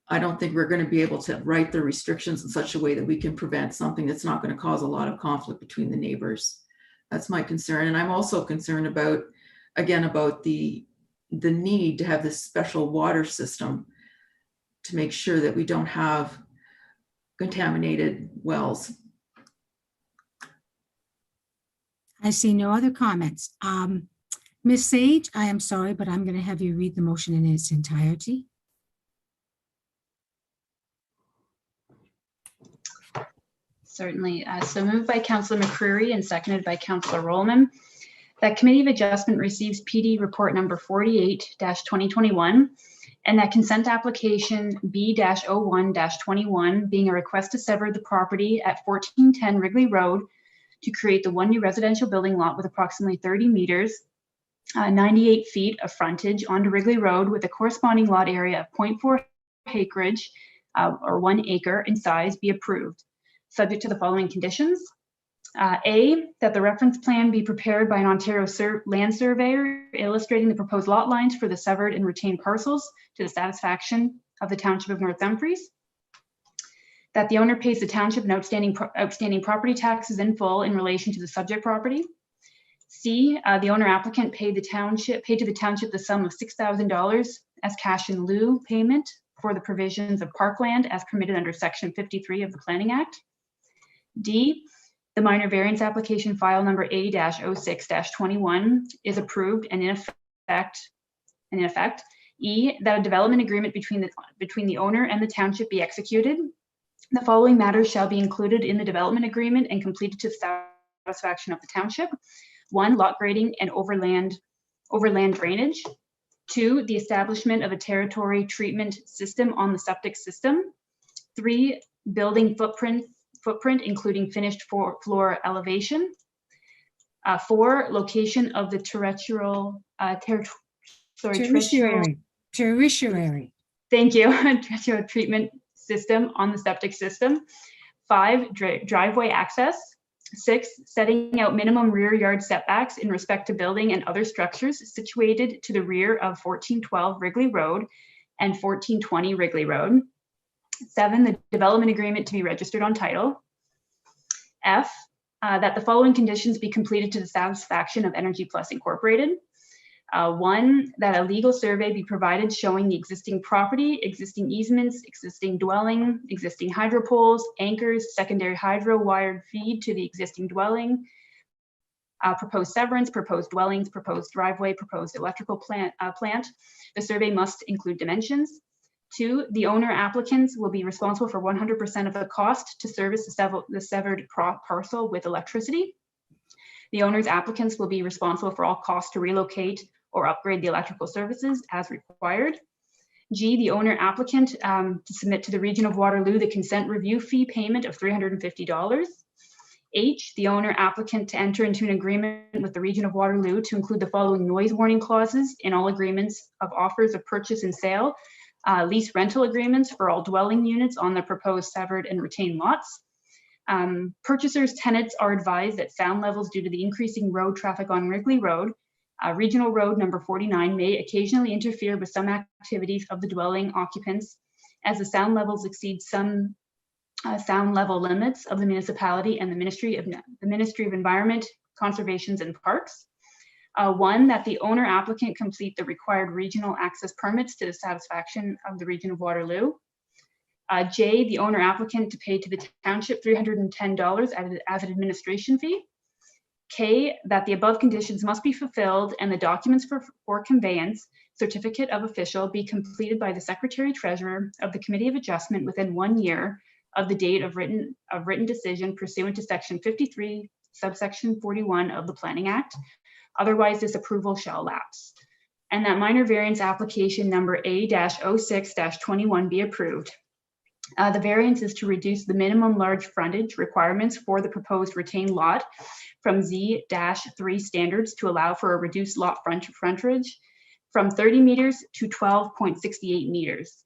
I don't think we're going to be able to write the restrictions in such a way that we can prevent something that's not going to cause a lot of conflict between the neighbors. That's my concern. And I'm also concerned about the need to have this special water system to make sure that we don't have contaminated wells. I see no other comments. Ms. Sage, I am sorry, but I'm going to have you read the motion in its entirety. Certainly. So moved by Councillor McCreary and seconded by Councillor Rollman. That Committee of Adjustment receives PD report number 48-2021 and that consent application B-01-21 being a request to sever the property at 1410 Wrigley Road to create the one new residential building lot with approximately 30 meters, 98 feet of frontage onto Wrigley Road with a corresponding lot area of 0.4 acreage or 1 acre in size be approved, subject to the following conditions. A, that the reference plan be prepared by an Ontario land surveyor illustrating the proposed lot lines for the severed and retained parcels to the satisfaction of the Township of North Dumfries. That the owner pays the township an outstanding property taxes in full in relation to the subject property. C, the owner applicant paid to the township the sum of $6,000 as cash in lieu payment for the provisions of parkland as permitted under Section 53 of the Planning Act. D, the minor variance application file number A-06-21 is approved and in effect. E, that a development agreement between the owner and the township be executed. The following matters shall be included in the development agreement and completed to the satisfaction of the township. 1, lot grading and overland drainage. 2, the establishment of a territory treatment system on the septic system. 3, building footprint including finished floor elevation. 4, location of the tertiary. Thank you. Tertiary treatment system on the septic system. 5, driveway access. 6, setting out minimum rear yard setbacks in respect to building and other structures situated to the rear of 1412 Wrigley Road and 1420 Wrigley Road. 7, the development agreement to be registered on title. F, that the following conditions be completed to the satisfaction of Energy Plus Incorporated. 1, that a legal survey be provided showing the existing property, existing easements, existing dwelling, existing hydro poles, anchors, secondary hydro wired feed to the existing dwelling, proposed severance, proposed dwellings, proposed driveway, proposed electrical plant. The survey must include dimensions. 2, the owner applicants will be responsible for 100% of the cost to service the severed parcel with electricity. The owner's applicants will be responsible for all costs to relocate or upgrade the electrical services as required. G, the owner applicant to submit to the Region of Waterloo the consent review fee payment of $350. H, the owner applicant to enter into an agreement with the Region of Waterloo to include the following noise warning clauses in all agreements of offers of purchase and sale, lease rental agreements for all dwelling units on the proposed severed and retained lots. Purchasers' tenants are advised that sound levels due to the increasing road traffic on Wrigley Road, Regional Road number 49, may occasionally interfere with some activities of the dwelling occupants as the sound levels exceed some sound level limits of the municipality and the Ministry of Environment, Conservation and Parks. 1, that the owner applicant complete the required regional access permits to the satisfaction of the Region of Waterloo. J, the owner applicant to pay to the township $310 as an administration fee. K, that the above conditions must be fulfilled and the documents for conveyance, certificate of official, be completed by the Secretary Treasurer of the Committee of Adjustment within 1 year of the date of written decision pursuant to Section 53, subsection 41 of the Planning Act. Otherwise, this approval shall lapse. And that minor variance application number A-06-21 be approved. The variance is to reduce the minimum large frontage requirements for the proposed retained lot from Z-3 standards to allow for a reduced lot frontage from 30 meters to 12.68 meters.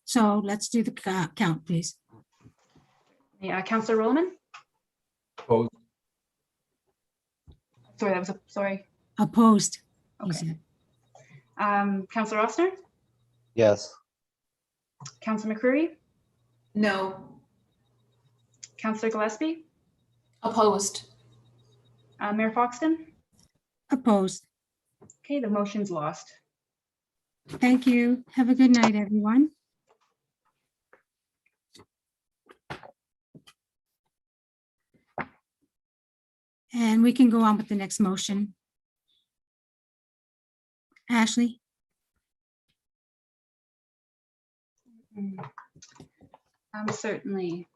So let's do the count, please. Yeah, Councillor Rollman? Opposed. Sorry. Opposed. Okay. Councillor Ossner? Yes. Councillor McCreary? No. Councillor Gillespie? Opposed. Mayor Foxton? Opposed. Okay, the motion's lost. Thank you. Have a good night, everyone. And we can go on with the next motion. Ashley? Certainly.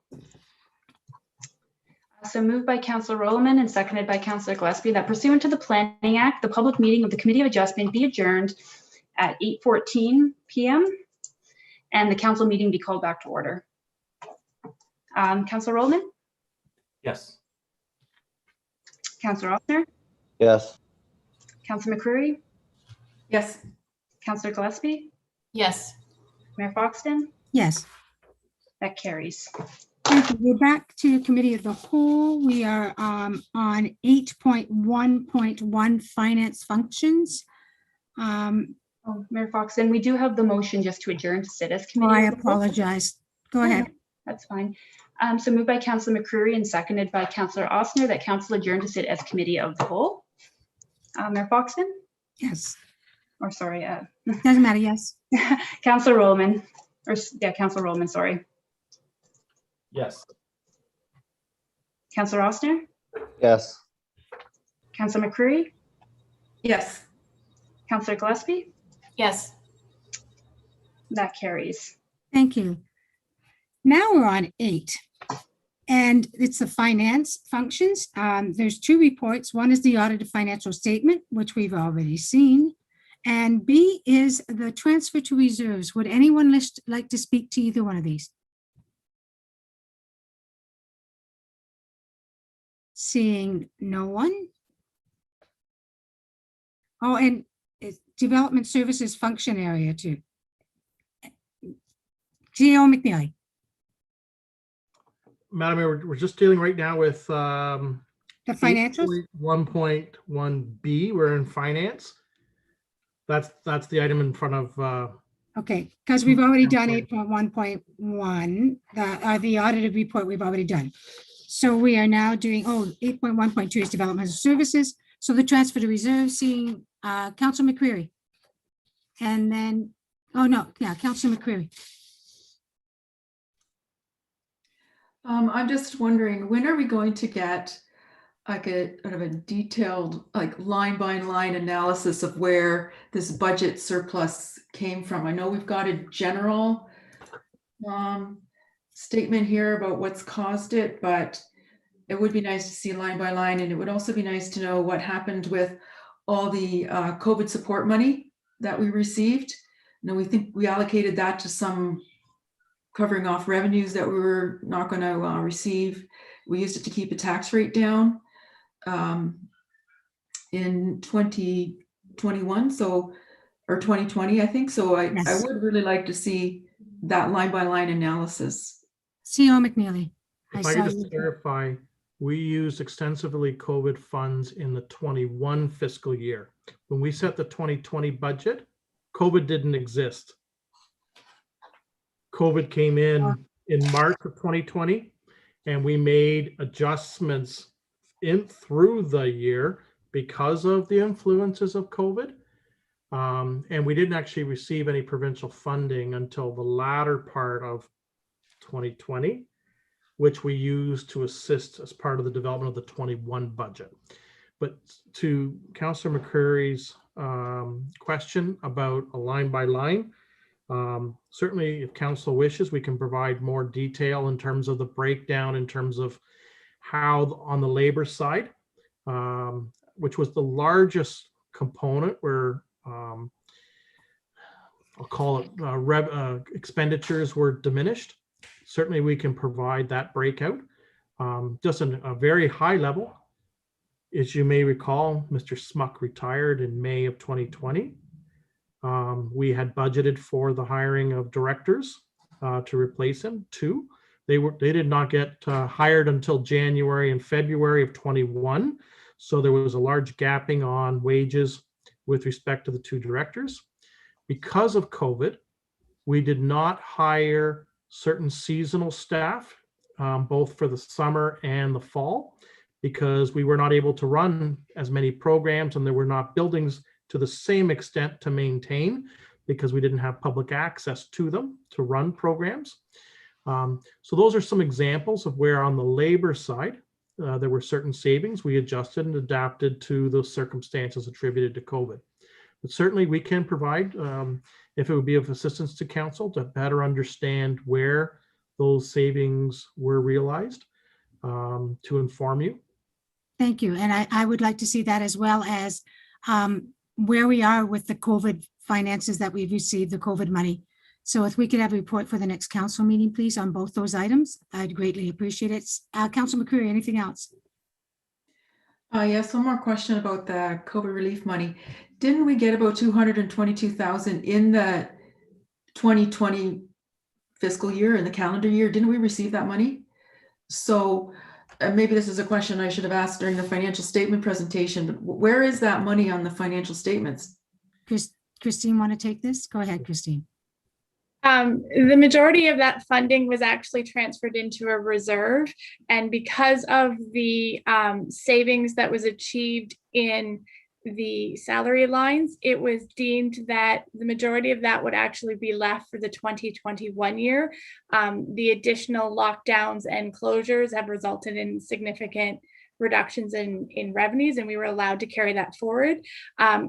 So moved by Councillor Rowland and seconded by Councillor Gillespie that pursuant to the Planning Act, the public meeting of the Committee of Adjustment be adjourned at 8:14 p.m. and the council meeting be called back to order. Councillor Rowland? Yes. Councillor Ossner? Yes. Councillor McCreary? Yes. Councillor Gillespie? Yes. Mayor Foxton? Yes. That carries. Thank you. We're back to Committee of the Whole. We are on 8.1.1 Finance Functions. Oh, Mayor Foxton, we do have the motion just to adjourn to sit as committee. I of the whole. apologize. Go ahead. That's fine. So moved by Councillor McCreary and seconded by Councillor Ossner that council adjourn to sit as committee of the whole. Mayor Foxton? Yes. Or sorry, Doesn't matter. Yes. Councillor Rowland, or yeah, Councillor Rowland, sorry. Yes. Councillor Ossner? Yes. Councillor McCreary? Yes. Councillor Gillespie? Yes. That carries. Thank you. Now we're on 8. And it's the finance functions. There's 2 reports. One is the audited financial statement, which we've already seen. And B is the transfer to reserves. Would anyone like to speak to either one of these? Seeing no one. Oh, and it's development services function area too. Geo McNeely. Madam Mayor, we're just dealing right now with The financials? 1.1B, we're in finance. That's the item in front of, Okay, because we've already done 8.1.1, the audited report we've already done. So we are now doing, 8.1.2 is development of services. So the transfer to reserve, seeing Councilor McCreary. And then, Councilor McCreary. I'm just wondering, when are we going to get like a kind of a detailed, like line by line analysis of where this budget surplus came from? I know we've got a general statement here about what's caused it, but it would be nice to see line by line, and it would also be nice to know what happened with all the COVID support money that we received. You know, we think we allocated that to some covering off revenues that we were not going to receive. We used it to keep the tax rate down in 2021, or 2020, I think. So I would really like to see that line by line analysis. CEO McNeely. if I could just clarify, we used extensively COVID funds in the 21 fiscal year. When we set the 2020 budget, COVID didn't exist. COVID came in March of 2020, and we made adjustments through the year because of the influences of COVID. And we didn't actually receive any provincial funding until the latter part of 2020, which we used to assist as part of the development of the 21 budget. But to Councillor McCreary's question about a line by line, certainly if council wishes, we can provide more detail in terms of the breakdown, in terms of how on the labor side, which was the largest component where I'll call it expenditures were diminished. Certainly we can provide that breakout. Just on a very high level, as you may recall, Mr. Smuck retired in May of 2020. We had budgeted for the hiring of directors to replace him, 2. They did not get hired until January and February of 21. So there was a large gapping on wages with respect to the 2 directors. Because of COVID, we did not hire certain seasonal staff, both for the summer and the fall, because we were not able to run as many programs and there were not buildings to the same extent to maintain because we didn't have public access to them to run programs. So those are some examples of where on the labor side, there were certain savings we adjusted and adapted to those circumstances attributed to COVID. But certainly we can provide, if it would be of assistance to council to better understand where those savings were realized, to inform you. Thank you. And I would like to see that, as well as where we are with the COVID finances that we've received, the COVID money. So if we could have a report for the next council meeting, please, on both those items, I'd greatly appreciate it. Councilor McCreary, anything else? Yes, one more question about the COVID relief money. Didn't we get about 222,000 in the 2020 fiscal year, in the calendar year? Didn't we receive that money? So maybe this is a question I should have asked during the financial statement presentation, but where is that money on the financial statements? Christine, want to take this? Go ahead, Christine. The majority of that funding was actually transferred into a reserve. And because of the savings that was achieved in the salary lines, it was deemed that the majority of that would actually be left for the 2021 year. The additional lockdowns and closures have resulted in significant reductions in revenues, and we were allowed to carry that forward.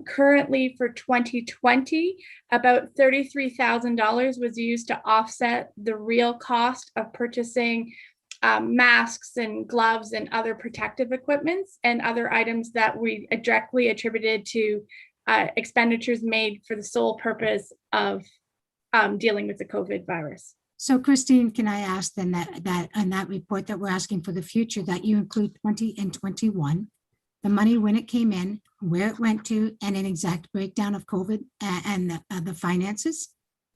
Currently for 2020, about $33,000 was used to offset the real cost of purchasing masks and gloves and other protective equipments and other items that we directly attributed to expenditures made for the sole purpose of dealing with the COVID virus. So Christine, can I ask then that on that report that we're asking for the future, that you include 20 and 21, the money when it came in, where it went to, and an exact breakdown of COVID and the finances?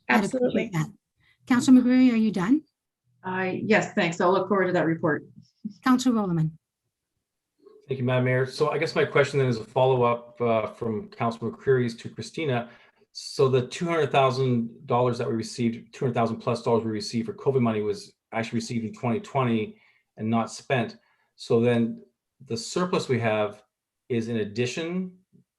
Absolutely. Councilor McCreary, are you done? Yes, thanks. I'll look forward to that report. Councilor Rowland. Thank you, Madam Mayor. So I guess my question then is a follow-up from Councilor McCreary's to Christina. So the $200,000 that we received, $200,000 plus we received for COVID money was actually received in 2020 and not spent. So then the surplus we have is in addition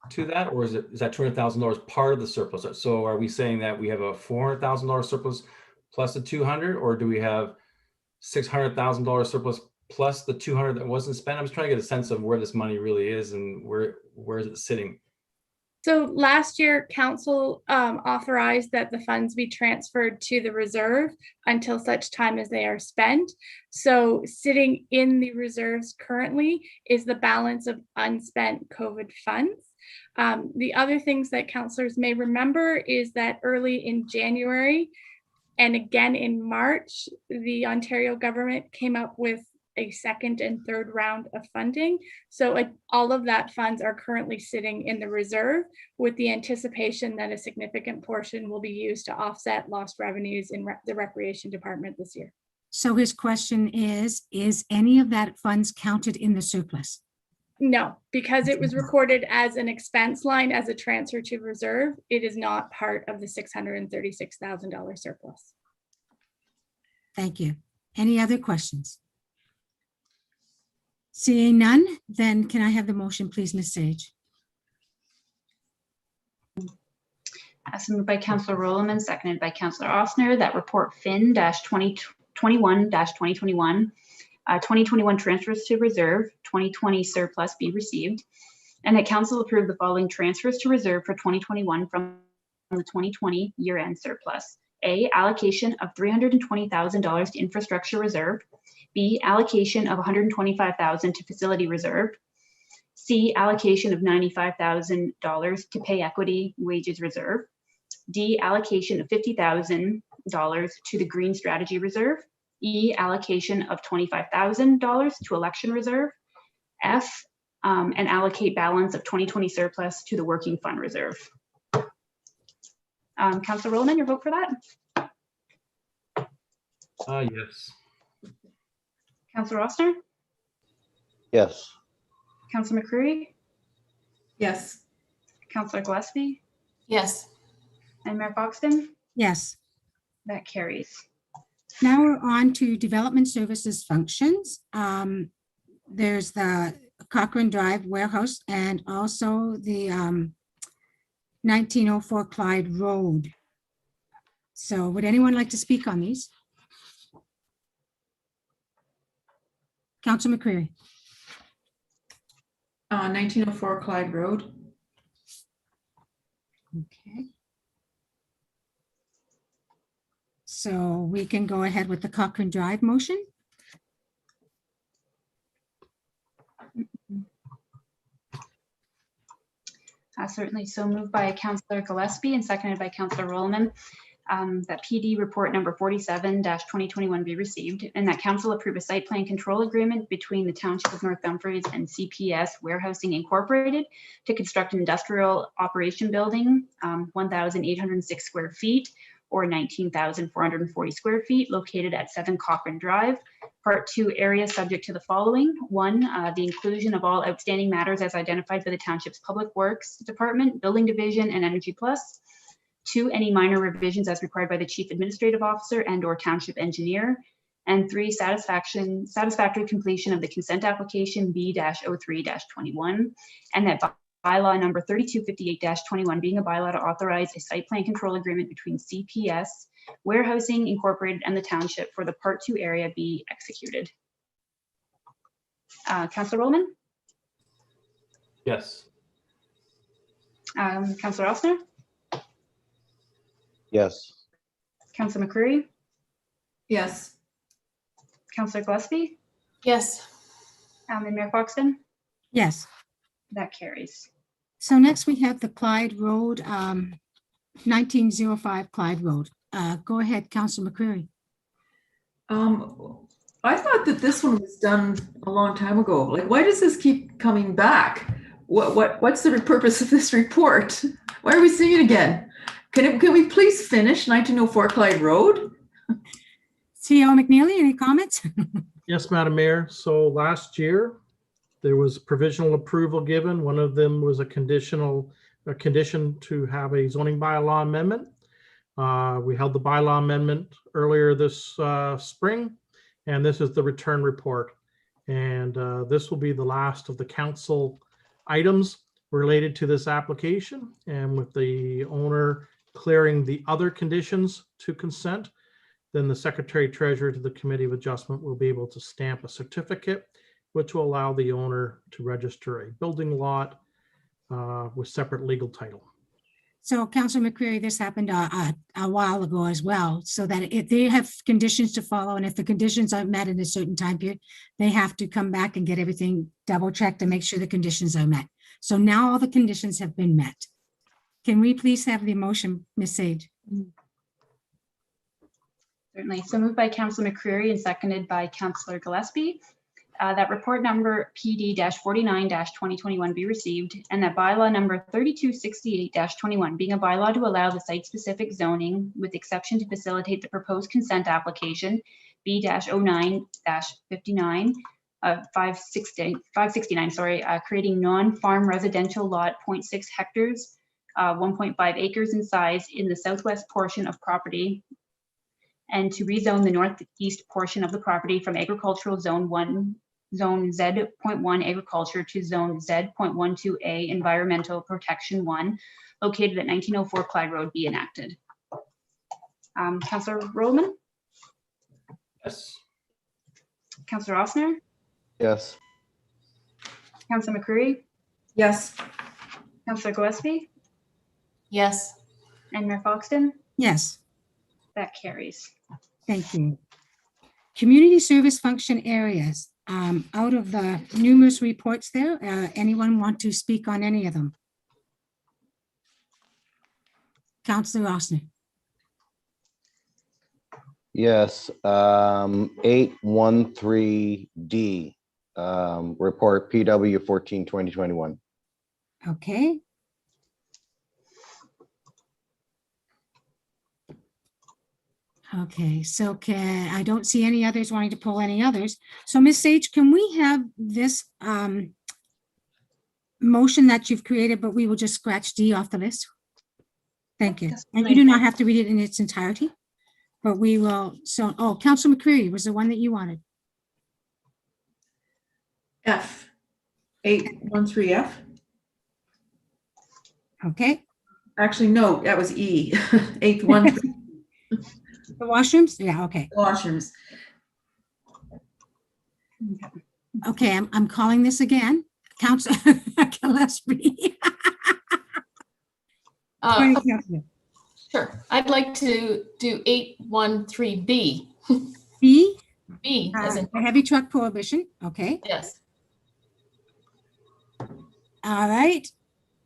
to that, or is that $200,000 part of the surplus? So are we saying that we have a $400,000 surplus plus the 200, or do we have $600,000 surplus plus the 200 that wasn't spent? I'm just trying to get a sense of where this money really is and where is it sitting. So last year, council authorized that the funds be transferred to the reserve until such time as they are spent. So sitting in the reserves currently is the balance of unspent COVID funds. The other things that councillors may remember is that early in January and again in March, the Ontario government came up with a second and third round of funding. So all of that funds are currently sitting in the reserve with the anticipation that a significant portion will be used to offset lost revenues in the Recreation Department this year. So his question is any of that funds counted in the surplus? No, because it was recorded as an expense line as a transfer to reserve. It is not part of the $636,000 surplus. Thank you. Any other questions? Seeing none, then can I have the motion, please, Ms. Sage? As moved by Councillor Rowland, seconded by Councillor Ossner, that report Fin-2021-2021, 2021 transfers to reserve, 2020 surplus be received, and that council approve the following transfers to reserve for 2021 from the 2020 year-end surplus. A, allocation of $320,000 to infrastructure reserve. B, allocation of $125,000 to facility reserve. C, allocation of $95,000 to pay equity wages reserve. D, allocation of $50,000 to the green strategy reserve. E, allocation of $25,000 to election reserve. F, and allocate balance of 2020 surplus to the working fund reserve. Councillor Rowland, your vote for that? Yes. Councillor Ossner? Yes. Councillor McCreary? Yes. Councillor Gillespie? Yes. And Mayor Foxton? Yes. That carries. Now we're on to development services functions. There's the Cochrane Drive warehouse and also the 1904 Clyde Road. So would anyone like to speak on these? Councilor McCreary. 1904 Clyde Road. Okay. So we can go ahead with the Cochrane Drive motion. Certainly. So moved by Councillor Gillespie and seconded by Councillor Rollman. That PD report number 47-2021 be received, and that council approve a site plan control agreement between the Township of North Dumfries and CPS Warehousing Incorporated to construct an industrial operation building, 1,806 square feet or 19,440 square feet, located at 7 Cochrane Drive. Part 2 area subject to the following. 1, the inclusion of all outstanding matters as identified by the Township's Public Works Department, Building Division, and Energy Plus. 2, any minor revisions as required by the Chief Administrative Officer and/or Township Engineer. And 3, satisfactory completion of the consent application B-03-21, and that bylaw number 3258-21 being a bylaw to authorize a site plan control agreement between CPS Warehousing Incorporated and the Township for the Part 2 area be executed. Councillor Rollman? Yes. Councillor Ossner? Yes. Councillor McCreary? Yes. Councillor Gillespie? Yes. And Mayor Foxton? Yes. That carries. So next we have the Clyde Road, 1905 Clyde Road. Go ahead, Councillor McCreary. I thought that this one was done a long time ago. Like, why does this keep coming back? What's the purpose of this report? Why are we seeing it again? Can we please finish 1904 Clyde Road? CEO McNeely, any comments? Yes, Madam Mayor. So last year, there was provisional approval given. One of them was a condition to have a zoning bylaw amendment. We held the bylaw amendment earlier this spring, and this is the return report. And this will be the last of the council items related to this application. And with the owner clearing the other conditions to consent, then the Secretary Treasurer to the Committee of Adjustment will be able to stamp a certificate, which will allow the owner to register a building lot with separate legal title. So Councillor McCreary, this happened a while ago as well, so that if they have conditions to follow, and if the conditions aren't met in a certain time period, they have to come back and get everything double checked to make sure the conditions are met. So now all the conditions have been met. Can we please have the motion, Ms. Sage? Certainly. So moved by Councillor McCreary and seconded by Councillor Gillespie. That report number PD-49-2021 be received, and that bylaw number 3268-21 being a bylaw to allow the site-specific zoning with exception to facilitate the proposed consent application B-09-59 569, creating non-farm residential lot 0.6 hectares, 1.5 acres in size in the southwest portion of property, and to rezone the northeast portion of the property from agricultural zone Z.1 agriculture to zone Z.12A environmental protection 1, located at 1904 Clyde Road be enacted. Councillor Rollman? Yes. Councillor Ossner? Yes. Councillor McCreary? Yes. Councillor Gillespie? Yes. And Mayor Foxton? Yes. That carries. Thank you. Community service function areas. Out of the numerous reports there, anyone want to speak on any of them? Councillor Ossner. Yes. 813D, report PW 14-2021. Okay. Okay, so I don't see any others wanting to pull any others. So Ms. Sage, can we have this motion that you've created, but we will just scratch D off the list? Thank you. And you do not have to read it in its entirety, but we will. So, oh, Councillor McCreary was the one that you wanted. F, 813F. Okay. Actually, no, that was E, 813. The washrooms? Yeah, okay. Washrooms. Okay, I'm calling this again. Councillor Gillespie. Right, yeah. Sure. I'd like to do 813B. B, B as in, the heavy truck prohibition, okay, yes. all right.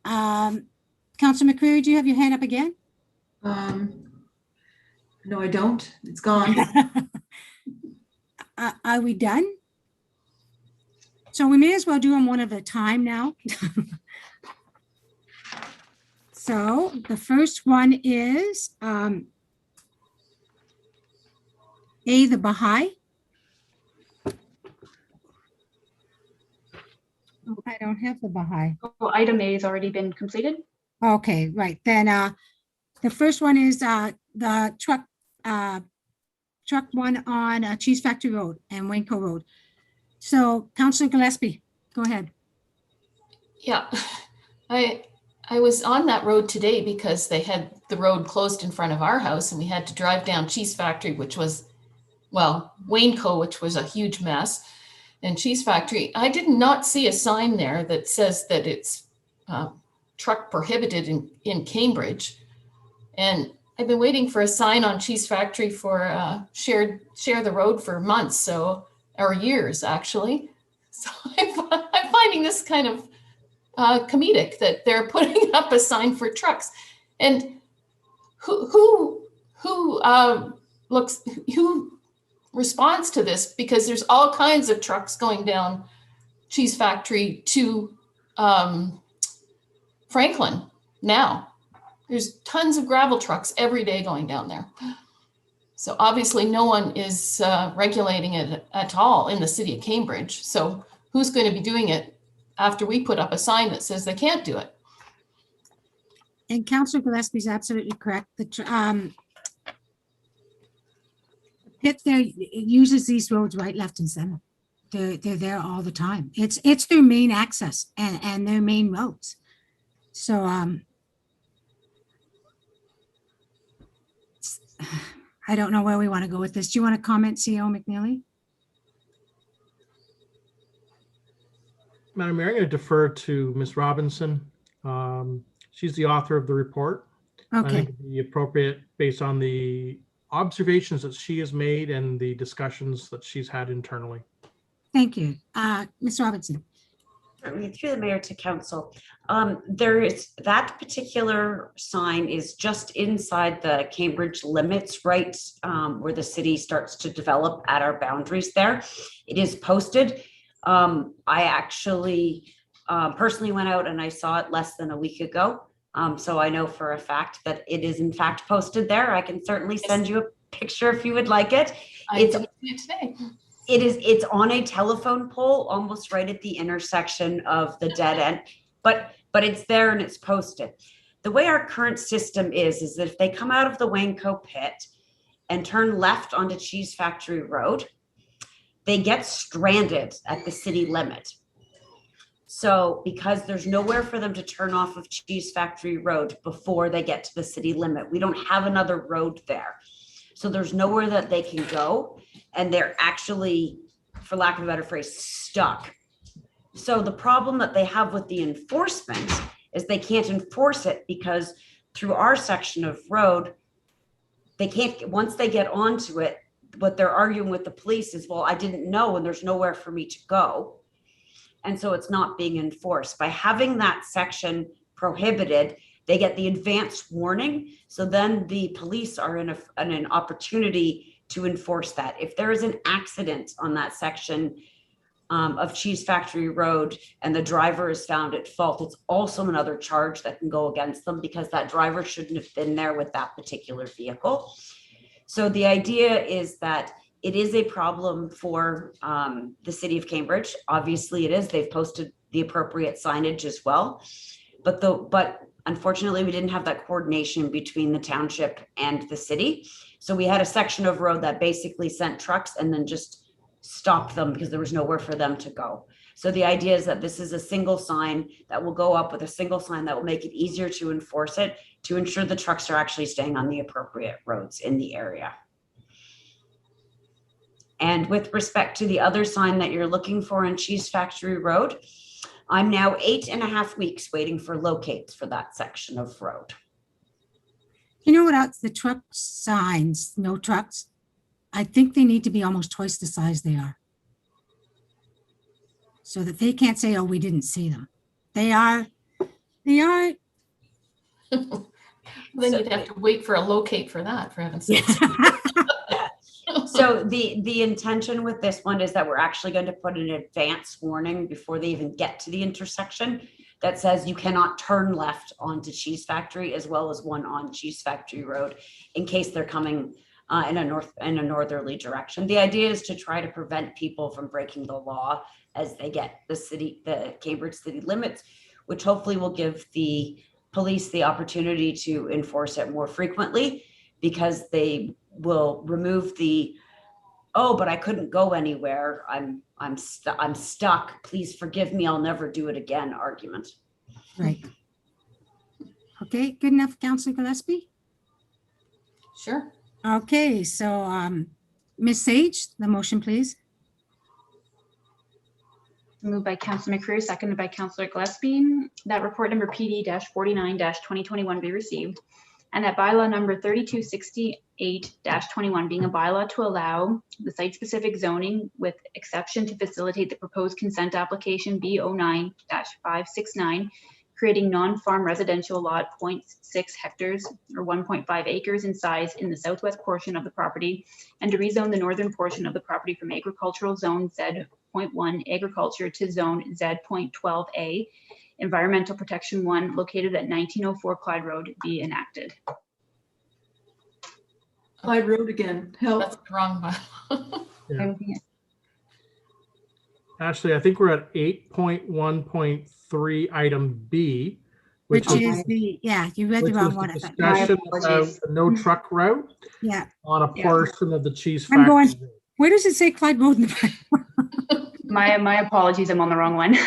Councilor McCreary, do you have your hand up again? No, I don't. It's gone. Are we done? So we may as well do them one at a time now. So the first one is A, the Baha'i. I don't have the Baha'i. Oh, item A has already been completed. Okay, right. Then the first one is the truck one on Cheese Factory Road and Waco Road. So Councilor Gillespie, go ahead. Yeah, I was on that road today because they had the road closed in front of our house and we had to drive down Cheese Factory, which was, well, Waco, which was a huge mess, and Cheese Factory. I did not see a sign there that says that it's truck prohibited in Cambridge. And I've been waiting for a sign on Cheese Factory for share the road for months, or years actually. So I'm finding this kind of comedic that they're putting up a sign for trucks. And who responds to this? Because there's all kinds of trucks going down Cheese Factory to Franklin now. There's tons of gravel trucks every day going down there. So obviously no one is regulating it at all in the city of Cambridge. So who's going to be doing it after we put up a sign that says they can't do it? And Councilor Gillespie is absolutely correct. The pit there uses these roads right, left, and center. They're there all the time. It's their main access and their main roads. So I don't know where we want to go with this. Do you want to comment, CEO McNeely? Madam Mayor, I'm going to defer to Ms. Robinson. She's the author of the report. I Okay, think it'd be appropriate based on the observations that she has made and the discussions that she's had internally. thank you. Ms. Robinson. Certainly, through the mayor to council. There is that particular sign is just inside the Cambridge limits, right, where the city starts to develop at our boundaries there. It is posted. I actually personally went out and I saw it less than a week ago. So I know for a fact that it is in fact posted there. I can certainly send you a picture if you would like it. It's today. It's on a telephone pole, almost right at the intersection of the dead end, but it's there and it's posted. The way our current system is that if they come out of the Waco pit and turn left onto Cheese Factory Road, they get stranded at the city limit. So because there's nowhere for them to turn off of Cheese Factory Road before they get to the city limit, we don't have another road there. So there's nowhere that they can go. And they're actually, for lack of a better phrase, stuck. So the problem that they have with the enforcement is they can't enforce it because through our section of road, they can't, once they get onto it, what they're arguing with the police is, well, I didn't know and there's nowhere for me to go. And so it's not being enforced. By having that section prohibited, they get the advance warning. So then the police are in an opportunity to enforce that. If there is an accident on that section of Cheese Factory Road and the driver is found at fault, it's also another charge that can go against them because that driver shouldn't have been there with that particular vehicle. So the idea is that it is a problem for the city of Cambridge. Obviously it is. They've posted the appropriate signage as well. But unfortunately, we didn't have that coordination between the township and the city. So we had a section of road that basically sent trucks and then just stopped them because there was nowhere for them to go. So the idea is that this is a single sign that will go up with a single sign that will make it easier to enforce it, to ensure the trucks are actually staying on the appropriate roads in the area. And with respect to the other sign that you're looking for on Cheese Factory Road, I'm now 8.5 weeks waiting for locates for that section of road. You know what else? The truck signs, no trucks. I think they need to be almost twice the size they are. So that they can't say, oh, we didn't see them. They are. Then you'd have to wait for a locate for that, for heaven's sake. So the intention with this one is that we're actually going to put an advance warning before they even get to the intersection that says you cannot turn left onto Cheese Factory, as well as one on Cheese Factory Road, in case they're coming in a northerly direction. The idea is to try to prevent people from breaking the law as they get the Cambridge city limits, which hopefully will give the police the opportunity to enforce it more frequently, because they will remove the, oh, but I couldn't go anywhere. I'm stuck. Please forgive me. I'll never do it again argument. Right. Okay, good enough, Councillor Gillespie? Sure. Okay, so Ms. Sage, the motion, please. Moved by Councillor McCreary, seconded by Councillor Gillespie, that report number PD-49-2021 be received, and that bylaw number 3268-21 being a bylaw to allow the site-specific zoning with exception to facilitate the proposed consent application B09-569, creating non-farm residential lot 0.6 hectares or 1.5 acres in size in the southwest portion of the property, and to rezone the northern portion of the property from agricultural zone Z.1 agriculture to zone Z.12A environmental protection 1 located at 1904 Clyde Road be enacted. Clyde Road again, help. That's wrong. Yeah. Ashley, I think we're at 8.1.3 item B, Which is the, yeah, you read the which wrong was one. the I thought. discussion about the no truck route Yeah. on a portion of the Cheese I'm going, Factory. where does it say Clyde Road in the My apologies, I'm on the wrong one.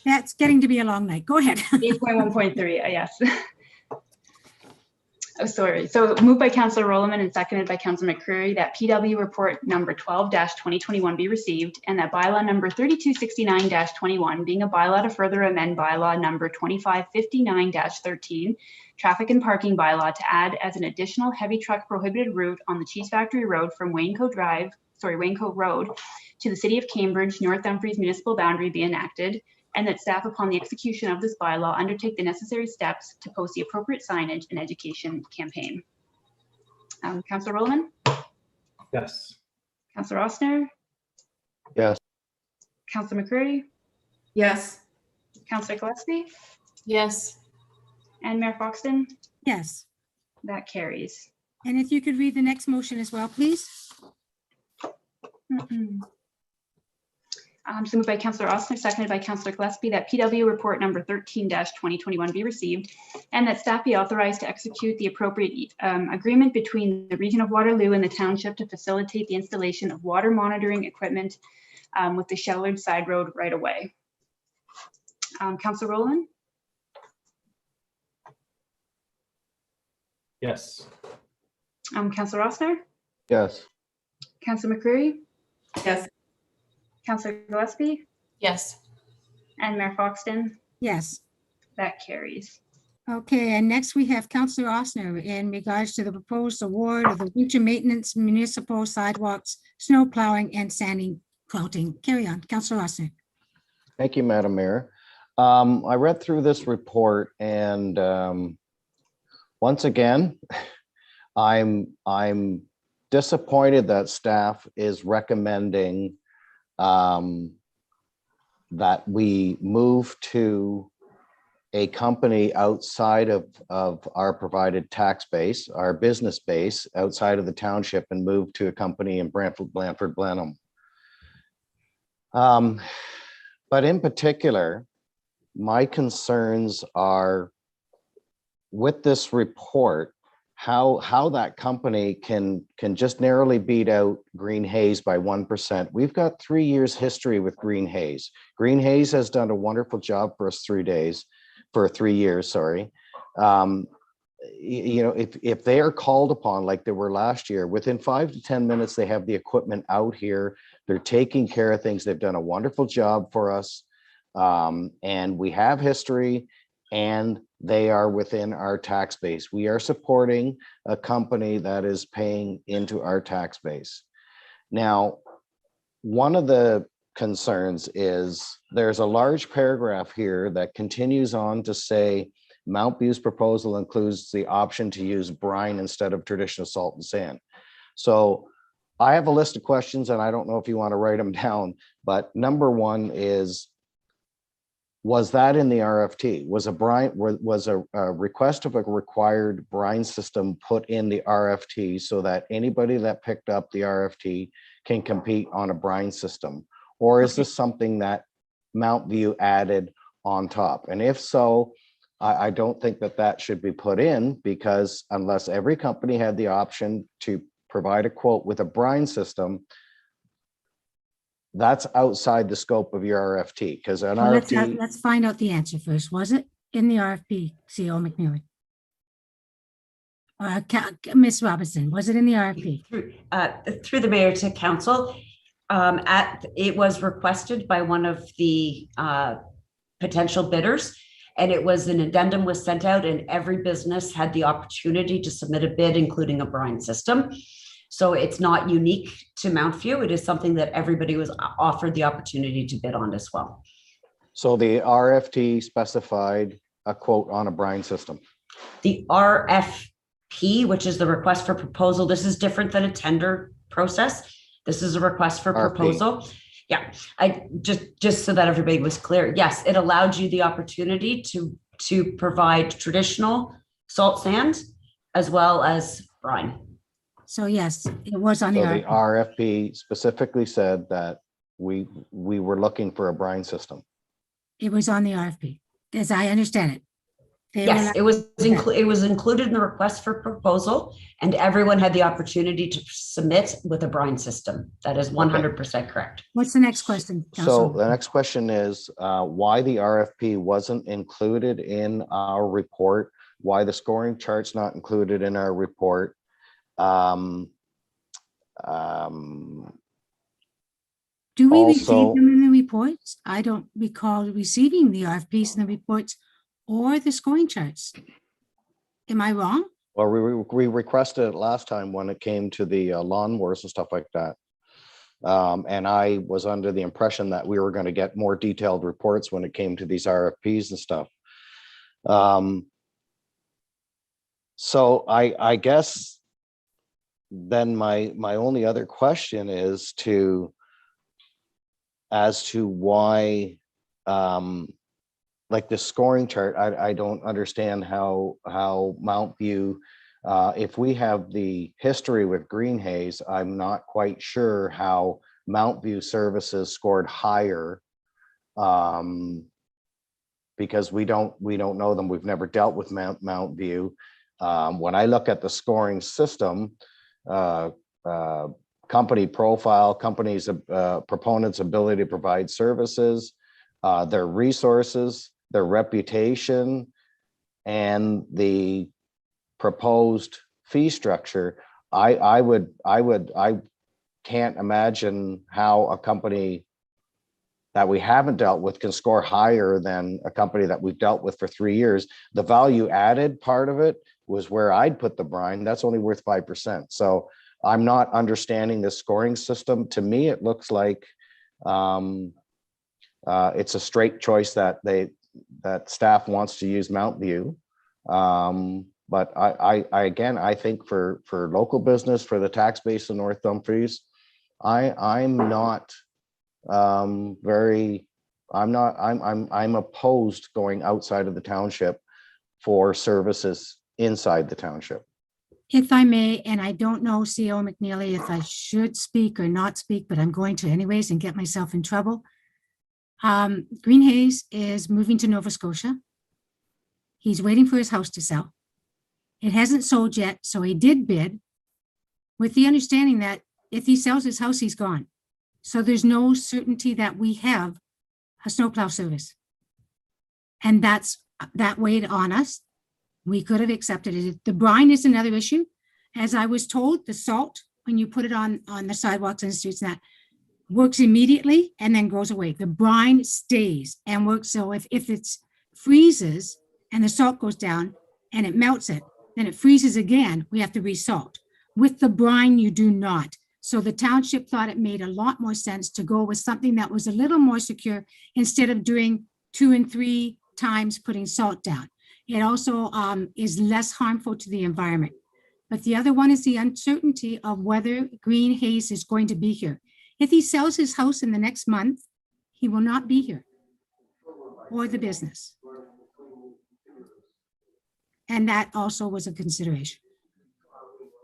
That's getting to be a long night. Go ahead. 8.1.3, yes. Oh, sorry. So moved by Councillor Rowland and seconded by Councillor McCreary that PW report number 12-2021 be received, and that bylaw number 3269-21 being a bylaw to further amend bylaw number 2559-13 traffic and parking bylaw to add as an additional heavy truck prohibited route on the Cheese Factory Road from Waynecote Road to the City of Cambridge, North Dumfries municipal boundary be enacted, and that staff, upon the execution of this bylaw, undertake the necessary steps to post the appropriate signage and education campaign. Councillor Rowland? Yes. Councillor Ossner? Yes. Councillor McCreary? Yes. Councillor Gillespie? Yes. And Mayor Foxton? Yes. That carries. And if you could read the next motion as well, please. So moved by Councillor Ossner, seconded by Councillor Gillespie, that PW report number 13-2021 be received, and that staff be authorized to execute the appropriate agreement between the Region of Waterloo and the Township to facilitate the installation of water monitoring equipment with the Shellard Side Road right away. Councillor Rowland? Yes. Councillor Ossner? Yes. Councillor McCreary? Yes. Councillor Gillespie? Yes. And Mayor Foxton? Yes. That carries. Okay, and next we have Councillor Ossner in regards to the proposed award of the winter maintenance municipal sidewalks, snow plowing and sanding quilting. Carry on, Councillor Ossner. Thank you, Madam Mayor. I read through this report, and once again, I'm disappointed that staff is recommending that we move to a company outside of our provided tax base, our business base outside of the township, and move to a company in Blanford Blenheim. But in particular, my concerns are with this report, how that company can just narrowly beat out Green Haze by 1%. We've got 3 years history with Green Haze. Green Haze has done a wonderful job for us 3 years, sorry. You know, if they are called upon like they were last year, within 5 to 10 minutes, they have the equipment out here. They're taking care of things. They've done a wonderful job for us. And we have history. and they are within our tax base. We are supporting a company that is paying into our tax base. Now, one of the concerns is there's a large paragraph here that continues on to say Mount View's proposal includes the option to use brine instead of traditional salt and sand. So I have a list of questions and I don't know if you want to write them down, but number one is, was that in the RFT? Was a request of a required brine system put in the RFT so that anybody that picked up the RFT can compete on a brine system? Or is this something that Mount View added on top? And if so, I don't think that that should be put in, because unless every company had the option to provide a quote with a brine system, that's outside the scope of your RFT, because an Well, RFT. let's find out the answer first. Was it in the RFP, CO McNeely? Ms. Robinson, was it in the RFP? Through the mayor to council, it was requested by one of the potential bidders, and it was an addendum was sent out, and every business had the opportunity to submit a bid, including a brine system. So it's not unique to Mount View. It is something that everybody was offered the opportunity to bid on as well. So the RFT specified a quote on a brine system. The RFP, which is the request for proposal, this is different than a tender process. This is a request for proposal. Yeah, I just so that everybody was clear. Yes, it allowed you the opportunity to provide traditional salt sand as well as brine. So yes, it was on the So the RFP. RFP specifically said that we were looking for a brine system. It was on the RFP, as I understand it. Yes, it was included in the request for proposal, and everyone had the opportunity to submit with a brine system. That is 100% correct. What's the next question? So Councilor? the next question is why the RFP wasn't included in our report, why the scoring chart's not included in our report. Do we receive also- them in the reports? I don't recall receiving the RFPs in the reports or the scoring charts. Am I wrong? Well, we requested it last time when it came to the lawnmowers and stuff like that. And I was under the impression that we were going to get more detailed reports when it came to these RFPs and stuff. So I guess then my only other question is as to why, like the scoring chart, I don't understand how Mount View, if we have the history with Green Haze, I'm not quite sure how Mount View Services scored higher, because we don't know them. We've never dealt with Mount View. When I look at the scoring system, company profile, companies, proponents' ability to provide services, their resources, their reputation, and the proposed fee structure, I can't imagine how a company that we haven't dealt with can score higher than a company that we've dealt with for 3 years. The value added part of it was where I'd put the brine. That's only worth 5%. So I'm not understanding the scoring system. To me, it looks like it's a straight choice that staff wants to use Mount View. But I think for local business, for the tax base in North Dumfries, I'm opposed going outside of the township for services inside the township. If I may, and I don't know, CO McNeely, if I should speak or not speak, but I'm going to anyways and get myself in trouble. Green Haze is moving to Nova Scotia. He's waiting for his house to sell. It hasn't sold yet, so he did bid with the understanding that if he sells his house, he's gone. So there's no certainty that we have a snowplow service. And that weighed on us. We could have accepted it. The brine is another issue. As I was told, the salt, when you put it on the sidewalks and the streets, and that works immediately and then goes away. The brine stays and works. So if it freezes and the salt goes down and it melts it, then it freezes again, we have to resalt. With the brine, you do not. So the township thought it made a lot more sense to go with something that was a little more secure instead of doing 2 and 3 times putting salt down. It also is less harmful to the environment. But the other one is the uncertainty of whether Green Haze is going to be here. If he sells his house in the next month, he will not be here, or the business. And that also was a consideration.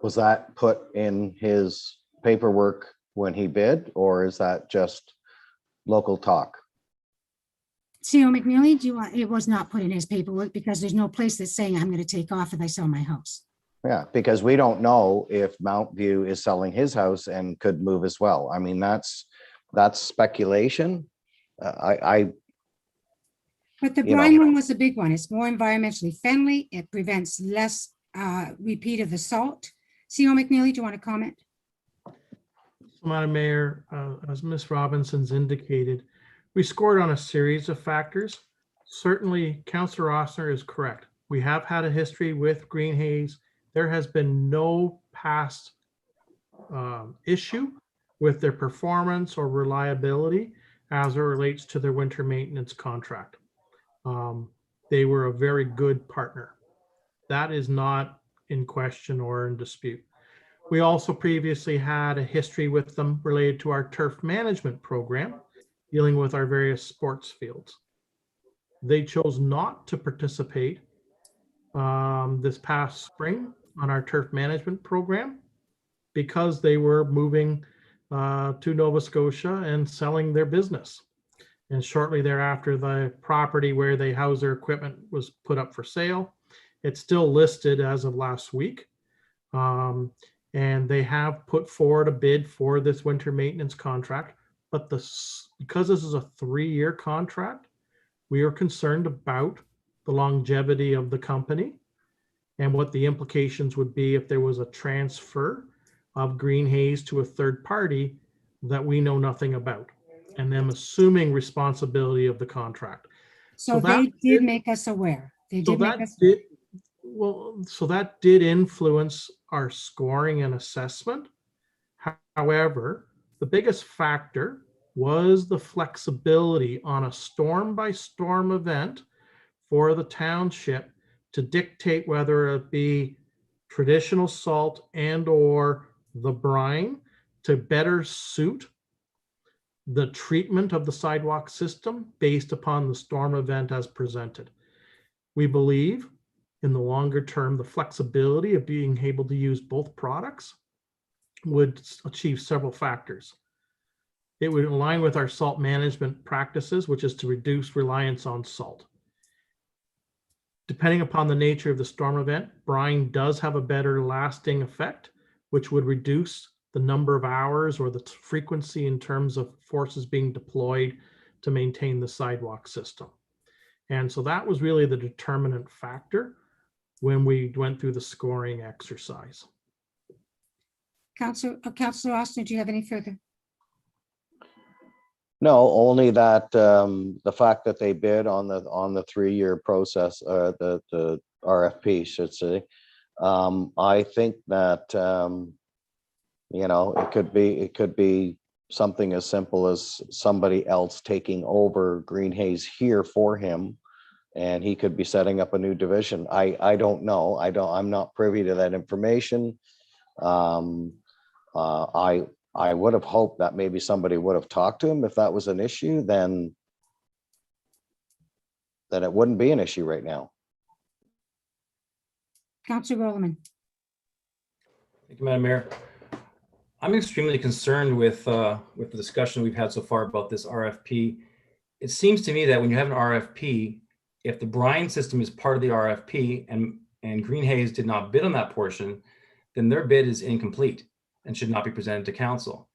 Was that put in his paperwork when he bid, or is that just local talk? CEO McNeely, it was not put in his paperwork because there's no place that's saying I'm going to take off if I sell my house. Yeah, because we don't know if Mount View is selling his house and could move as well. I mean, that's speculation. But the you know. brine one was a big one. It's more environmentally friendly. It prevents less repeat of the salt. CEO McNeely, do you want to comment? Madam Mayor, as Ms. Robinson's indicated, we scored on a series of factors. Certainly, Councillor Ossner is correct. We have had a history with Green Haze. There has been no past issue with their performance or reliability as it relates to their winter maintenance contract. They were a very good partner. That is not in question or in dispute. We also previously had a history with them related to our turf management program, dealing with our various sports fields. They chose not to participate this past spring on our turf management program because they were moving to Nova Scotia and selling their business. And shortly thereafter, the property where they house their equipment was put up for sale. It's still listed as of last week. And they have put forward a bid for this winter maintenance contract. But because this is a 3-year contract, we are concerned about the longevity of the company and what the implications would be if there was a transfer of Green Haze to a third party that we know nothing about, and them assuming responsibility of the contract. So they did make us aware. They did make us aware. So that did influence our scoring and assessment. However, the biggest factor was the flexibility on a storm-by-storm event for the township to dictate whether it be traditional salt and or the brine to better suit the treatment of the sidewalk system based upon the storm event as presented. We believe in the longer term, the flexibility of being able to use both products would achieve several factors. It would align with our salt management practices, which is to reduce reliance on salt. Depending upon the nature of the storm event, brine does have a better lasting effect, which would reduce the number of hours or the frequency in terms of forces being deployed to maintain the sidewalk system. And so that was really the determinant factor when we went through the scoring exercise. Councillor Ossner, do you have any further? No, only that the fact that they bid on the 3-year process, the RFP, should say. I think that you know, it could be something as simple as somebody else taking over Green Haze here for him, and he could be setting up a new division. I don't know. I'm not privy to that information. I would have hoped that maybe somebody would have talked to him if that was an issue, then it wouldn't be an issue right now. Councillor Roman. Thank you, Madam Mayor. I'm extremely concerned with the discussion we've had so far about this RFP. It seems to me that when you have an RFP, if the brine system is part of the RFP and Green Haze did not bid on that portion, then their bid is incomplete and should not be presented to council.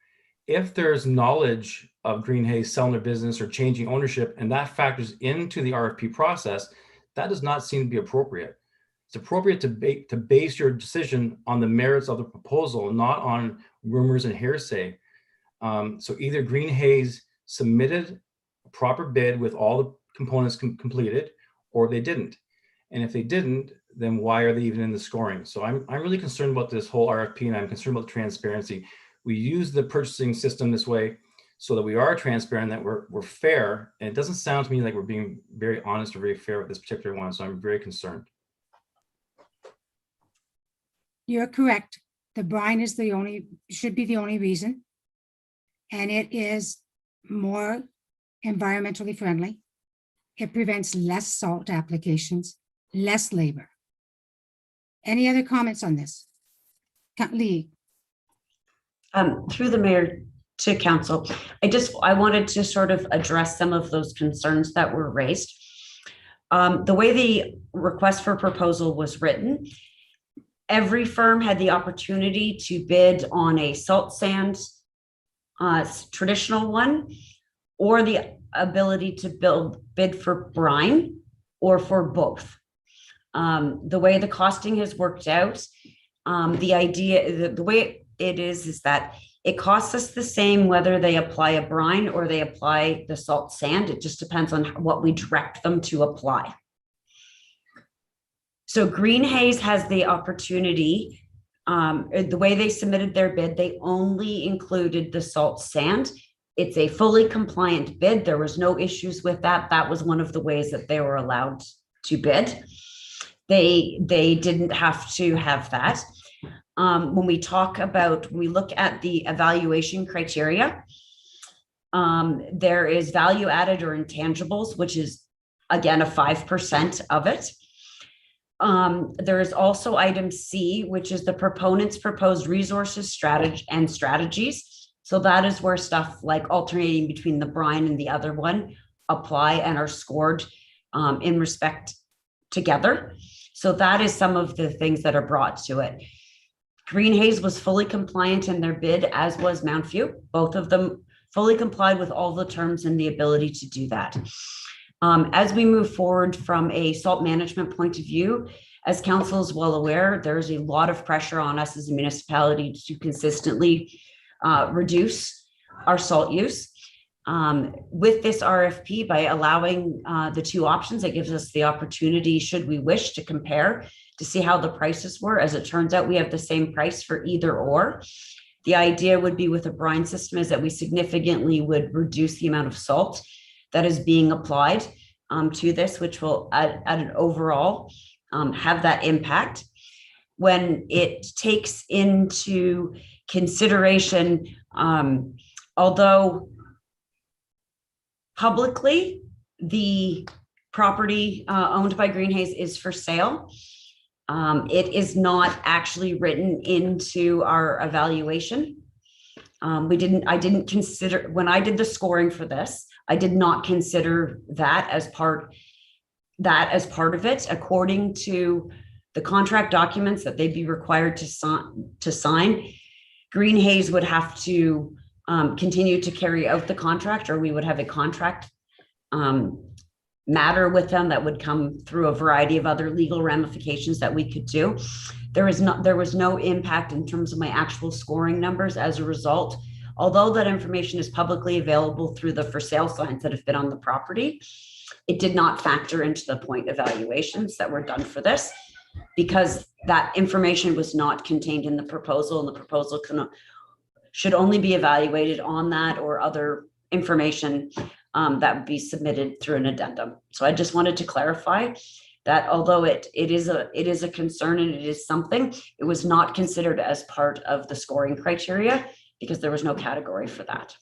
If there's knowledge of Green Haze selling their business or changing ownership and that factors into the RFP process, that does not seem to be appropriate. It's appropriate to base your decision on the merits of the proposal, not on rumors and hearsay. So either Green Haze submitted a proper bid with all the components completed, or they didn't. And if they didn't, then why are they even in the scoring? So I'm really concerned about this whole RFP, and I'm concerned about transparency. We use the purchasing system this way so that we are transparent, that we're fair. And it doesn't sound to me like we're being very honest or very fair with this particular one. So I'm very concerned. You're correct. The brine is should be the only reason. And it is more environmentally friendly. It prevents less salt applications, less labor. Any other comments on this? Lee? Through the mayor to council, I wanted to sort of address some of those concerns that were raised. The way the request for proposal was written, every firm had the opportunity to bid on a salt sand traditional one, or the ability to bid for brine, or for both. The way the costing has worked out, the way it is that it costs us the same whether they apply a brine or they apply the salt sand. It just depends on what we direct them to apply. So Green Haze has the opportunity, the way they submitted their bid, they only included the salt sand. It's a fully compliant bid. There was no issues with that. That was one of the ways that they were allowed to bid. They didn't have to have that. When we look at the evaluation criteria, there is value added or intangibles, which is again a 5% of it. There is also item C, which is the proponent's proposed resources, strategies. So that is where stuff like alternating between the brine and the other one apply and are scored in respect together. So that is some of the things that are brought to it. Green Haze was fully compliant in their bid, as was Mount View. Both of them fully complied with all the terms and the ability to do that. As we move forward from a salt management point of view, as council is well aware, there's a lot of pressure on us as a municipality to consistently reduce our salt use. With this RFP, by allowing the two options, it gives us the opportunity, should we wish, to compare to see how the prices were. As it turns out, we have the same price for either or. The idea would be with a brine system is that we significantly would reduce the amount of salt that is being applied to this, which will at an overall have that impact. When it takes into consideration, although publicly the property owned by Green Haze is for sale, it is not actually written into our evaluation. I didn't consider, when I did the scoring for this, I did not consider that as part of it. According to the contract documents that they'd be required to sign, Green Haze would have to continue to carry out the contract, or we would have a contract matter with them that would come through a variety of other legal ramifications that we could do. There was no impact in terms of my actual scoring numbers as a result. Although that information is publicly available through the for sale signs that have been on the property, it did not factor into the point evaluations that were done for this, because that information was not contained in the proposal, and the proposal should only be evaluated on that or other information that would be submitted through an addendum. So I just wanted to clarify that although it is a concern and it is something, it was not considered as part of the scoring criteria because there was no category for that.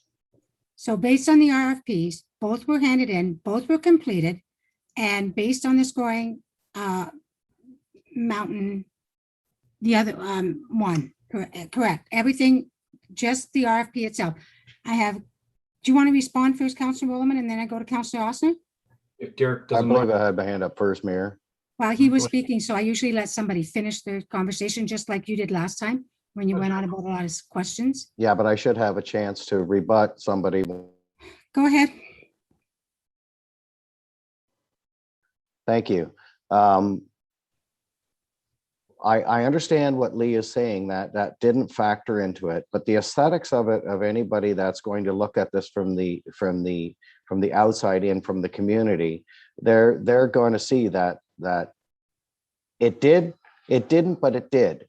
So based on the RFPs, both were handed in, both were completed, and based on the scoring, Mountain, the other one, correct. Everything, just the RFP itself. Do you want to respond first, Councilor Williman, and then I go to Councilor Osner? If Derek I doesn't believe mind. I had my hand up first, Mayor. Well, he was speaking, so I usually let somebody finish their conversation, just like you did last time when you went on about a lot of questions. Yeah, but I should have a chance to rebut somebody. Go ahead. Thank you. I understand what Lee is saying, that didn't factor into it, but the aesthetics of it, of anybody that's going to look at this from the outside in, from the community, they're going to see that it didn't, but it did.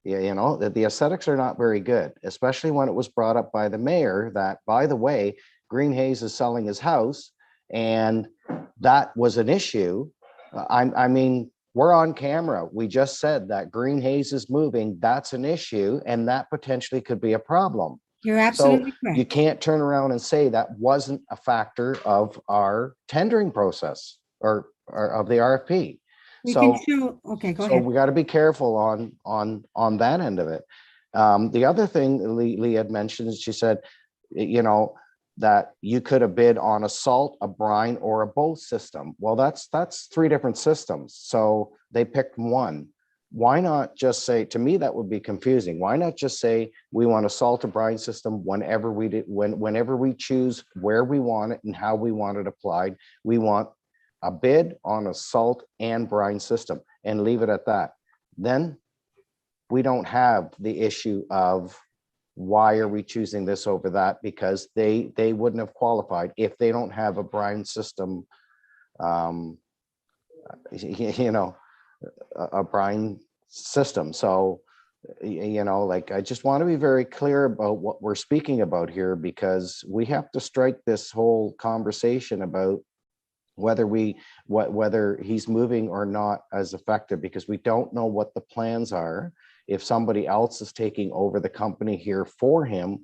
Yeah, you know, the aesthetics are not very good, especially when it was brought up by the mayor that, by the way, Green Hayes is selling his house, and that was an issue. I mean, we're on camera. We just said that Green Hayes is moving. That's an issue, and that potentially could be a problem. You're absolutely So correct. you can't turn around and say that wasn't a factor of our tendering process or of the RFP. We So, can show, okay, go so ahead. we got to be careful on that end of it. The other thing Lee had mentioned is she said, you know, that you could have bid on a salt, a brine, or a both system. Well, that's 3 different systems. So they picked one. Why not just say, to me, that would be confusing. Why not just say we want a salt or brine system whenever we choose where we want it and how we want it applied. We want a bid on a salt and brine system and leave it at that. Then we don't have the issue of why are we choosing this over that, because they wouldn't have qualified if they don't have a brine system, you know, a brine system. So, you know, like, I just want to be very clear about what we're speaking about here, because we have to strike this whole conversation about whether he's moving or not as effective, because we don't know what the plans are. If somebody else is taking over the company here for him,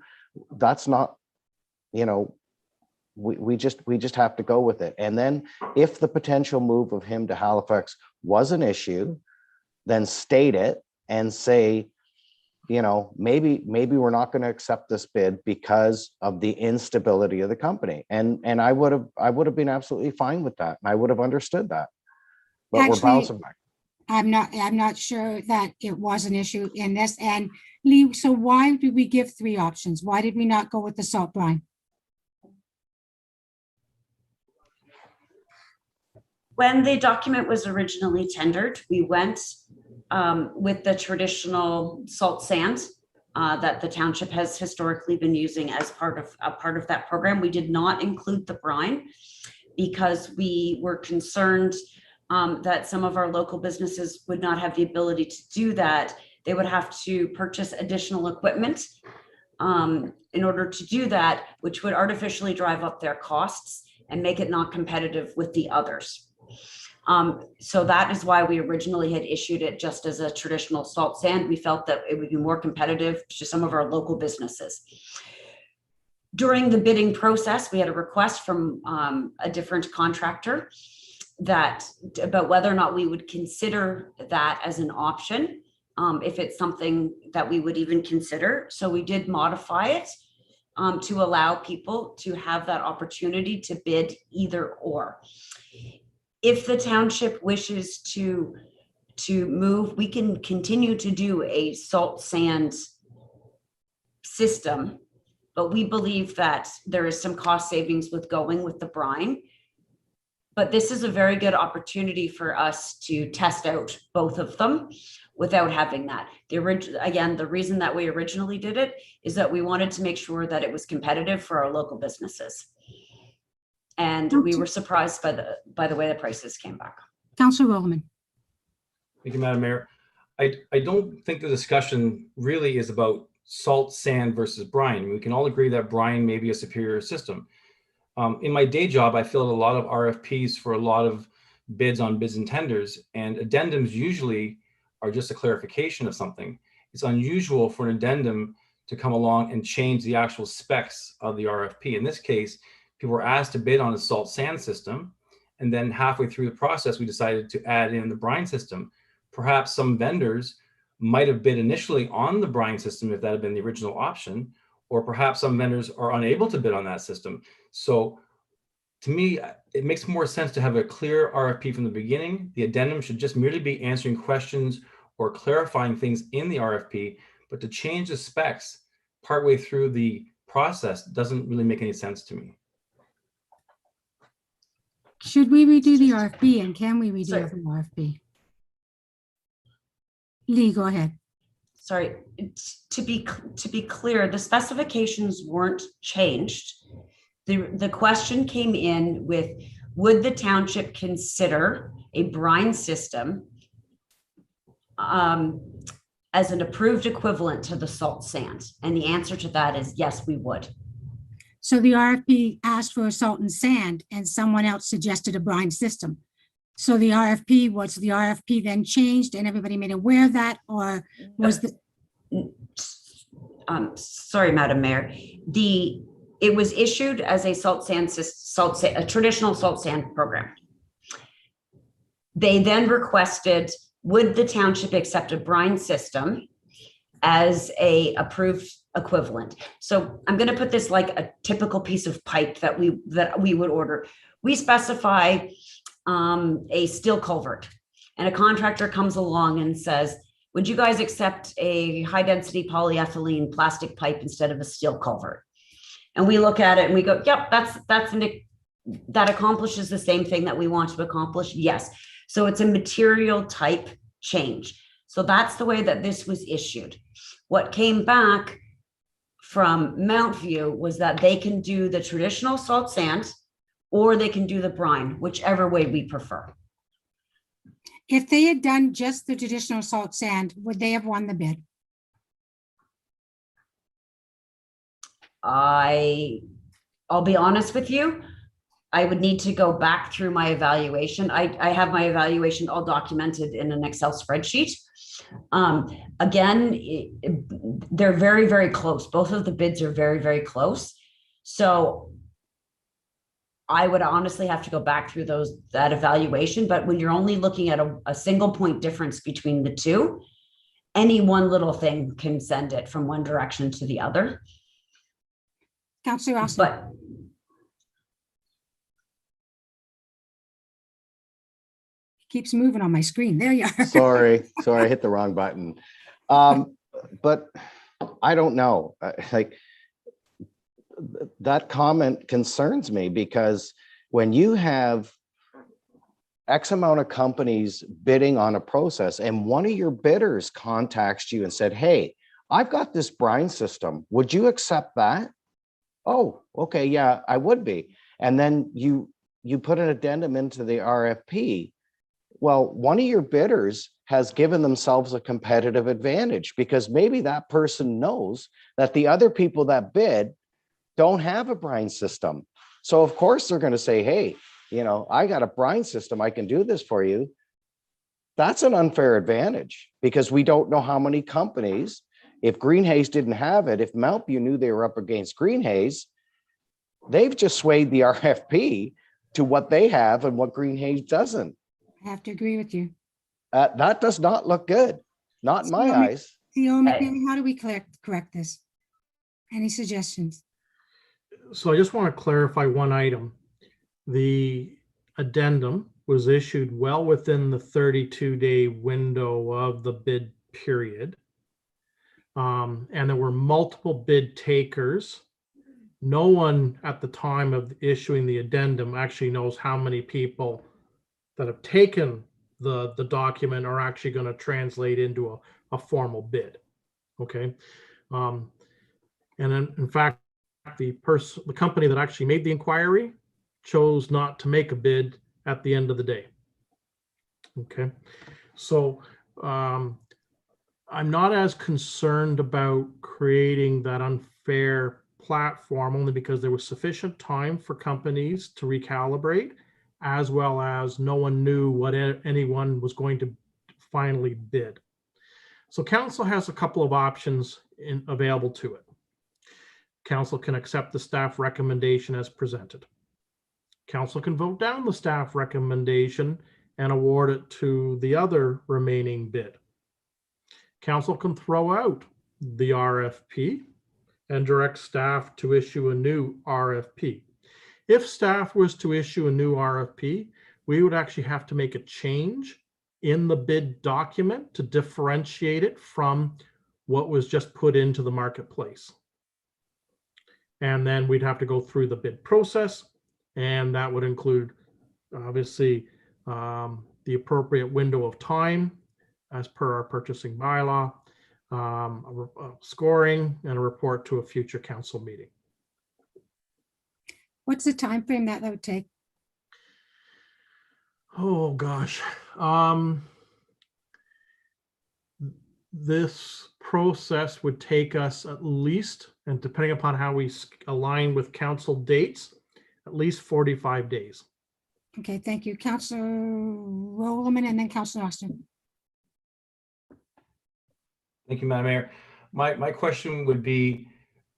that's not, you know, we just have to go with it. And then if the potential move of him to Halifax was an issue, then state it and say, you know, maybe we're not going to accept this bid because of the instability of the company. And I would have been absolutely fine with that. And I would have understood that. But Actually, we're bouncing back. I'm not sure that it was an issue in this. And Lee, so why did we give 3 options? Why did we not go with the salt brine? When the document was originally tendered, we went with the traditional salt sand that the township has historically been using as part of that program. We did not include the brine because we were concerned that some of our local businesses would not have the ability to do that. They would have to purchase additional equipment in order to do that, which would artificially drive up their costs and make it not competitive with the others. So that is why we originally had issued it just as a traditional salt sand. We felt that it would be more competitive to some of our local businesses. During the bidding process, we had a request from a different contractor about whether or not we would consider that as an option, if it's something that we would even consider. So we did modify it to allow people to have that opportunity to bid either or. If the township wishes to move, we can continue to do a salt sand system, but we believe that there is some cost savings with going with the brine. But this is a very good opportunity for us to test out both of them without having that. The reason that we originally did it is that we wanted to make sure that it was competitive for our local businesses. And we were surprised by the way the prices came back. Councilor Roman. Thank you, Madam Mayor. I don't think the discussion really is about salt, sand versus brine. We can all agree that brine may be a superior system. In my day job, I filled a lot of RFPs for a lot of bids on bids and tenders, and addendums usually are just a clarification of something. It's unusual for an addendum to come along and change the actual specs of the RFP. In this case, people were asked to bid on a salt sand system, and then halfway through the process, we decided to add in the brine system. Perhaps some vendors might have bid initially on the brine system if that had been the original option, or perhaps some vendors are unable to bid on that system. So to me, it makes more sense to have a clear RFP from the beginning. The addendum should just merely be answering questions or clarifying things in the RFP, but to change the specs partway through the process doesn't really make any sense to me. Should we redo the RFP, and can we redo the RFP? Lee, go ahead. Sorry, to be clear, the specifications weren't changed. The question came in with, would the township consider a brine system as an approved equivalent to the salt sands? And the answer to that is yes, we would. So the RFP asked for a salt and sand and someone else suggested a brine system. So the RFP then changed and everybody made aware of that, or was the? Sorry, Madam Mayor. It was issued as a a traditional salt sand program. They then requested, would the township accept a brine system as a approved equivalent? So I'm going to put this like a typical piece of pipe that we would order. We specify a steel culvert, and a contractor comes along and says, would you guys accept a high density polyethylene plastic pipe instead of a steel culvert? And we look at it and we go, yep, that accomplishes the same thing that we want to accomplish. Yes. So it's a material type change. So that's the way that this was issued. What came back from Mountview was that they can do the traditional salt sand or they can do the brine, whichever way we prefer. If they had done just the traditional salt sand, would they have won the bid? I'll be honest with you. I would need to go back through my evaluation. I have my evaluation all documented in an Excel spreadsheet. Again, they're very, very close. Both of the bids are very, very close. So I would honestly have to go back through that evaluation. But when you're only looking at a single point difference between the two, any one little thing can send it from one direction to the other. Councillor Austin. But keeps moving on my screen. There you are. Sorry, I hit the wrong button. But I don't know. Like, that comment concerns me, because when you have X amount of companies bidding on a process and one of your bidders contacts you and said, hey, I've got this brine system, would you accept that? Oh, okay, yeah, I would be. And then you put an addendum into the RFP. Well, one of your bidders has given themselves a competitive advantage, because maybe that person knows that the other people that bid don't have a brine system. So of course they're going to say, hey, I got a brine system, I can do this for you. That's an unfair advantage, because we don't know how many companies, if Green Haze didn't have it, if Mountview knew they were up against Green Haze, they've just swayed the RFP to what they have and what Green Haze doesn't. I have to agree with you. That does not look good, not in my eyes. Theo McNally, how do we correct this? Any suggestions? So I just want to clarify one item. The addendum was issued well within the 32-day window of the bid period. And there were multiple bid takers. No one at the time of issuing the addendum actually knows how many people that have taken the document are actually going to translate into a formal bid. Okay. And in fact, the company that actually made the inquiry chose not to make a bid at the end of the day. Okay. So I'm not as concerned about creating that unfair platform, only because there was sufficient time for companies to recalibrate, as well as no one knew what anyone was going to finally bid. So council has a couple of options available to it. Council can accept the staff recommendation as presented. Council can vote down the staff recommendation and award it to the other remaining bid. Council can throw out the RFP and direct staff to issue a new RFP. If staff was to issue a new RFP, we would actually have to make a change in the bid document to differentiate it from what was just put into the marketplace. And then we'd have to go through the bid process, and that would include, obviously, the appropriate window of time as per our purchasing bylaw, scoring, and a report to a future council meeting. What's the time frame that would take? Oh gosh, this process would take us at least, and depending upon how we align with council dates, at least 45 days. Okay, thank you. Councillor Roman and then Councillor Austin. Thank you, Madam Mayor. My question would be,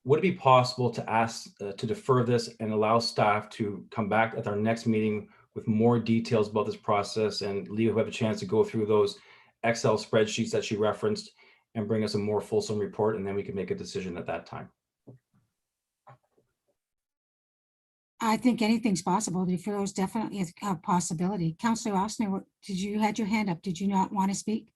would it be possible to ask to defer this and allow staff to come back at our next meeting with more details about this process, and Leah will have a chance to go through those Excel spreadsheets that she referenced and bring us a more fulsome report, and then we can make a decision at that time. I think anything's possible. Deferral is definitely a possibility. Councillor Austin, did you had your hand up? Did you not want to speak?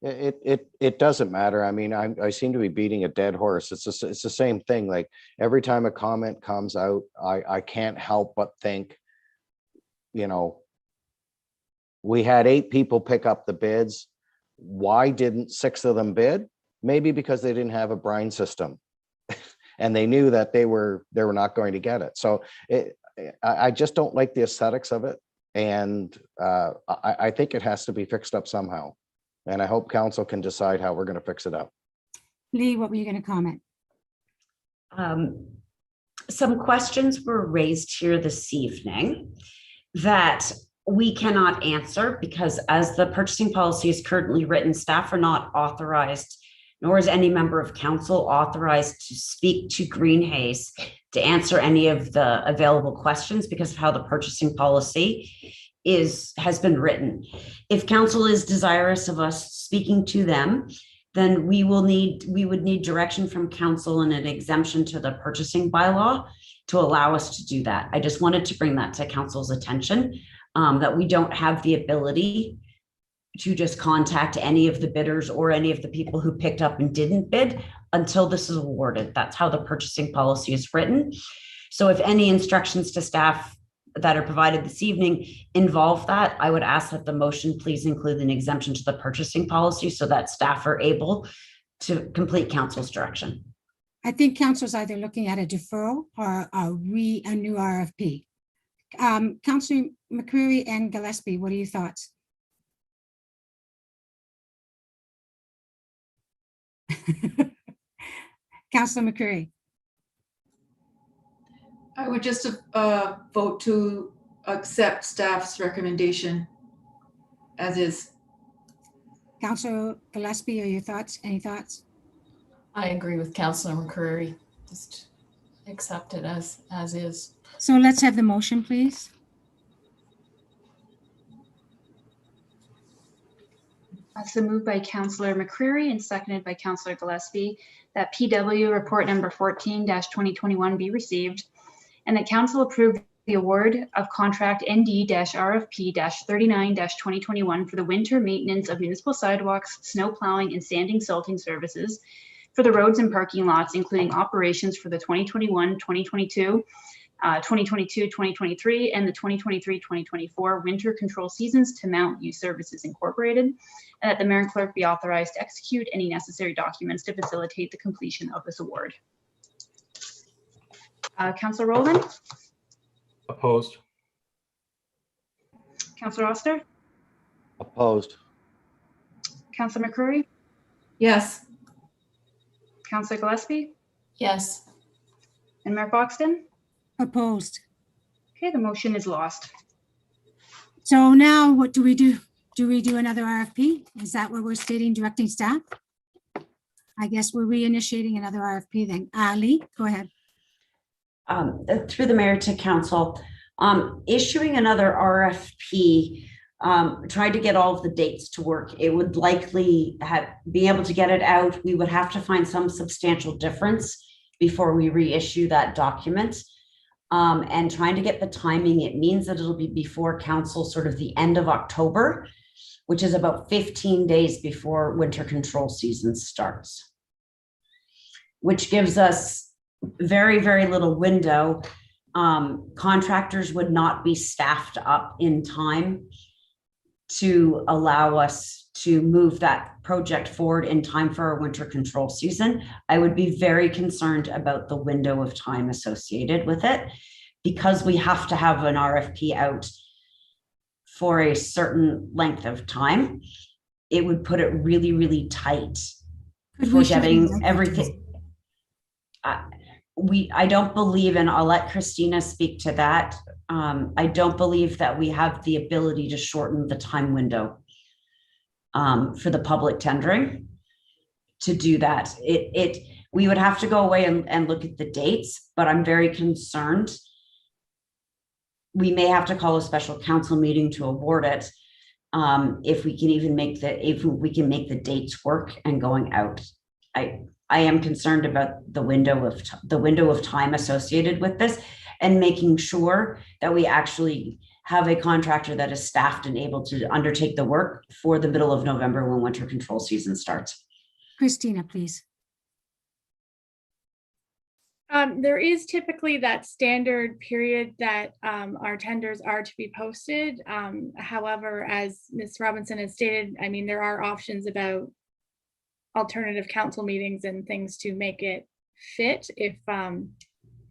It doesn't matter. I mean, I seem to be beating a dead horse. It's the same thing. Like every time a comment comes out, I can't help but think, you know, we had 8 people pick up the bids. Why didn't 6 of them bid? Maybe because they didn't have a brine system and they knew that they were not going to get it. So I just don't like the aesthetics of it. And I think it has to be fixed up somehow. And I hope council can decide how we're going to fix it up. Lee, what were you going to comment? Some questions were raised here this evening that we cannot answer because as the purchasing policy is currently written, staff are not authorized, nor is any member of council authorized to speak to Green Haze to answer any of the available questions because of how the purchasing policy has been written. If council is desirous of us speaking to them, then we would need direction from council and an exemption to the purchasing bylaw to allow us to do that. I just wanted to bring that to council's attention, that we don't have the ability to just contact any of the bidders or any of the people who picked up and didn't bid until this is awarded. That's how the purchasing policy is written. So if any instructions to staff that are provided this evening involve that, I would ask that the motion please include an exemption to the purchasing policy so that staff are able to complete council's direction. I think council's either looking at a deferral or a new RFP. Councillor McCreary and Gillespie, what are your thoughts? Councillor McCreary. I would just vote to accept staff's recommendation as is. Councillor Gillespie, are your thoughts? Any thoughts? I agree with Councillor McCreary. Just accept it as is. So let's have the motion, please. So moved by Councillor McCreary and seconded by Councillor Gillespie that PW report number 14-2021 be received and that council approve the award of contract ND-RFP-39-2021 for the winter maintenance of municipal sidewalks, snow plowing and sanding salting services for the roads and parking lots, including operations for the 2021-2022, 2022-2023, and the 2023-2024 winter control seasons to Mount View Services Incorporated, and that the mayor and clerk be authorized to execute any necessary documents to facilitate the completion of this award. Councillor Rowland? Opposed. Councillor Oster? Opposed. Councillor McCreary? Yes. Councillor Gillespie? Yes. And Mayor Foxton? Opposed. Okay, the motion is lost. So now what do we do? Do we do another RFP? Is that what we're stating, directing staff? I guess we're reinitiating another RFP then. Lee, go ahead. Through the mayor to council, issuing another RFP, tried to get all of the dates to work. It would likely be able to get it out. We would have to find some substantial difference before we reissue that document. And trying to get the timing, it means that it'll be before council sort of the end of October, which is about 15 days before winter control season starts, which gives us very, very little window. Contractors would not be staffed up in time to allow us to move that project forward in time for our winter control season. I would be very concerned about the window of time associated with it because we have to have an RFP out for a certain length of time. it would put it really, really tight Could for we shorten getting that? everything. I don't believe, and I'll let Christina speak to that. I don't believe that we have the ability to shorten the time window for the public tendering to do that. We would have to go away and look at the dates, but I'm very concerned. We may have to call a special council meeting to award it. If we can even make the dates work and going out. I am concerned about the window of time associated with this, and making sure that we actually have a contractor that is staffed and able to undertake the work for the middle of November when winter control season starts. Christina, please. There is typically that standard period that our tenders are to be posted. However, as Ms. Robinson has stated, I mean, there are options about alternative council meetings and things to make it fit.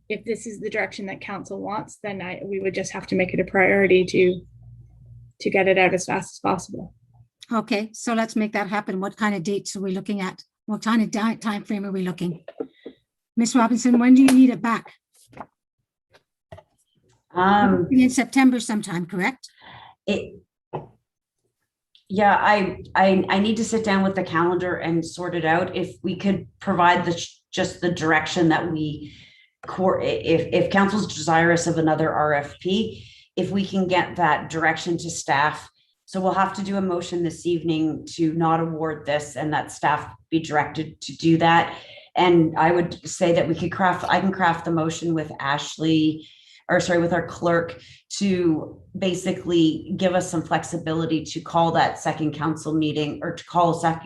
If this is the direction that council wants, then we would just have to make it a priority to get it out as fast as possible. Okay, so let's make that happen. What kind of dates are we looking at? What kind of time frame are we looking? Ms. Robinson, when do you need it back? In September sometime, correct? Yeah, I need to sit down with the calendar and sort it out. If we could provide just the direction that if council's desirous of another RFP, if we can get that direction to staff. So we'll have to do a motion this evening to not award this, and that staff be directed to do that. And I would say that I can craft the motion with with our clerk to basically give us some flexibility to call that second council meeting, or to call a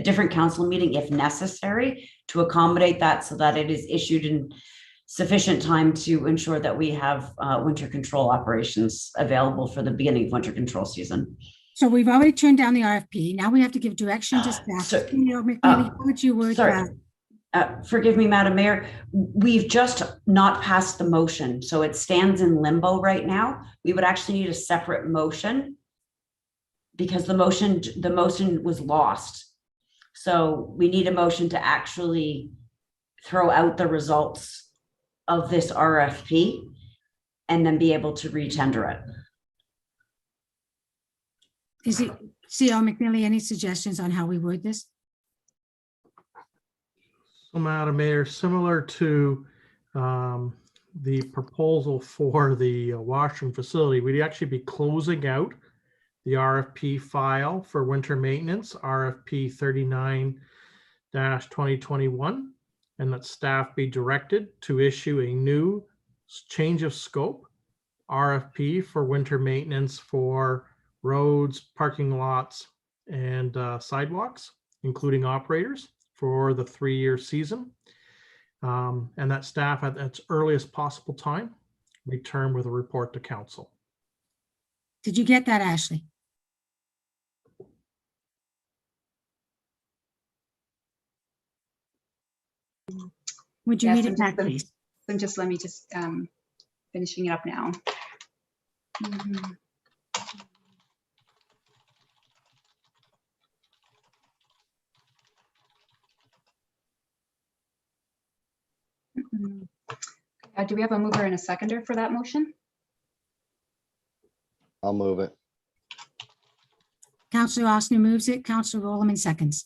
different council meeting if necessary, to accommodate that so that it is issued in sufficient time to ensure that we have winter control operations available for the beginning of winter control season. So we've already turned down the RFP. Now we have to give direction to staff. How would you word that? Forgive me, Madam Mayor, we've just not passed the motion, so it stands in limbo right now. We would actually need a separate motion because the motion was lost. So we need a motion to actually throw out the results of this RFP and then be able to re-tender it. Is it CO McNeely, any suggestions on how we word this? So, Madam Mayor, similar to the proposal for the washroom facility, we'd actually be closing out the RFP file for winter maintenance, RFP 39-2021, and that staff be directed to issue a new change of scope RFP for winter maintenance for roads, parking lots, and sidewalks, including operators, for the 3-year season, and that staff at its earliest possible time return with a report to council. Did you get that, Ashley? Would you read it back, please? Let me finishing it up now. Do we have a mover and a seconder for that motion? I'll move it. Councillor Osner moves it. Councillor Rollman seconds.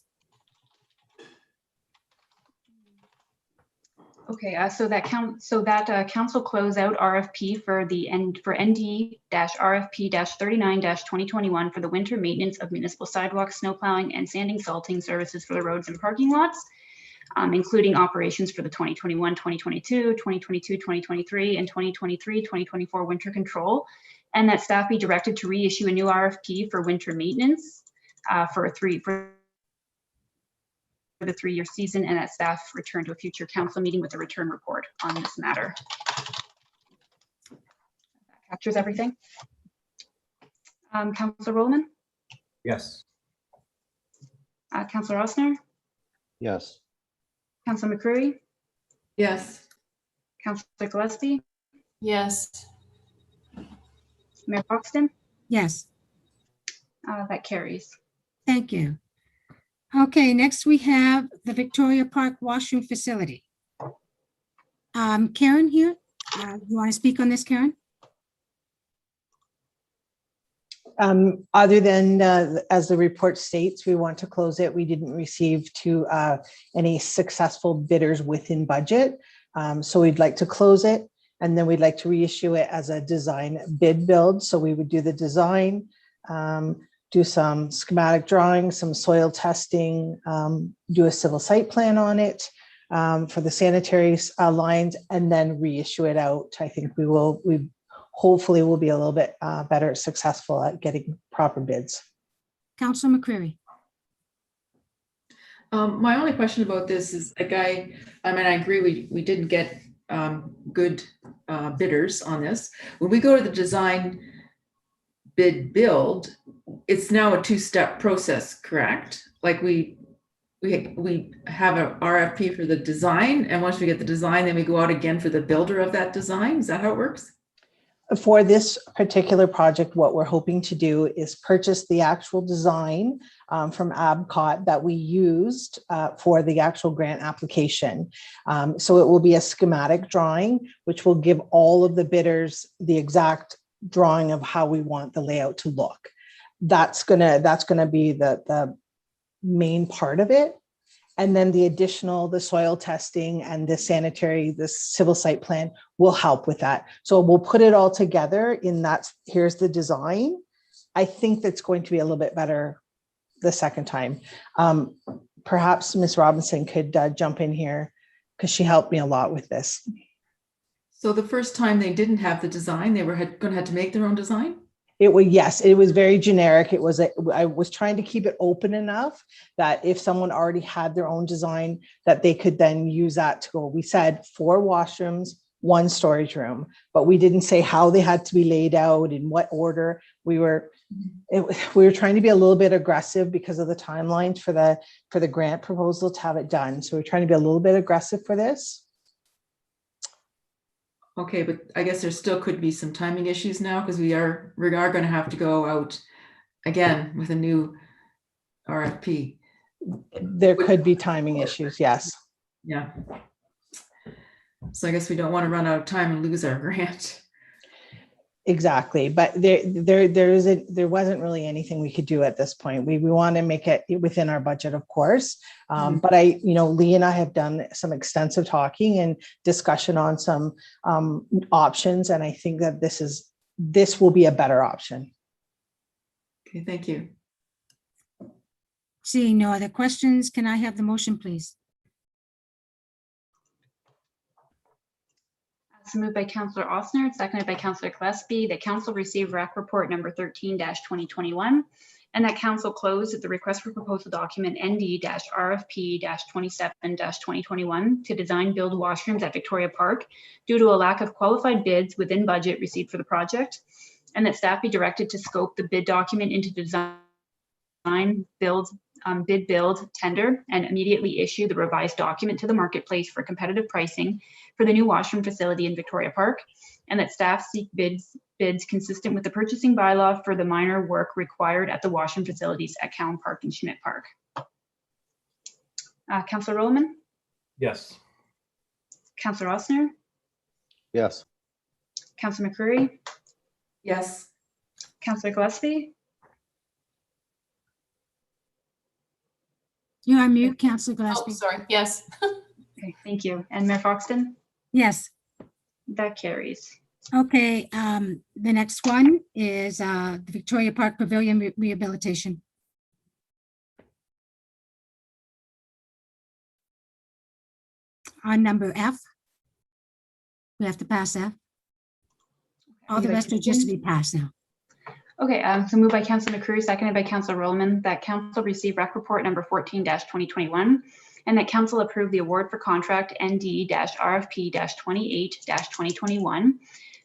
Okay, so that council closeout RFP for ND-RFP-39-2021 for the winter maintenance of municipal sidewalks, snow plowing, and sanding salting services for the roads and parking lots, including operations for the 2021, 2022, 2022, 2023, and 2023, 2024 winter control, and that staff be directed to reissue a new RFP for winter maintenance for the 3-year season, and that staff return to a future council meeting with a return report on this matter. That captures everything. Councillor Rollman? Yes. Councillor Osner? Yes. Councillor McCreary? Yes. Councillor Gillespie? Yes. Mayor Foxton? Yes. That carries. Thank you. Okay, next we have the Victoria Park washroom facility. Karen here, you want to speak on this, Karen? Other than, as the report states, we want to close it. We didn't receive any successful bidders within budget. So we'd like to close it, and then we'd like to reissue it as a design bid build. So we would do the design, do some schematic drawings, some soil testing, do a civil site plan on it for the sanitary lines, and then reissue it out. I think we hopefully will be a little bit better successful at getting proper bids. Councilor McCreary. My only question about this is, I agree we didn't get good bidders on this. When we go to the design bid build, it's now a two-step process, correct? Like we have an RFP for the design, and once we get the design, then we go out again for the builder of that design. Is that how it works? For this particular project, what we're hoping to do is purchase the actual design from Abcot that we used for the actual grant application. So it will be a schematic drawing, which will give all of the bidders the exact drawing of how we want the layout to look. That's gonna be the main part of it. And then the soil testing and the civil site plan will help with that. So we'll put it all together in that, here's the design. I think that's going to be a little bit better the second time. Perhaps Ms. Robinson could jump in here because she helped me a lot with this. So the first time they didn't have the design, they were going to have to make their own design? Yes, it was very generic. I was trying to keep it open enough that if someone already had their own design, that they could then use that to go. We said 4 washrooms, 1 storage room, but we didn't say how they had to be laid out, in what order. We were trying to be a little bit aggressive because of the timelines for the grant proposal to have it done. So we're trying to be a little bit aggressive for this. Okay, but I guess there still could be some timing issues now, because we are going to have to go out again with a new RFP. There could be timing issues, yes. Yeah. So I guess we don't want to run out of time and lose our grant. Exactly, but there wasn't really anything we could do at this point. We want to make it within our budget, of course. But Lee and I have done some extensive talking and discussion on some options, and I think that this will be a better option. Okay, thank you. Seeing no other questions, can I have the motion, please? So moved by Councillor Ossner, seconded by Councillor Gillespie, that council receive RAC report number 13-2021, and that council close at the request for proposal document ND-RFP-27-2021 to design build washrooms at Victoria Park due to a lack of qualified bids within budget received for the project, and that staff be directed to scope the bid document into design bid build tender and immediately issue the revised document to the marketplace for competitive pricing for the new washroom facility in Victoria Park, and that staff seek bids consistent with the purchasing bylaw for the minor work required at the washroom facilities at Cowan Park and Schmidt Park. Councillor Rollman? Yes. Councillor Ossner? Yes. Councillor McCreary? Yes. Councillor Gillespie? You're on mute, Councillor Gillespie. Oh, sorry. Yes. Okay, thank you. And Mayor Foxton? Yes. That carries. Okay, the next one is the Victoria Park Pavilion rehabilitation. On number F, we have to pass F. All the rest are just to be passed now. Okay, so moved by Councillor McCreary, seconded by Councillor Rollman, that council receive REC report number 14-2021, and that council approve the award for contract ND-RFP-28-2021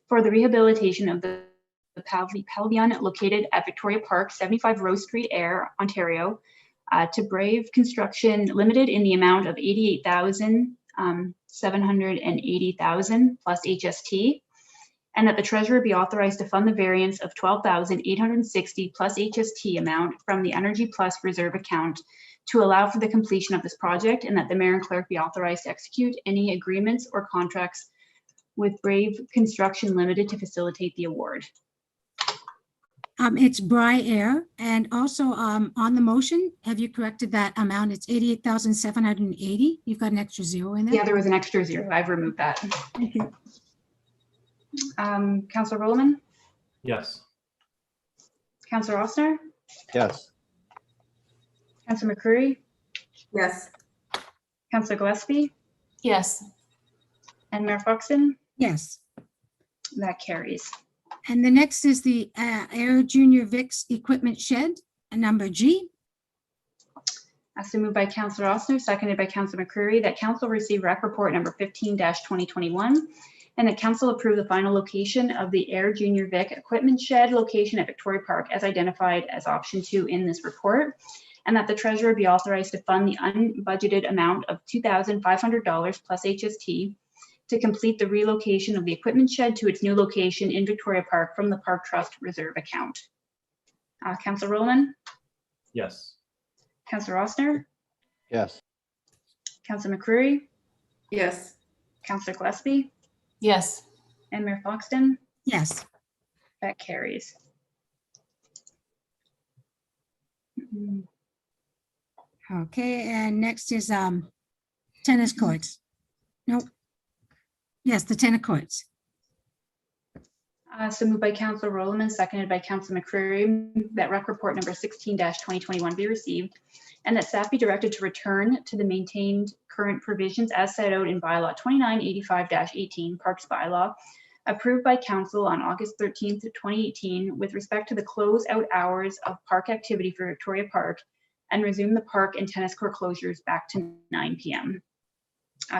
for the rehabilitation of the pavilion located at Victoria Park, 75 Rose Street, Ayr, Ontario, to Brave Construction Limited in the amount of $88,780,000 plus HST. and that the treasurer be authorized to fund the variance of $12,860 plus HST amount from the Energy Plus reserve account to allow for the completion of this project, and that the mayor and clerk be authorized to execute any agreements or contracts with Brave Construction Limited to facilitate the award. It's Bry Air, and also on the motion, have you corrected that amount? It's 88,780. You've got an extra zero in there. Yeah, there was an extra zero. I've removed that. Thank you. Councillor Rollman, Yes. Councillor Ossner, Yes. Councillor McCreary, Yes. Councillor Gillespie, Yes. and Mayor Foxton. Yes. That carries. And the next is the Air Junior Vic's Equipment Shed, number G. So moved by Councillor Ossner, seconded by Councillor McCreary, that council receive rec report number 15-2021, and that council approve the final location of the Air Junior Vic Equipment Shed location at Victoria Park as identified as option 2 in this report, and that the treasurer be authorized to fund the unbudgeted amount of $2,500 plus HST to complete the relocation of the equipment shed to its new location in Victoria Park from the Park Trust Reserve account. Councillor Rollman, Yes. Councillor Ossner, Yes. Councillor McCreary, Yes. Councillor Gillespie, Yes. and Mayor Foxton. Yes. That carries. Okay, and next is tennis courts. Nope. Yes, the tennis courts. So moved by Councillor Rollman, seconded by Councillor McCreary, that rec report number 16-2021 be received, and that staff be directed to return to the maintained current provisions as set out in bylaw 2985-18 Parks Bylaw, approved by council on August 13th, 2018, with respect to the close-out hours of park activity for Victoria Park, and resume the park and tennis court closures back to 9 p.m.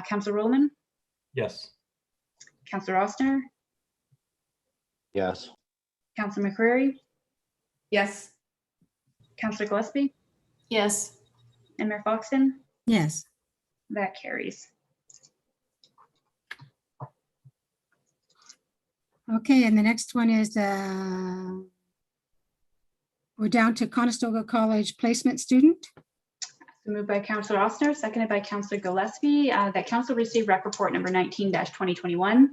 Councillor Rollman, Yes. Councillor Ossner, Yes. Councillor McCreary, Yes. Councillor Gillespie, Yes. and Mayor Foxton. Yes. That carries. Okay, and the next one is we're down to Conestoga College placement student. So moved by Councillor Ossner, seconded by Councillor Gillespie, that council received rec report number 19-2021,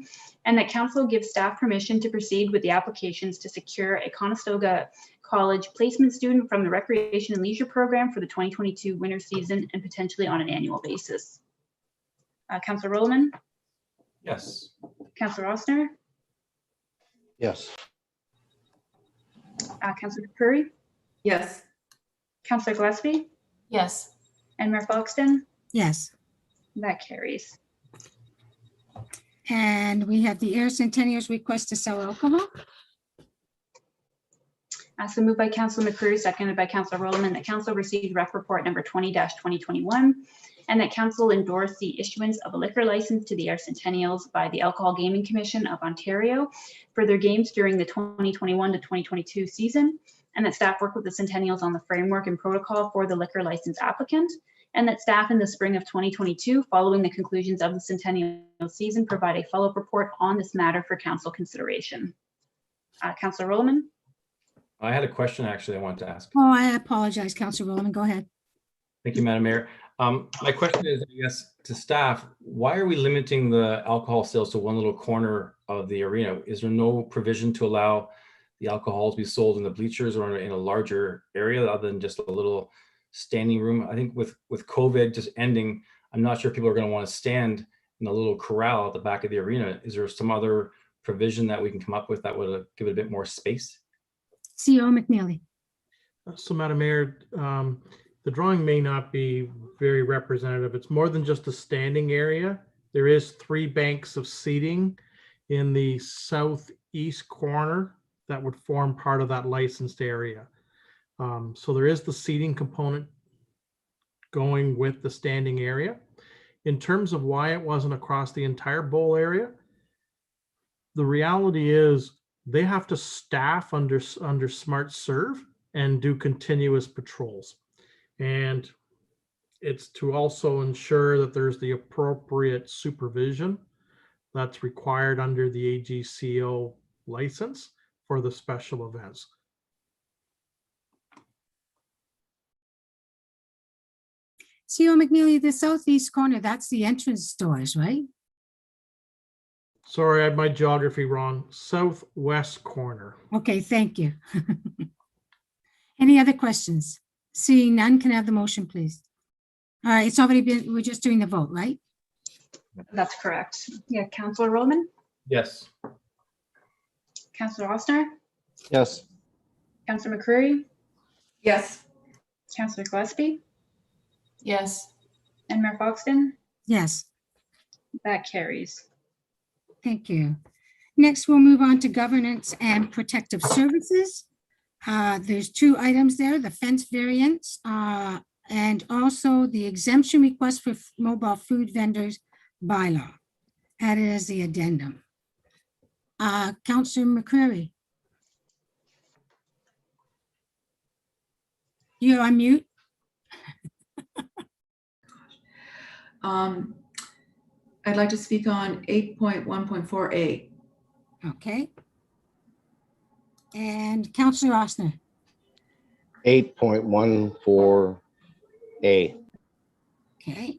and that council gives staff permission to proceed with the applications to secure a Conestoga College placement student from the Recreation and Leisure Program for the 2022 winter season and potentially on an annual basis. Councillor Rollman, Yes. Councillor Ossner, Yes. Councillor McCreary, Yes. Councillor Gillespie, Yes. and Mayor Foxton. Yes. That carries. And we have the Air Centennial's request to sell alcohol. So moved by Councillor McCreary, seconded by Councillor Rollman, that council received rec report number 20-2021, and that council endorse the issuance of a liquor license to the Air Centennials by the Alcohol Gaming Commission of Ontario for their games during the 2021 to 2022 season, and that staff work with the Centennials on the framework and protocol for the liquor license applicant, and that staff in the spring of 2022, following the conclusions of the Centennial season, provide a follow-up report on this matter for council consideration. Councillor Rollman. I had a question actually I wanted to ask. Oh, I apologize, Councillor Rollman. Go ahead. Thank you, Madam Mayor. My question is, I guess, to staff, why are we limiting the alcohol sales to one little corner of the arena? Is there no provision to allow the alcohol to be sold in the bleachers or in a larger area other than just a little standing room? I think with COVID just ending, I'm not sure people are going to want to stand in a little corral at the back of the arena. Is there some other provision that we can come up with that would give it a bit more space? CEO McNeely. So, Madam Mayor, the drawing may not be very representative. It's more than just a standing area. There is 3 banks of seating in the southeast corner that would form part of that licensed area. So there is the seating component going with the standing area. In terms of why it wasn't across the entire bowl area, the reality is they have to staff under Smart Serve and do continuous patrols. And it's to also ensure that there's the appropriate supervision that's required under the AGCO license for the special events. CO McNeely, the southeast corner, that's the entrance doors, right? Sorry, I had my geography wrong. Southwest corner. Okay, thank you. Any other questions? Seeing none, can I have the motion, please? All right, it's already been, we're just doing the vote, right? That's correct. Yeah, Councillor Roman, Yes. Councillor Ossner, Yes. Councillor McCreary, Yes. Councillor Gillespie, Yes. and Mayor Foxton. Yes, That carries. thank you. Next, we'll move on to governance and protective services. There's two items there, the fence variance, and also the exemption request for mobile food vendors bylaw, added as the addendum. Councillor McCreary. You're on mute. I'd like to speak on 8.1.4A. Okay. And Councillor Ossner. 8.14A. Okay.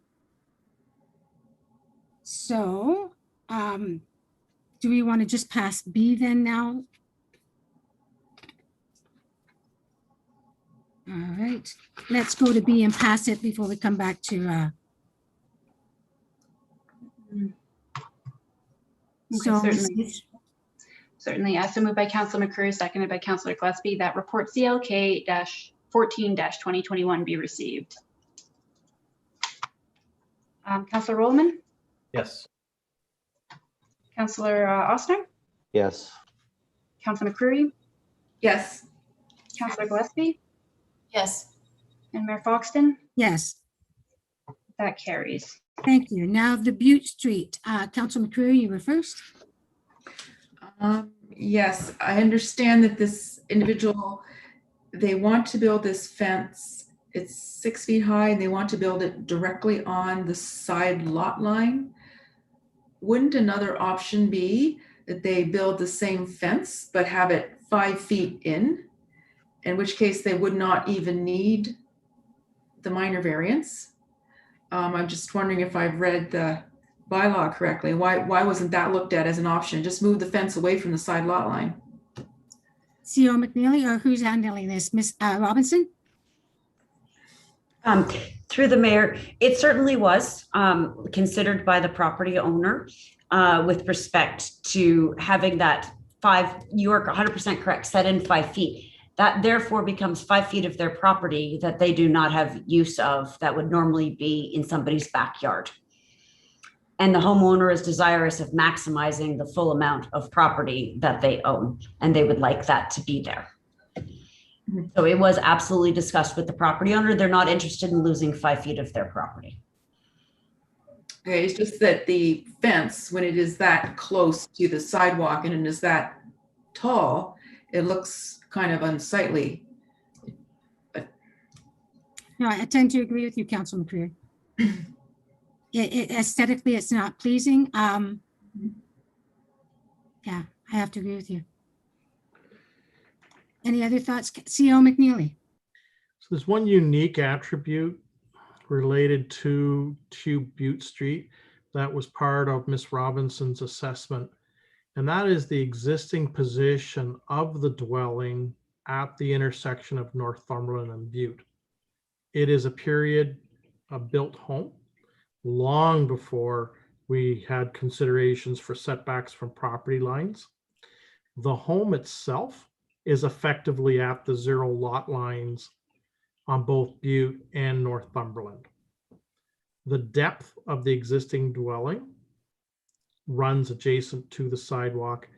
So, do we want to just pass B then now? All right, let's go to B and pass it before we come back to, so Certainly. So moved by Councillor McCreary, seconded by Councillor Gillespie, that report CLK-14-2021 be received. Councillor Roman, Yes. Councillor Ossner, Yes. Councillor McCreary, Yes. Councillor Gillespie, Yes. and Mayor Foxton. yes, That carries. thank you. Now the Butte Street, Councillor McCreary, you were first. Yes, I understand that this individual, they want to build this fence. It's 6 feet high and they want to build it directly on the side lot line. Wouldn't another option be that they build the same fence but have it 5 feet in which case they would not even need the minor variance? I'm just wondering if I've read the bylaw correctly. Why wasn't that looked at as an option? Just move the fence away from the side lot line. CO McNeely, or who's handling this? Miss Robinson? Through the mayor, it certainly was considered by the property owner with respect to having that you are 100% correct, set in 5 feet. That therefore becomes 5 feet of their property that they do not have use of, that would normally be in somebody's backyard. And the homeowner is desirous of maximizing the full amount of property that they own, and they would like that to be there. So it was absolutely discussed with the property owner. They're not interested in losing 5 feet of their property. Okay, it's just that the fence, when it is that close to the sidewalk and it is that tall, it looks kind of unsightly. No, I tend to agree with you, Councilor McCreary. Aesthetically, it's not pleasing. Yeah, I have to agree with you. Any other thoughts? CO McNeely? So there's one unique attribute related to Butte Street that was part of Miss Robinson's assessment. And that is the existing position of the dwelling at the intersection of Northumberland and Butte. It is a built home long before we had considerations for setbacks from property lines. The home itself is effectively at the 0 lot lines on both Butte and Northumberland. The depth of the existing dwelling runs adjacent to the sidewalk.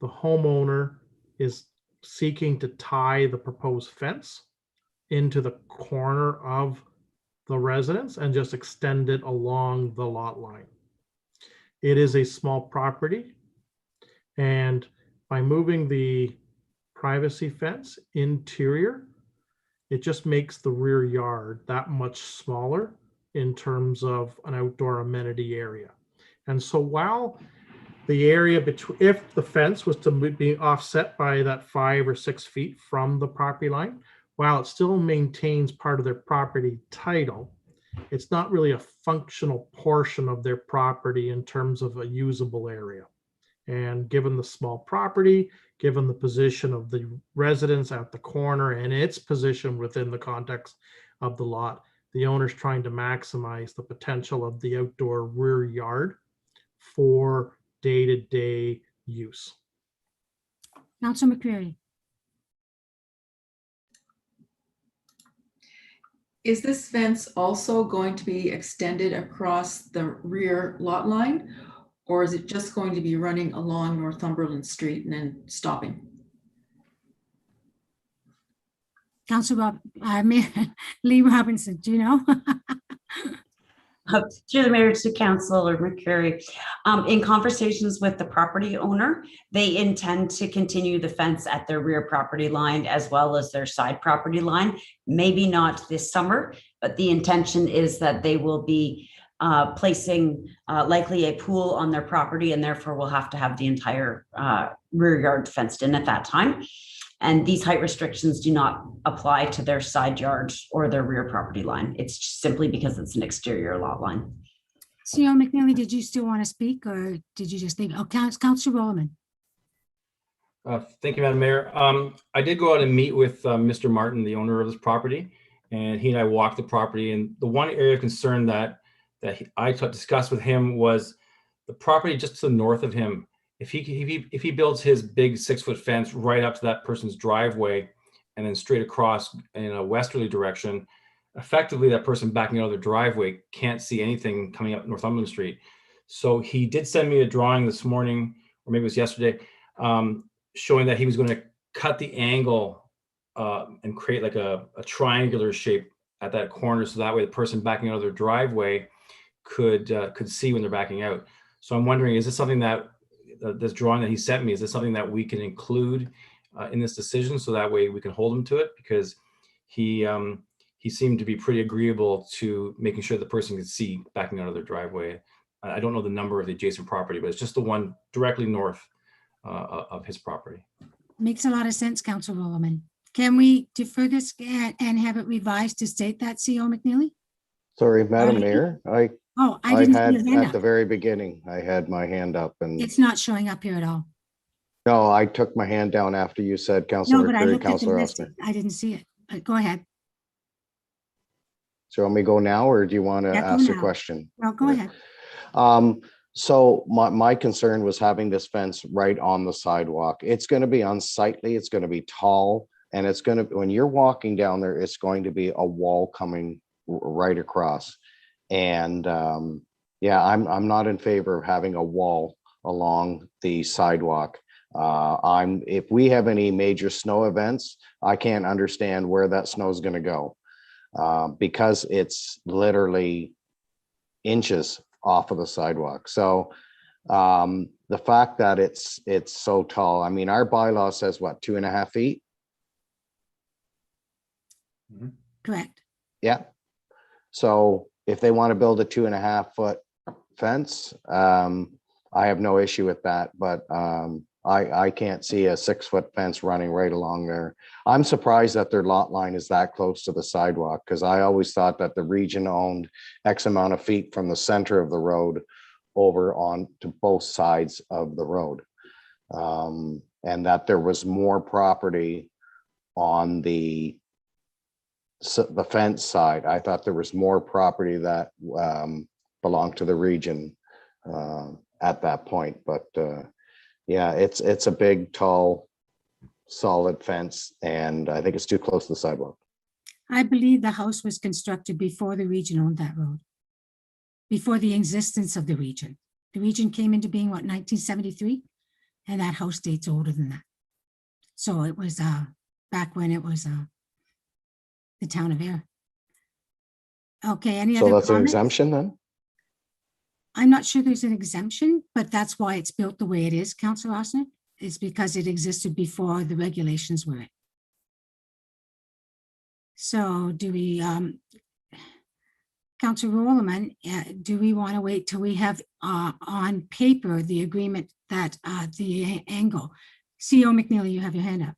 The homeowner is seeking to tie the proposed fence into the corner of the residence and just extend it along the lot line. It is a small property, and by moving the privacy fence interior, it just makes the rear yard that much smaller in terms of an outdoor amenity area. And so while the area between, if the fence was to be offset by that 5 or 6 feet from the property line, while it still maintains part of their property title, it's not really a functional portion of their property in terms of a usable area. And given the small property, given the position of the residence at the corner and its position within the context of the lot, the owner's trying to maximize the potential of the outdoor rear yard for day-to-day use. Councilor McCreary. Is this fence also going to be extended across the rear lot line? Or is it just going to be running along Northumberland Street and then stopping? Councilor Lee Robinson, do you know? Through the mayor to Councilor McCreary. In conversations with the property owner, they intend to continue the fence at their rear property line as well as their side property line. Maybe not this summer, but the intention is that they will be placing likely a pool on their property, and therefore will have to have the entire rear yard fenced in at that time. And these height restrictions do not apply to their side yards or their rear property line. It's simply because it's an exterior lot line. CEO McNeely, did you still want to speak, or did you just leave? Oh, Councilor Roman. Thank you, Madam Mayor. I did go out and meet with Mr. Martin, the owner of this property, and he and I walked the property. And the one area of concern that I discussed with him was the property just to the north of him. If he builds his big 6-foot fence right up to that person's driveway and then straight across in a westerly direction, effectively that person backing out of their driveway can't see anything coming up Northumberland Street. So he did send me a drawing this morning, or maybe it was yesterday, showing that he was going to cut the angle and create like a triangular shape at that corner, so that way the person backing out of their driveway could see when they're backing out. So I'm wondering, is this something that this drawing that he sent me, is this something that we can include in this decision, so that way we can hold him to it? Because he seemed to be pretty agreeable to making sure the person could see backing out of their driveway. I don't know the number of the adjacent property, but it's just the one directly north of his property. Makes a lot of sense, Councilor Roman. Can we defer this and have it revised to state that, CEO McNeely? Sorry, Madam Mayor, I didn't see had your hand at up. the very beginning, I had my hand up and It's not showing up here at all. no, I took my hand down after you said No, Councilor but I Curry, looked at the Councilor list. Osmer. I didn't see it, but go ahead. So want me to go now, or do you want to Yeah, go ask a now. question? No, go ahead. So my concern was having this fence right on the sidewalk. It's going to be unsightly. It's going to be tall, and it's going to, when you're walking down there, it's going to be a wall coming right across. And yeah, I'm not in favor of having a wall along the sidewalk. If we have any major snow events, I can't understand where that snow is going to go because it's literally inches off of the sidewalk. So the fact that it's so tall, I mean, our bylaw says what, 2.5 feet? Correct. Yeah. So if they want to build a 2.5 foot fence, I have no issue with that, but I can't see a 6 foot fence running right along there. I'm surprised that their lot line is that close to the sidewalk, because I always thought that the region owned X amount of feet from the center of the road over on to both sides of the road. And that there was more property on the fence side. I thought there was more property that belonged to the region at that point, but yeah, it's a big, tall, solid fence, and I think it's too close to the sidewalk. I believe the house was constructed before the region owned that road, before the existence of the region. The region came into being, what, 1973? And that house dates older than that. So it was back when it was the town of Air. Okay, any other So that's an comments? exemption then? I'm not sure there's an exemption, but that's why it's built the way it is, Councillor Osner. It's because it existed before the regulations were in. So do we, Councilor Rowland, do we want to wait till we have on paper the agreement that the angle? CEO McNeely, you have your hand up.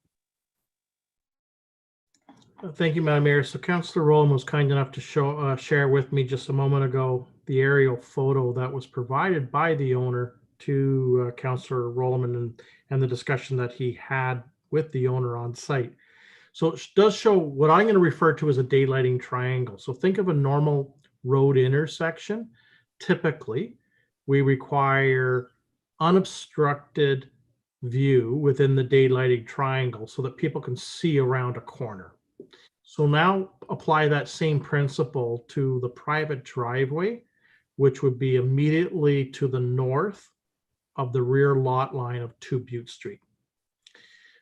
Thank you, Madam Mayor. So Councillor Rowland was kind enough to share with me just a moment ago the aerial photo that was provided by the owner to Councillor Rowland and the discussion that he had with the owner on site. So it does show what I'm going to refer to as a daylighting triangle. So think of a normal road intersection. Typically, we require unobstructed view within the daylighting triangle so that people can see around a corner. So now apply that same principle to the private driveway, which would be immediately to the north of the rear lot line of 2 Butte Street.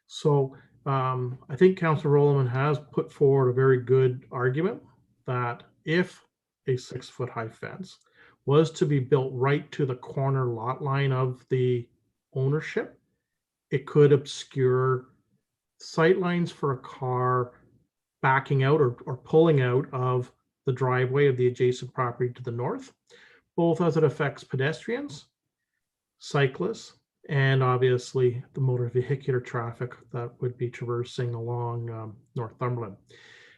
So I think Councilor Rowland has put forward a very good argument that if a 6-foot high fence was to be built right to the corner lot line of the ownership, it could obscure sight lines for a car backing out or pulling out of the driveway of the adjacent property to the north, both as it affects pedestrians, cyclists, and obviously the motor vehicular traffic that would be traversing along Northumberland.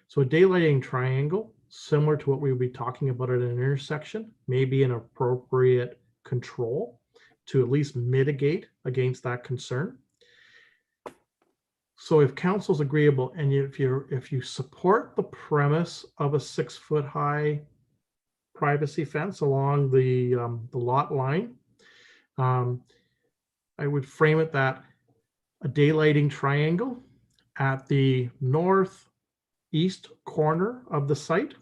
So a daylighting triangle, similar to what we would be talking about at an intersection, may be an appropriate control to at least mitigate against that concern. So if council's agreeable and if you support the premise of a 6-foot high privacy fence along the lot line, I would frame it that a daylighting triangle at the northeast corner of the site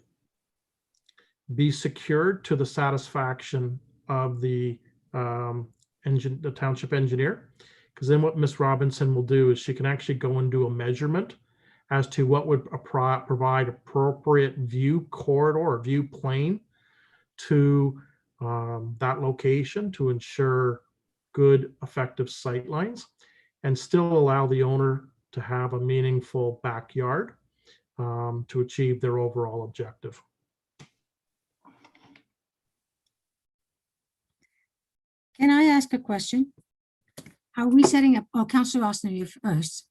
be secured to the satisfaction of the township engineer. Because then what Ms. Robinson will do is she can actually go and do a measurement as to what would provide appropriate view corridor or view plane to that location to ensure good, effective sight lines and still allow the owner to have a meaningful backyard to achieve their overall objective. Can I ask a question? How are we setting up? Oh, Councilor Austin, you first.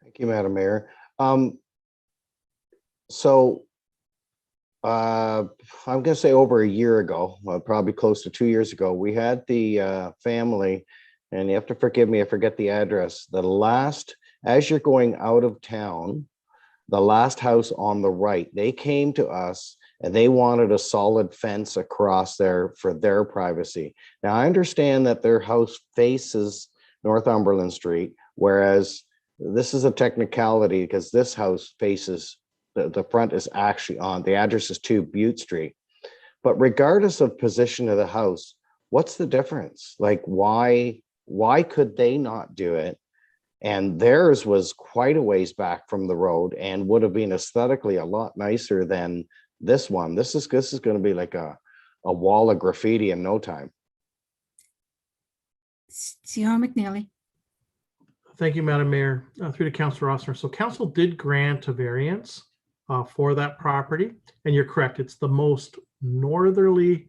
Thank you, Madam Mayor. I'm going to say over a year ago, probably close to 2 years ago, we had the family, and you have to forgive me, I forget the address. The last, as you're going out of town, the last house on the right, they came to us and they wanted a solid fence across there for their privacy. Now, I understand that their house faces Northumberland Street, whereas this is a technicality because this house faces, the front is actually on, the address is 2 Butte Street. But regardless of position of the house, what's the difference? Like, why could they not do it? And theirs was quite a ways back from the road and would have been aesthetically a lot nicer than this one. This is going to be like a wall of graffiti in no time. CEO McNeely. Thank you, Madam Mayor. Through to Councilor Ossner. So council did grant a variance for that property, and you're correct. It's the most northerly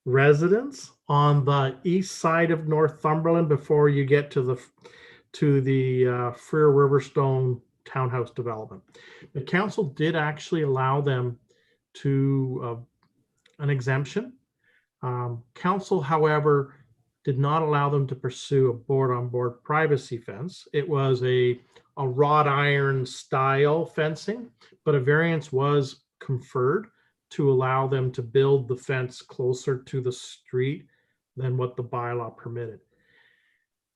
residence on the east side of Northumberland before you get to the Freer Riverstone townhouse development. The council did actually allow them to an exemption. Council, however, did not allow them to pursue a board-on-board privacy fence. It was a wrought iron style fencing, but a variance was conferred to allow them to build the fence closer to the street than what the bylaw permitted.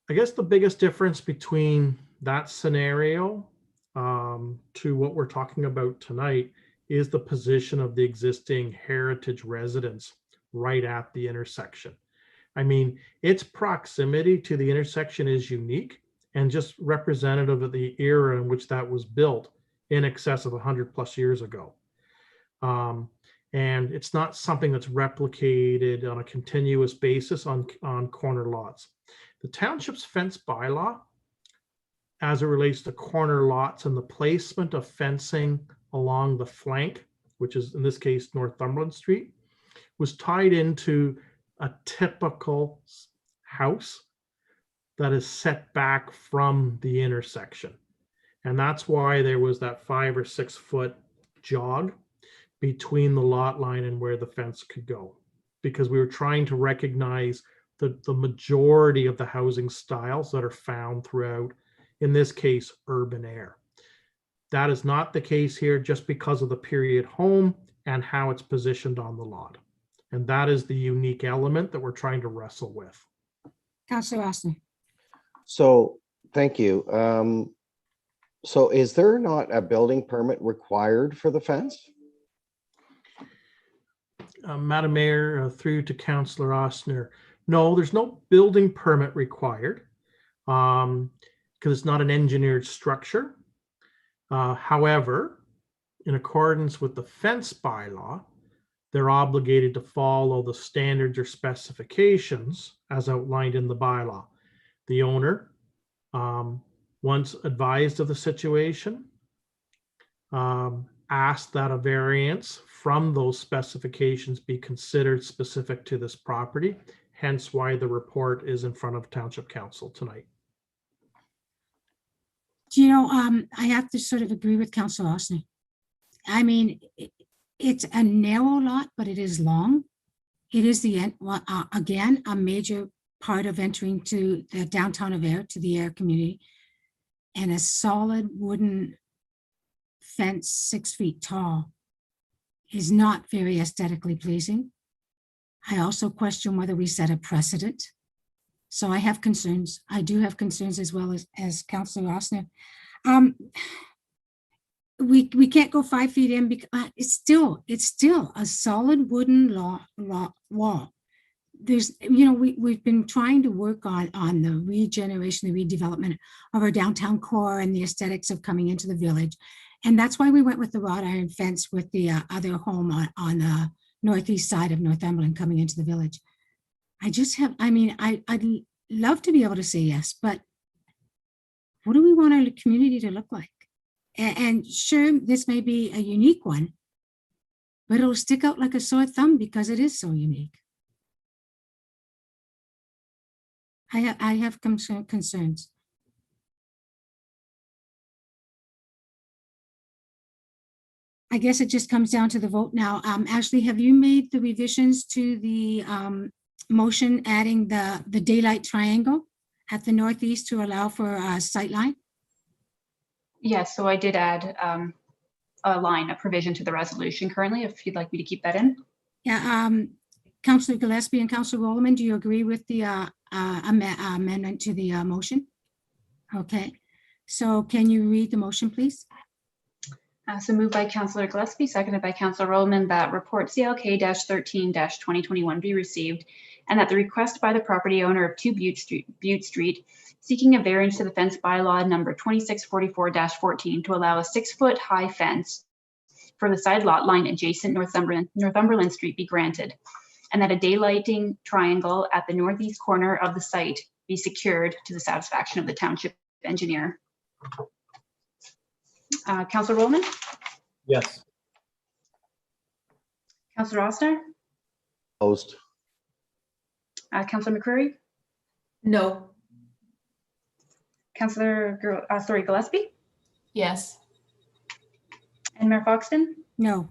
I guess the biggest difference between that scenario to what we're talking about tonight is the position of the existing heritage residence right at the intersection. I mean, its proximity to the intersection is unique and just representative of the era in which that was built in excess of 100+ years ago. And it's not something that's replicated on a continuous basis on corner lots. The township's fence bylaw, as it relates to corner lots and the placement of fencing along the flank, which is in this case Northumberland Street, was tied into a typical house that is set back from the intersection. And that's why there was that 5 or 6 foot jog between the lot line and where the fence could go, because we were trying to recognize the majority of the housing styles that are found throughout, in this case, urban air. That is not the case here just because of the period home and how it's positioned on the lot. And that is the unique element that we're trying to wrestle with. Councillor Austin. So, thank you. So is there not a building permit required for the fence? Madam Mayor, through to Councillor Ostner. No, there's no building permit required because it's not an engineered structure. However, in accordance with the fence bylaw, they're obligated to follow the standards or specifications as outlined in the bylaw. The owner, once advised of the situation, asked that a variance from those specifications be considered specific to this property, hence why the report is in front of Township Council tonight. Do you know, I have to sort of agree with Councillor Austin. I mean, it's a narrow lot, but it is long. It is again, a major part of entering to the downtown of Air, to the Air community. And a solid wooden fence 6 feet tall is not very aesthetically pleasing. I also question whether we set a precedent. So I have concerns. I do have concerns as well as Councillor Ostner. We can't go 5 feet in because it's still a solid wooden wall. There's, you know, we've been trying to work on the regeneration, the redevelopment of our downtown core and the aesthetics of coming into the village. And that's why we went with the wrought iron fence with the other home on the northeast side of Northumberland coming into the village. I'd love to be able to say yes, but what do we want our community to look like? And sure, this may be a unique one, but it'll stick out like a sore thumb because it is so unique. I have concerns. I guess it just comes down to the vote now. Ashley, have you made the revisions to the motion adding the daylight triangle at the northeast to allow for a sightline? Yes, so I did add a provision to the resolution currently, if you'd like me to keep that in. Yeah, Councillor Gillespie and Councillor Rollerman, do you agree with the amendment to the motion? Okay, so can you read the motion, please? So moved by Councillor Gillespie, seconded by Councillor Rollerman, that report CLK-13-2021 be received, and that the request by the property owner of 2 Butte Street seeking a variance to the fence bylaw number 2644-14 to allow a 6 foot high fence for the side lot line adjacent Northumberland Street be granted, and that a daylighting triangle at the northeast corner of the site be secured to the satisfaction of the township engineer. Councillor Roman? Yes. Councillor Ostner? Opposed. Councillor McCreary? No. Councillor Gillespie? Yes. And Mayor Foxton? No.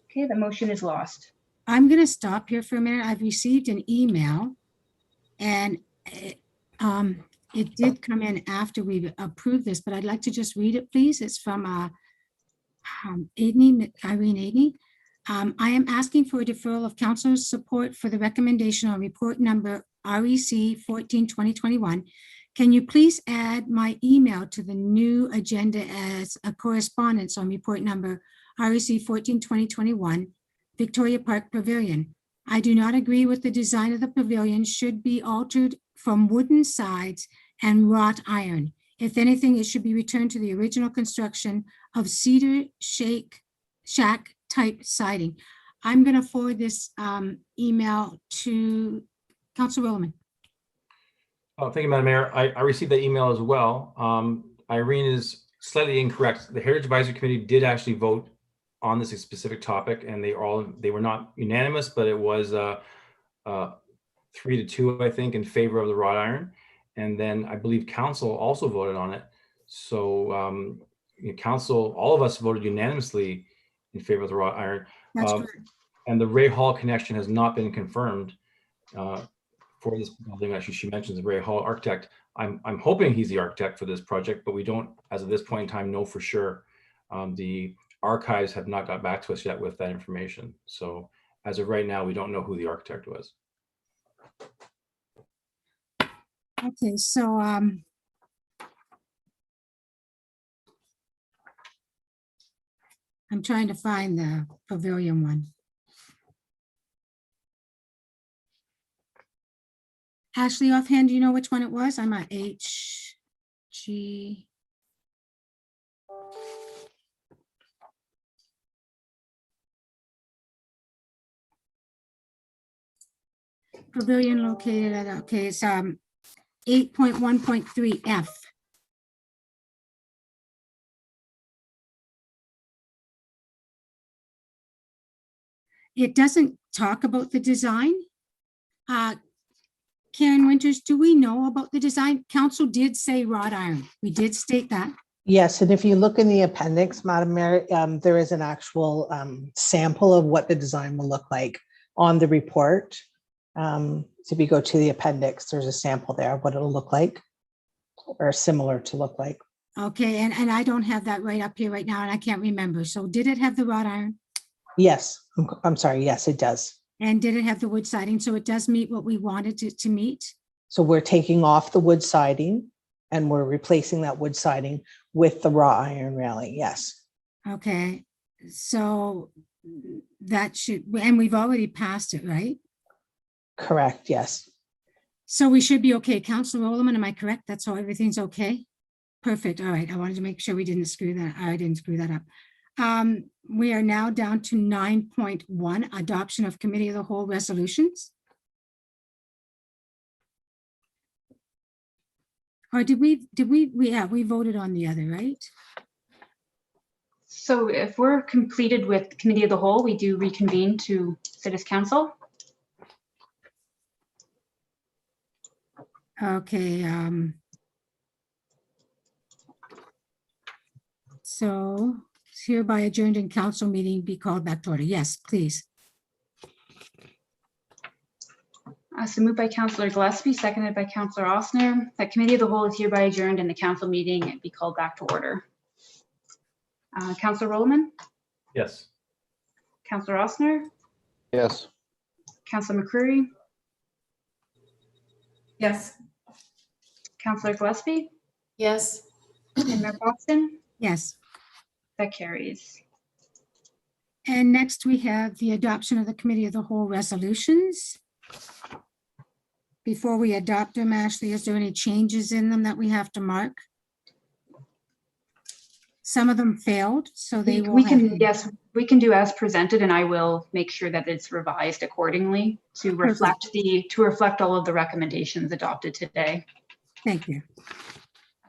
Okay, the motion is lost. I'm going to stop here for a minute. I've received an email and it did come in after we approved this, but I'd like to just read it, please. It's from Irene Aidney. I am asking for a deferral of council's support for the recommendation on report number REC 14-2021. Can you please add my email to the new agenda as a correspondence on report number REC 14-2021, Victoria Park Pavilion? I do not agree with the design of the pavilion should be altered from wooden sides and wrought iron. If anything, it should be returned to the original construction of cedar shack type siding. I'm going to forward this email to Councilor Rollerman. Oh, thank you, Madam Mayor. I received that email as well. Irene is slightly incorrect. The Heritage Advisory Committee did actually vote on this specific topic, and they were not unanimous, but it was 3-2, I think, in favor of the wrought iron. And then I believe council also voted on it. So council, all of us voted unanimously in favor of the wrought iron. That's correct. And the Ray Hall connection has not been confirmed for this building. Actually, she mentions the Ray Hall architect. I'm hoping he's the architect for this project, but we don't, as of this point in time, know for sure. The archives have not got back to us yet with that information. So as of right now, we don't know who the architect was. Okay, so I'm trying to find the pavilion one. Ashley, offhand, do you know which one it was? I'm at H, G. Pavilion located at, okay, it's 8.1.3 F. It doesn't talk about the design. Karen Winters, do we know about the design? Council did say wrought iron. We did state that. Yes, and if you look in the appendix, Madam Mayor, there is an actual sample of what the design will look like on the report. So if you go to the appendix, there's a sample there of what it'll look like, or similar to look like. Okay, and I don't have that right up here right now, and I can't remember. So did it have the wrought iron? Yes, I'm sorry. Yes, it does. And did it have the wood siding? So it does meet what we wanted it to meet? So we're taking off the wood siding and we're replacing that wood siding with the raw iron railing. Yes. Okay, so that should, and we've already passed it, right? Correct. Yes. So we should be okay. Councilor Rowland, am I correct? That's all, everything's okay? Perfect. All right. I wanted to make sure we didn't screw that. I didn't screw that up. We are now down to 9.1, adoption of committee of the whole resolutions. Or we voted on the other, right? So if we're completed with committee of the whole, we do reconvene to sit as council. Okay. So it's hereby adjourned and council meeting be called back to order. Yes, please. So moved by Councillor Gillespie, seconded by Councillor Ossner, that committee of the whole is hereby adjourned and the council meeting be called back to order. Councillor Rowland? Yes. Councillor Ossner? Yes. Councillor McCreary? Yes. Councillor Gillespie? Yes. And Mayor Foxton? Yes. That carries. And next we have the adoption of the committee of the whole resolutions. Before we adopt them, Ashley, is there any changes in them that we have to mark? Some of them failed, so they will. Yes, we can do as presented, and I will make sure that it's revised accordingly to reflect all of the recommendations adopted today. Thank you.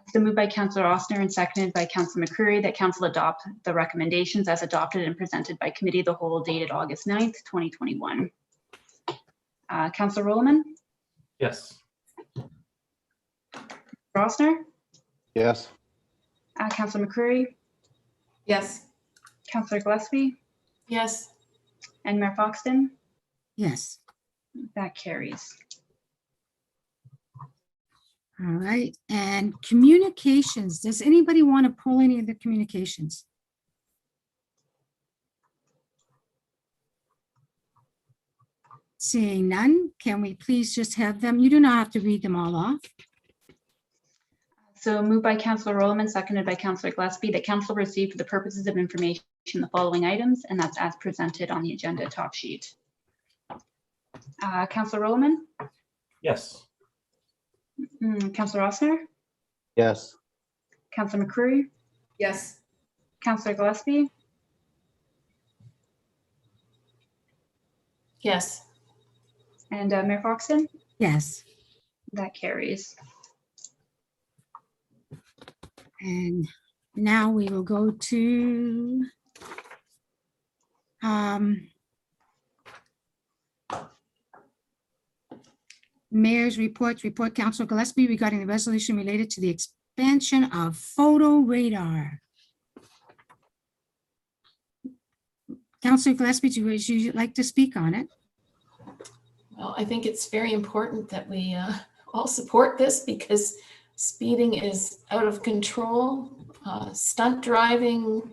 So moved by Councillor Ossner and seconded by Councillor McCreary that council adopt the recommendations as adopted and presented by committee of the whole dated August 9th, 2021. Councillor Rowland? Yes. Ossner? Yes. Councillor McCreary? Yes. Councillor Gillespie? Yes. And Mayor Foxton? Yes. That carries. All right, and communications. Does anybody want to pull any of the communications? Seeing none, can we please just have them? You do not have to read them all off. So moved by Councillor Rowland, seconded by Councillor Gillespie, that council received for the purposes of information the following items, and that's as presented on the agenda top sheet. Councillor Rowland? Yes. Councillor Ossner? Yes. Councillor McCreary? Yes. Councillor Gillespie? Yes. And Mayor Foxton? Yes. That carries. And Now we will go to Mayor's report, Councilor Gillespie regarding the resolution related to the expansion of photo radar. Councilor Gillespie, would you like to speak on it? Well, I think it's very important that we all support this because speeding is out of control. Stunt driving,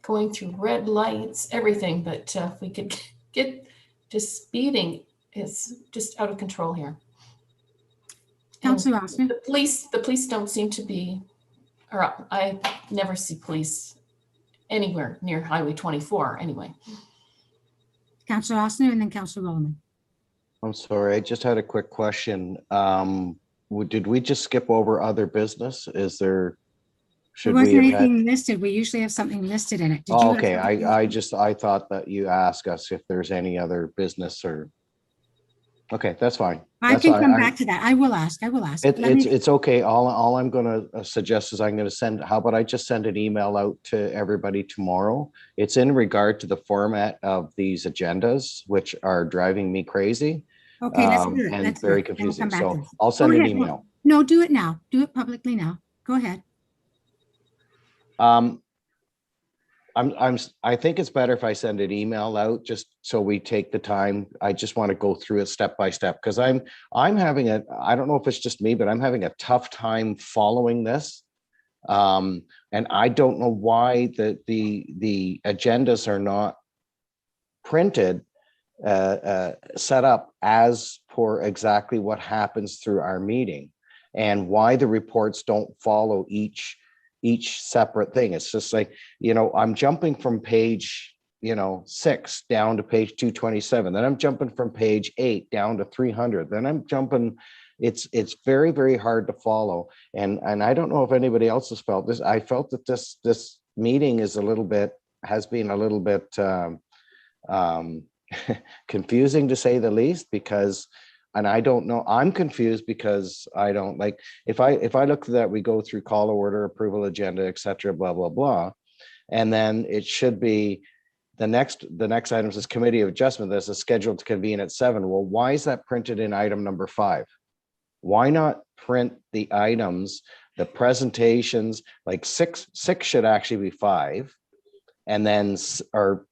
going through red lights, everything. But if we could get to speeding, is just out of control here. Councilor Austin. The police don't seem to be, or I never see police anywhere near Highway 24 anyway. Councilor Austin and then Councilor Roman. I'm sorry, I just had a quick question. Did we just skip over other business? Is there, There should we wasn't have had? anything listed. We usually have something listed in it. Did you Oh, have okay, something? I thought that you asked us if there's any other business or. Okay, that's fine. I That's can fine. come back to that. I will ask. Let me- It's okay. All I'm gonna suggest is I'm gonna send, how about I just send an email out to everybody tomorrow? It's in regard to the format of these agendas, which are driving me crazy. Okay, let's do it. And Let's do very it. Then we'll confusing. come back to So this. I'll Go send an ahead. email. No, do it now. Do it publicly now. Go ahead. I think it's better if I send an email out just so we take the time. I just want to go through it step by step because I'm having I don't know if it's just me, but I'm having a tough time following this. And I don't know why the agendas are not printed, set up as per exactly what happens through our meeting and why the reports don't follow each separate thing. It's just like, I'm jumping from page, 6 down to page 227. Then I'm jumping from page 8 down to 300. Then I'm jumping. It's very, very hard to follow. And I don't know if anybody else has felt this. I felt that this meeting is has been a little bit confusing to say the least, because and I don't know, I'm confused because I don't like, if I look at that, we go through call to order, approval agenda, et cetera, blah, blah, blah. And then it should be the next item is committee of adjustment. This is scheduled to convene at 7. Well, why is that printed in item number 5? Why not print the items, the presentations, like six should actually be 5. And then 7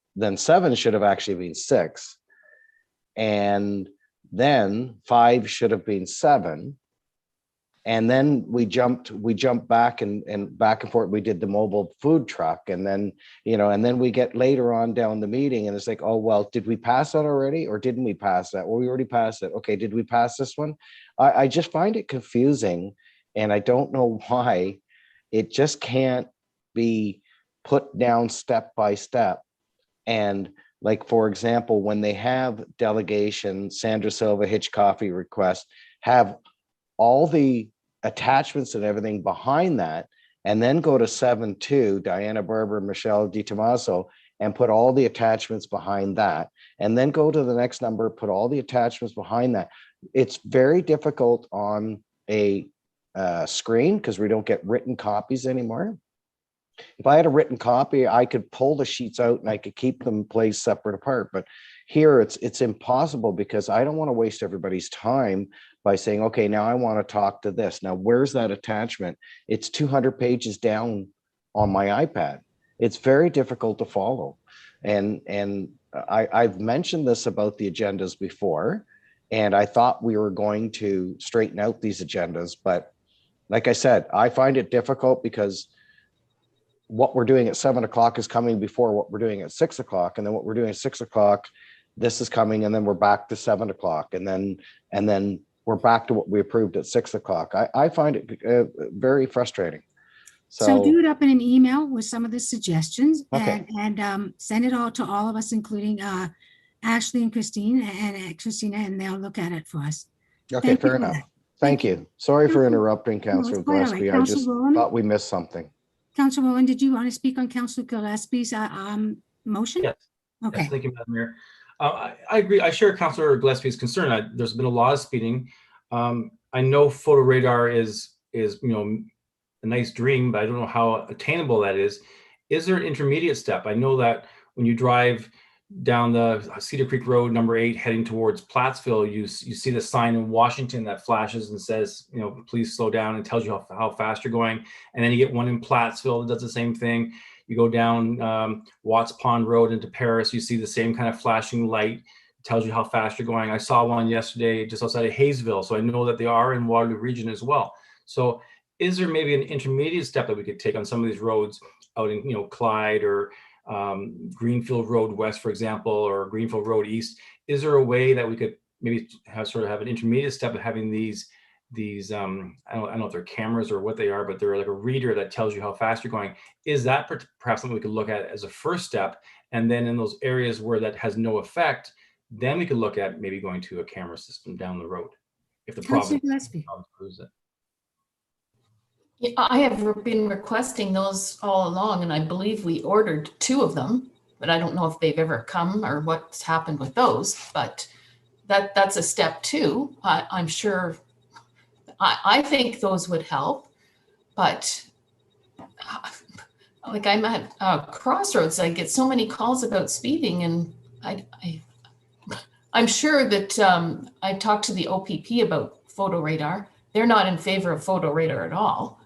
should have actually been 6. And then 5 should have been 7. And then we jumped back and back and forth. We did the mobile food truck. And then, and then we get later on down the meeting and it's like, oh, well, did we pass that already? Or didn't we pass that? Well, we already passed it. Okay, did we pass this one? I just find it confusing. And I don't know why it just can't be put down step by step. And like, for example, when they have delegation, Sandra Silva, Hitch Coffee request, have all the attachments and everything behind that, and then go to 7.2, Diana Barber, Michelle DiTomaso, and put all the attachments behind that, and then go to the next number, put all the attachments behind that. It's very difficult on a screen because we don't get written copies anymore. If I had a written copy, I could pull the sheets out and I could keep them placed separate apart. But here it's impossible because I don't want to waste everybody's time by saying, okay, now I want to talk to this. Now, where's that attachment? It's 200 pages down on my iPad. It's very difficult to follow. And I've mentioned this about the agendas before, and I thought we were going to straighten out these agendas. But like I said, I find it difficult because what we're doing at 7 o'clock is coming before what we're doing at 6 o'clock. And then what we're doing at 6 o'clock, this is coming, and then we're back to 7 o'clock. And then we're back to what we approved at 6 o'clock. I find it very frustrating. So do it up in an email with some of the suggestions Okay. and send it all to all of us, including Ashley and Christina, and they'll look at it for us. Okay, Thank you fair for enough. that. Thank you. Sorry for interrupting, it's Councilor quite all right. Gillespie. I just Councilor Rowland? thought we missed something. Councilor Rowland, did you want to speak on Councilor Gillespie's motion? Yes. Okay. Yes, thank you, Madam Mayor. I agree. I share Councilor Gillespie's concern. There's been a lot of speeding. I know photo radar is a nice dream, but I don't know how attainable that is. Is there an intermediate step? I know that when you drive down the Cedar Creek Road, number 8, heading towards Plattsville, you see the sign in Washington that flashes and says, you know, please slow down, and tells you how fast you're going. And then you get one in Plattsville that does the same thing. You go down Watts Pond Road into Paris, you see the same kind of flashing light, tells you how fast you're going. I saw one yesterday just outside of Hayesville, so I know that they are in Waterloo region as well. So is there maybe an intermediate step that we could take on some of these roads out in, you know, Clyde or Greenfield Road West, for example, or Greenfield Road East? Is there a way that we could maybe have an intermediate step of having these I don't know if they're cameras or what they are, but they're like a reader that tells you how fast you're going? Is that perhaps something we could look at as a first step? And then in those areas where that has no effect, then we could look at maybe going to a camera system down the road if the problem proves it. Yeah, I have been requesting those all along, and I believe we ordered 2 of them, but I don't know if they've ever come or what's happened with those. But that's a step 2. I'm sure. I think those would help, but like I'm at Crossroads, I get so many calls about speeding, and I'm sure that I talked to the OPP about photo radar. They're not in favor of photo radar at all.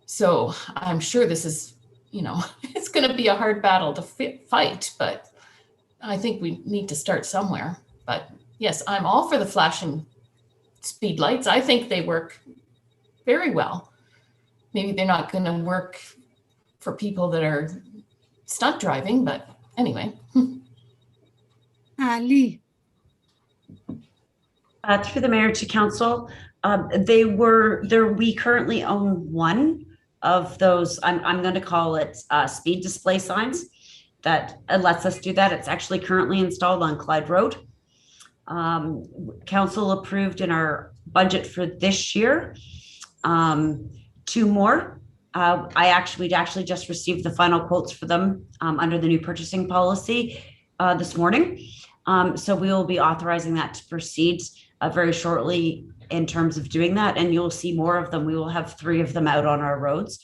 So I'm sure this is, you know, it's going to be a hard battle to fight, but I think we need to start somewhere. But yes, I'm all for the flashing speed lights. I think they work very well. Maybe they're not going to work for people that are stunt driving, but anyway. Lee. Through the mayor to council, we currently own one of those, I'm going to call it speed display signs that lets us do that. It's actually currently installed on Clyde Road. Council approved in our budget for this year 2 more. We'd actually just received the final quotes for them under the new purchasing policy this morning. So we will be authorizing that to proceed very shortly in terms of doing that, and you'll see more of them. We will have 3 of them out on our roads.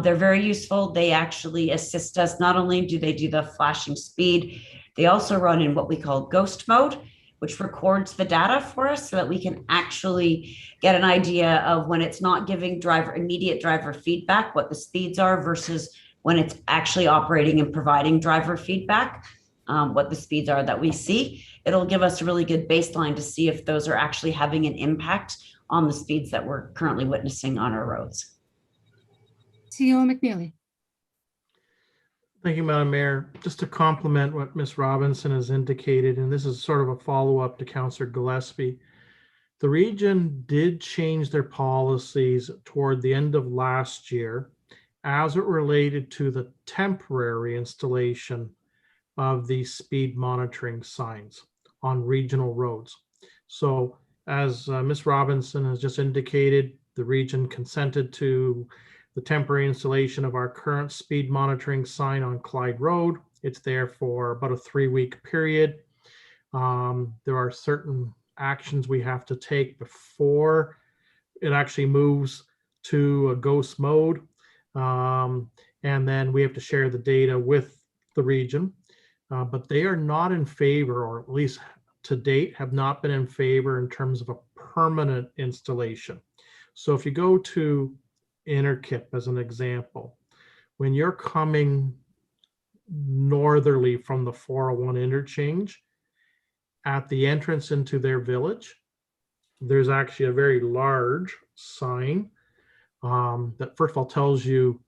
They're very useful. They actually assist us. Not only do they do the flashing speed, they also run in what we call ghost mode, which records the data for us so that we can actually get an idea of when it's not giving immediate driver feedback, what the speeds are, versus when it's actually operating and providing driver feedback, what the speeds are that we see. It'll give us a really good baseline to see if those are actually having an impact on the speeds that we're currently witnessing on our roads. CEO McNeely. Thank you, Madam Mayor. Just to complement what Ms. Robinson has indicated, and this is sort of a follow-up to Councillor Gillespie, the region did change their policies toward the end of last year as it related to the temporary installation of these speed monitoring signs on regional roads. So as Ms. Robinson has just indicated, the region consented to the temporary installation of our current speed monitoring sign on Clyde Road. It's there for about a 3-week period. There are certain actions we have to take before it actually moves to a ghost mode. And then we have to share the data with the region. But they are not in favor, or at least to date have not been in favor in terms of a permanent installation. So if you go to Innerkip as an example, when you're coming northerly from the 401 interchange, at the entrance into their village, there's actually a very large sign that first of all tells you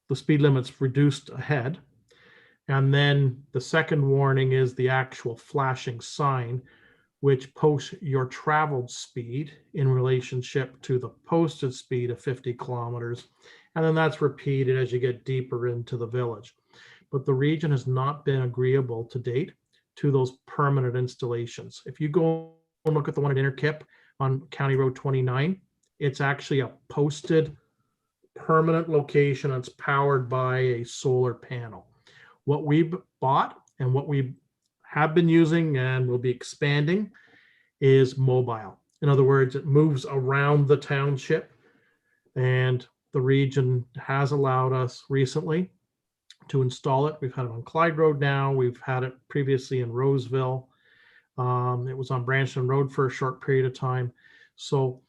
the speed limit's reduced ahead. And then the second warning is the actual flashing sign, which posts your traveled speed in relationship to the posted speed of 50 kilometers. And then that's repeated as you get deeper into the village. But the region has not been agreeable to date to those permanent installations. If you go and look at the one at Innerkip on County Road 29, it's actually a posted permanent location that's powered by a solar panel. What we bought and what we have been using and will be expanding is mobile. In other words, it moves around the township And the region has allowed us recently to install it. We've had it on Clyde Road now. We've had it previously in Roseville. It was on Branchton Road for a short period of time. So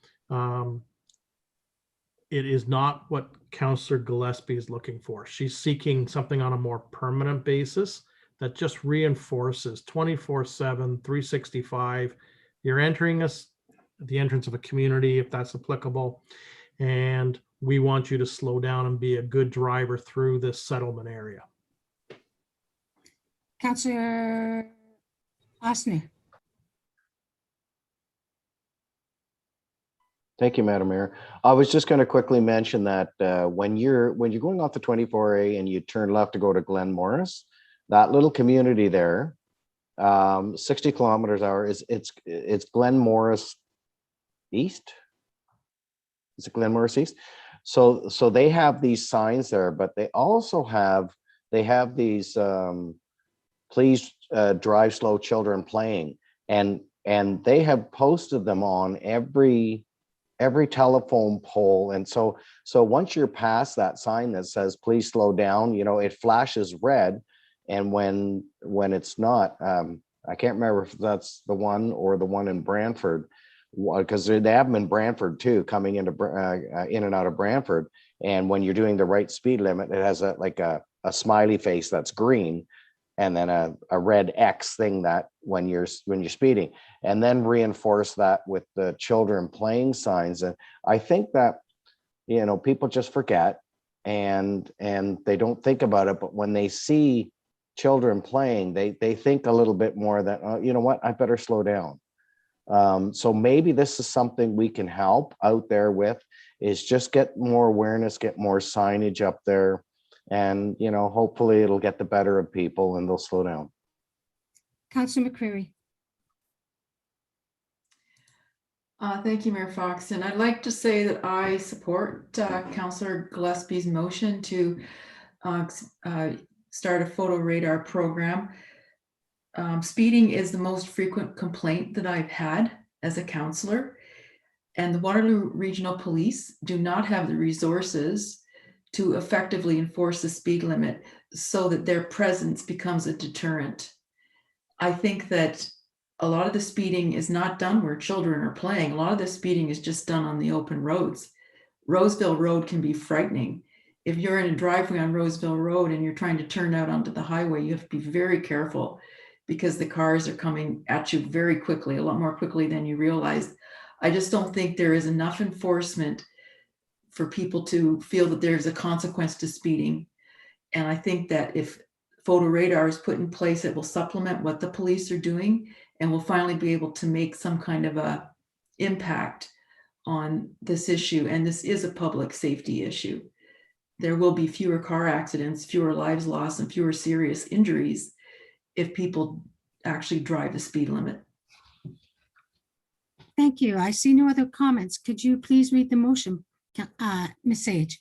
it is not what Councillor Gillespie is looking for. She's seeking something on a more permanent basis that just reinforces 24/7, 365. You're entering us at the entrance of a community, if that's applicable, and we want you to slow down and be a good driver through this settlement area. Councillor Osner. Thank you, Madam Mayor. I was just going to quickly mention that when you're going off the 24A and you turn left to go to Glen Morris, that little community there, 60 kilometers an hour, it's Glen Morris East. Is it Glen Morris East? So they have these signs there, but they also have these please drive slow, children playing, and they have posted them on every telephone pole. And so once you're past that sign that says please slow down, it flashes red. And when it's not, I can't remember if that's the one or the one in Brantford, because they have them in Brantford too, coming into in and out of Brantford. And when you're doing the right speed limit, it has a smiley face that's green, and then a red X thing that when you're speeding, and then reinforce that with the children playing signs. And I think that, people just forget and they don't think about it, but when they see children playing, they think a little bit more that, oh, you know what, I better slow down. So maybe this is something we can help out there with, is just get more awareness, get more signage up there. And, hopefully it'll get the better of people and they'll slow down. Councillor McCreary. Thank you, Mayor Fox. And I'd like to say that I support Councillor Gillespie's motion to start a photo radar program. Speeding is the most frequent complaint that I've had as a councillor, and the Waterloo Regional Police do not have the resources to effectively enforce the speed limit so that their presence becomes a deterrent. I think that a lot of the speeding is not done where children are playing. A lot of the speeding is just done on the open roads. Roseville Road can be frightening. If you're in a driveway on Roseville Road and you're trying to turn out onto the highway, you have to be very careful because the cars are coming at you very quickly, a lot more quickly than you realize. I just don't think there is enough enforcement for people to feel that there's a consequence to speeding. And I think that if photo radar is put in place, it will supplement what the police are doing, and we'll finally be able to make some kind of a impact on this issue. And this is a public safety issue. There will be fewer car accidents, fewer lives lost, and fewer serious injuries if people actually drive the speed limit. Thank you. I see no other comments. Could you please read the motion, Ms. Sage?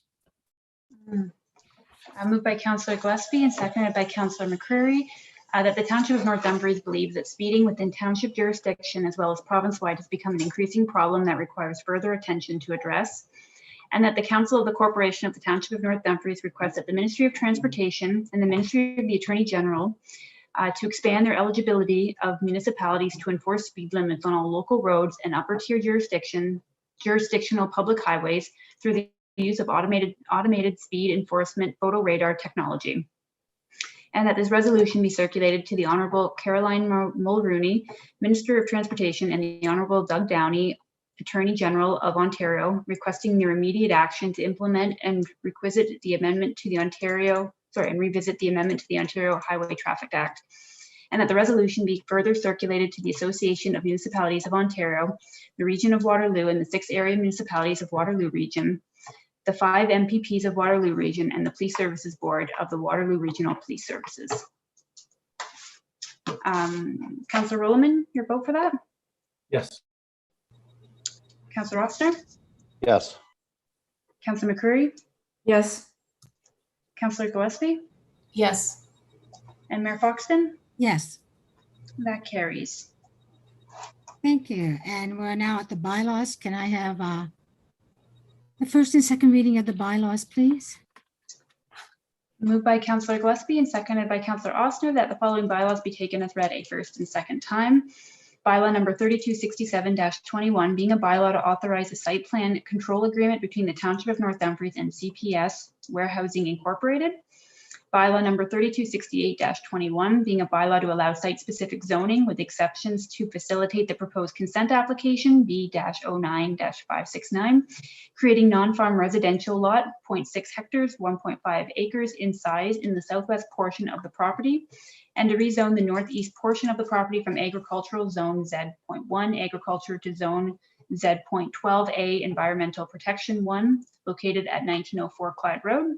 Moved by Councillor Gillespie and seconded by Councillor McCreary, that the Township of North Dumfries believes that speeding within township jurisdiction as well as province-wide has become an increasing problem that requires further attention to address, and that the Council of the Corporation of the Township of North Dumfries requests that the Ministry of Transportation and the Ministry of the Attorney General to expand their eligibility of municipalities to enforce speed limits on all local roads and upper tier jurisdictional public highways through the use of automated speed enforcement photo radar technology. And that this resolution be circulated to the Honorable Caroline Mulrooney, Minister of Transportation, and the Honorable Doug Downey, Attorney General of Ontario, requesting their immediate action to implement and revisit the amendment to the Ontario Highway Traffic Act. And that the resolution be further circulated to the Association of Municipalities of Ontario, the Region of Waterloo, and the 6 area municipalities of Waterloo Region, the 5 MPPs of Waterloo Region, and the Police Services Board of the Waterloo Regional Police Services. Councillor Rowland, your vote for that? Yes. Councillor Rossner? Yes. Councillor McCreary? Yes. Councillor Gillespie? Yes. And Mayor Foxton? Yes. That carries. Thank you. And we're now at the bylaws. Can I have The first and second reading of the bylaws, please. Moved by Councillor Gillespie and seconded by Councillor Ossner that the following bylaws be taken as read a first and second time. Bylaw number 3267-21 being a bylaw to authorize a site plan control agreement between the Township of North Dumfries and CPS Warehousing Incorporated. Bylaw number 3268-21 being a bylaw to allow site-specific zoning with exceptions to facilitate the proposed consent application B-09-569, creating non-farm residential lot 0.6 hectares, 1.5 acres in size in the southwest portion of the property, and to rezone the northeast portion of the property from agricultural zone Z.1 agriculture to zone Z.12A environmental protection 1 located at 1904 Clyde Road.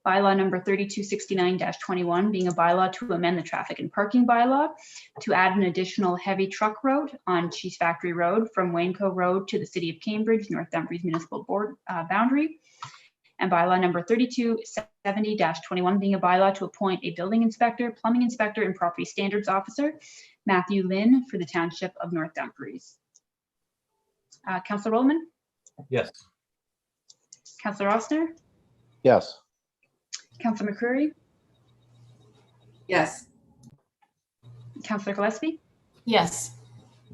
Bylaw number 3269-21 being a bylaw to amend the traffic and parking bylaw to add an additional heavy truck route on Cheese Factory Road from Waynco Road to the City of Cambridge, North Dumfries Municipal Board boundary. And bylaw number 3270-21 being a bylaw to appoint a building inspector, plumbing inspector, and property standards officer, Matthew Lynn, for the Township of North Dumfries. Councillor Rollman? Yes. Councillor Ossner? Yes. Councillor McCreary? Yes. Councillor Gillespie? Yes.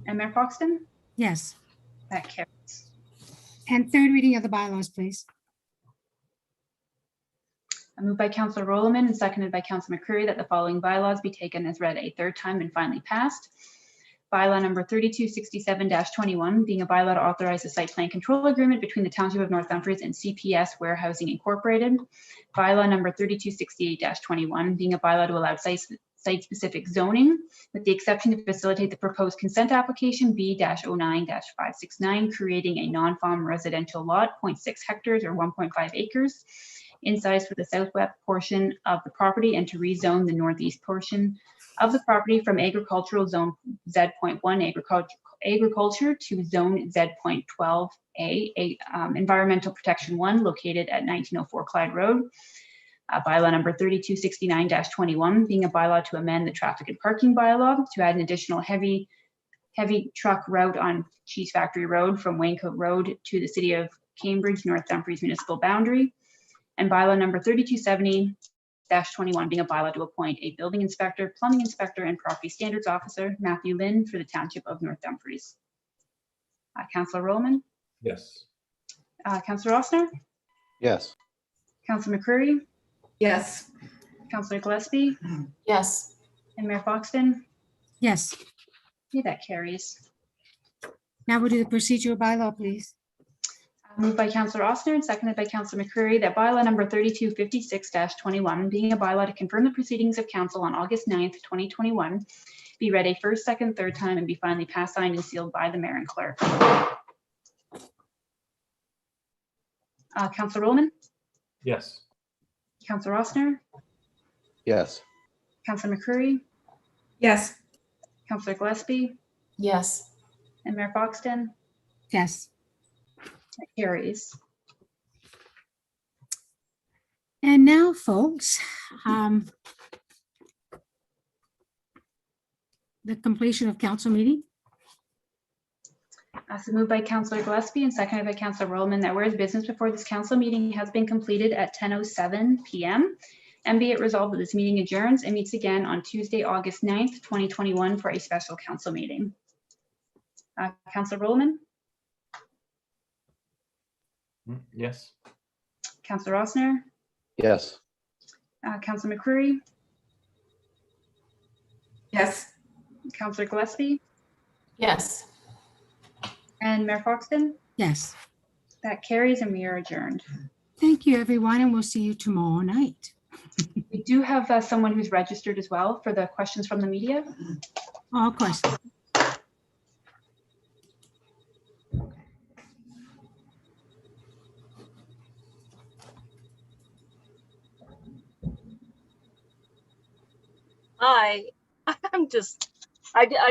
And Mayor Foxton? Yes. That carries. And third reading of the bylaws, please. Moved by Councillor Rollman and seconded by Councillor McCreary that the following bylaws be taken as read a third time and finally passed. Bylaw number 3267-21 being a bylaw to authorize a site plan control agreement between the Township of North Dumfries and CPS Warehousing Incorporated. Bylaw number 3268-21 being a bylaw to allow site-specific zoning with the exception to facilitate the proposed consent application B-09-569, creating a non-farm residential lot 0.6 hectares or 1.5 acres in size for the southwest portion of the property and to rezone the northeast portion of the property from agricultural zone Z.1 agriculture to zone Z.12A environmental protection 1 located at 1904 Clyde Road. Bylaw number 3269-21 being a bylaw to amend the traffic and parking bylaw to add an additional heavy truck route on Cheese Factory Road from Waynco Road to the City of Cambridge, North Dumfries municipal boundary. And bylaw number 3270-21 being a bylaw to appoint a building inspector, plumbing inspector, and property standards officer, Matthew Lynn, for the Township of North Dumfries. Councillor Rollman? Yes. Councillor Ossner? Yes. Councillor McCreary? Yes. Councillor Gillespie? Yes. And Mayor Foxton? Yes. Okay, that carries. Now we'll do the procedural bylaw, please. Moved by Councillor Ossner and seconded by Councillor McCreary that bylaw number 3256-21 being a bylaw to confirm the proceedings of council on August 9th, 2021 be read a first, second, third time and be finally passed, signed, and sealed by the mayor and clerk. Councillor Rollman? Yes. Councillor Ossner? Yes. Councillor McCreary? Yes. Councillor Gillespie? Yes. And Mayor Foxton? Yes. That carries. And now, folks, the completion of council meeting. So moved by Councillor Gillespie and seconded by Councillor Rollman that whereas business before this council meeting has been completed at 10:07 p.m. and be it resolved that this meeting adjourns and meets again on Tuesday, August 9th, 2021 for a special council meeting. Councillor Rollman? Yes. Councillor Ossner? Yes. Councillor McCreary? Yes. Councillor Gillespie? Yes. And Mayor Foxton? Yes. That carries and we are adjourned. Thank you, everyone, and we'll see you tomorrow night. We do have someone who's registered as well for the questions from the media. All questions. Hi, I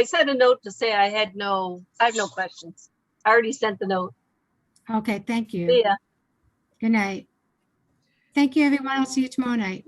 sent a note to say I have no questions. I already sent the note. Okay, thank you. See ya. Good night. Thank you, everyone. I'll see you tomorrow night.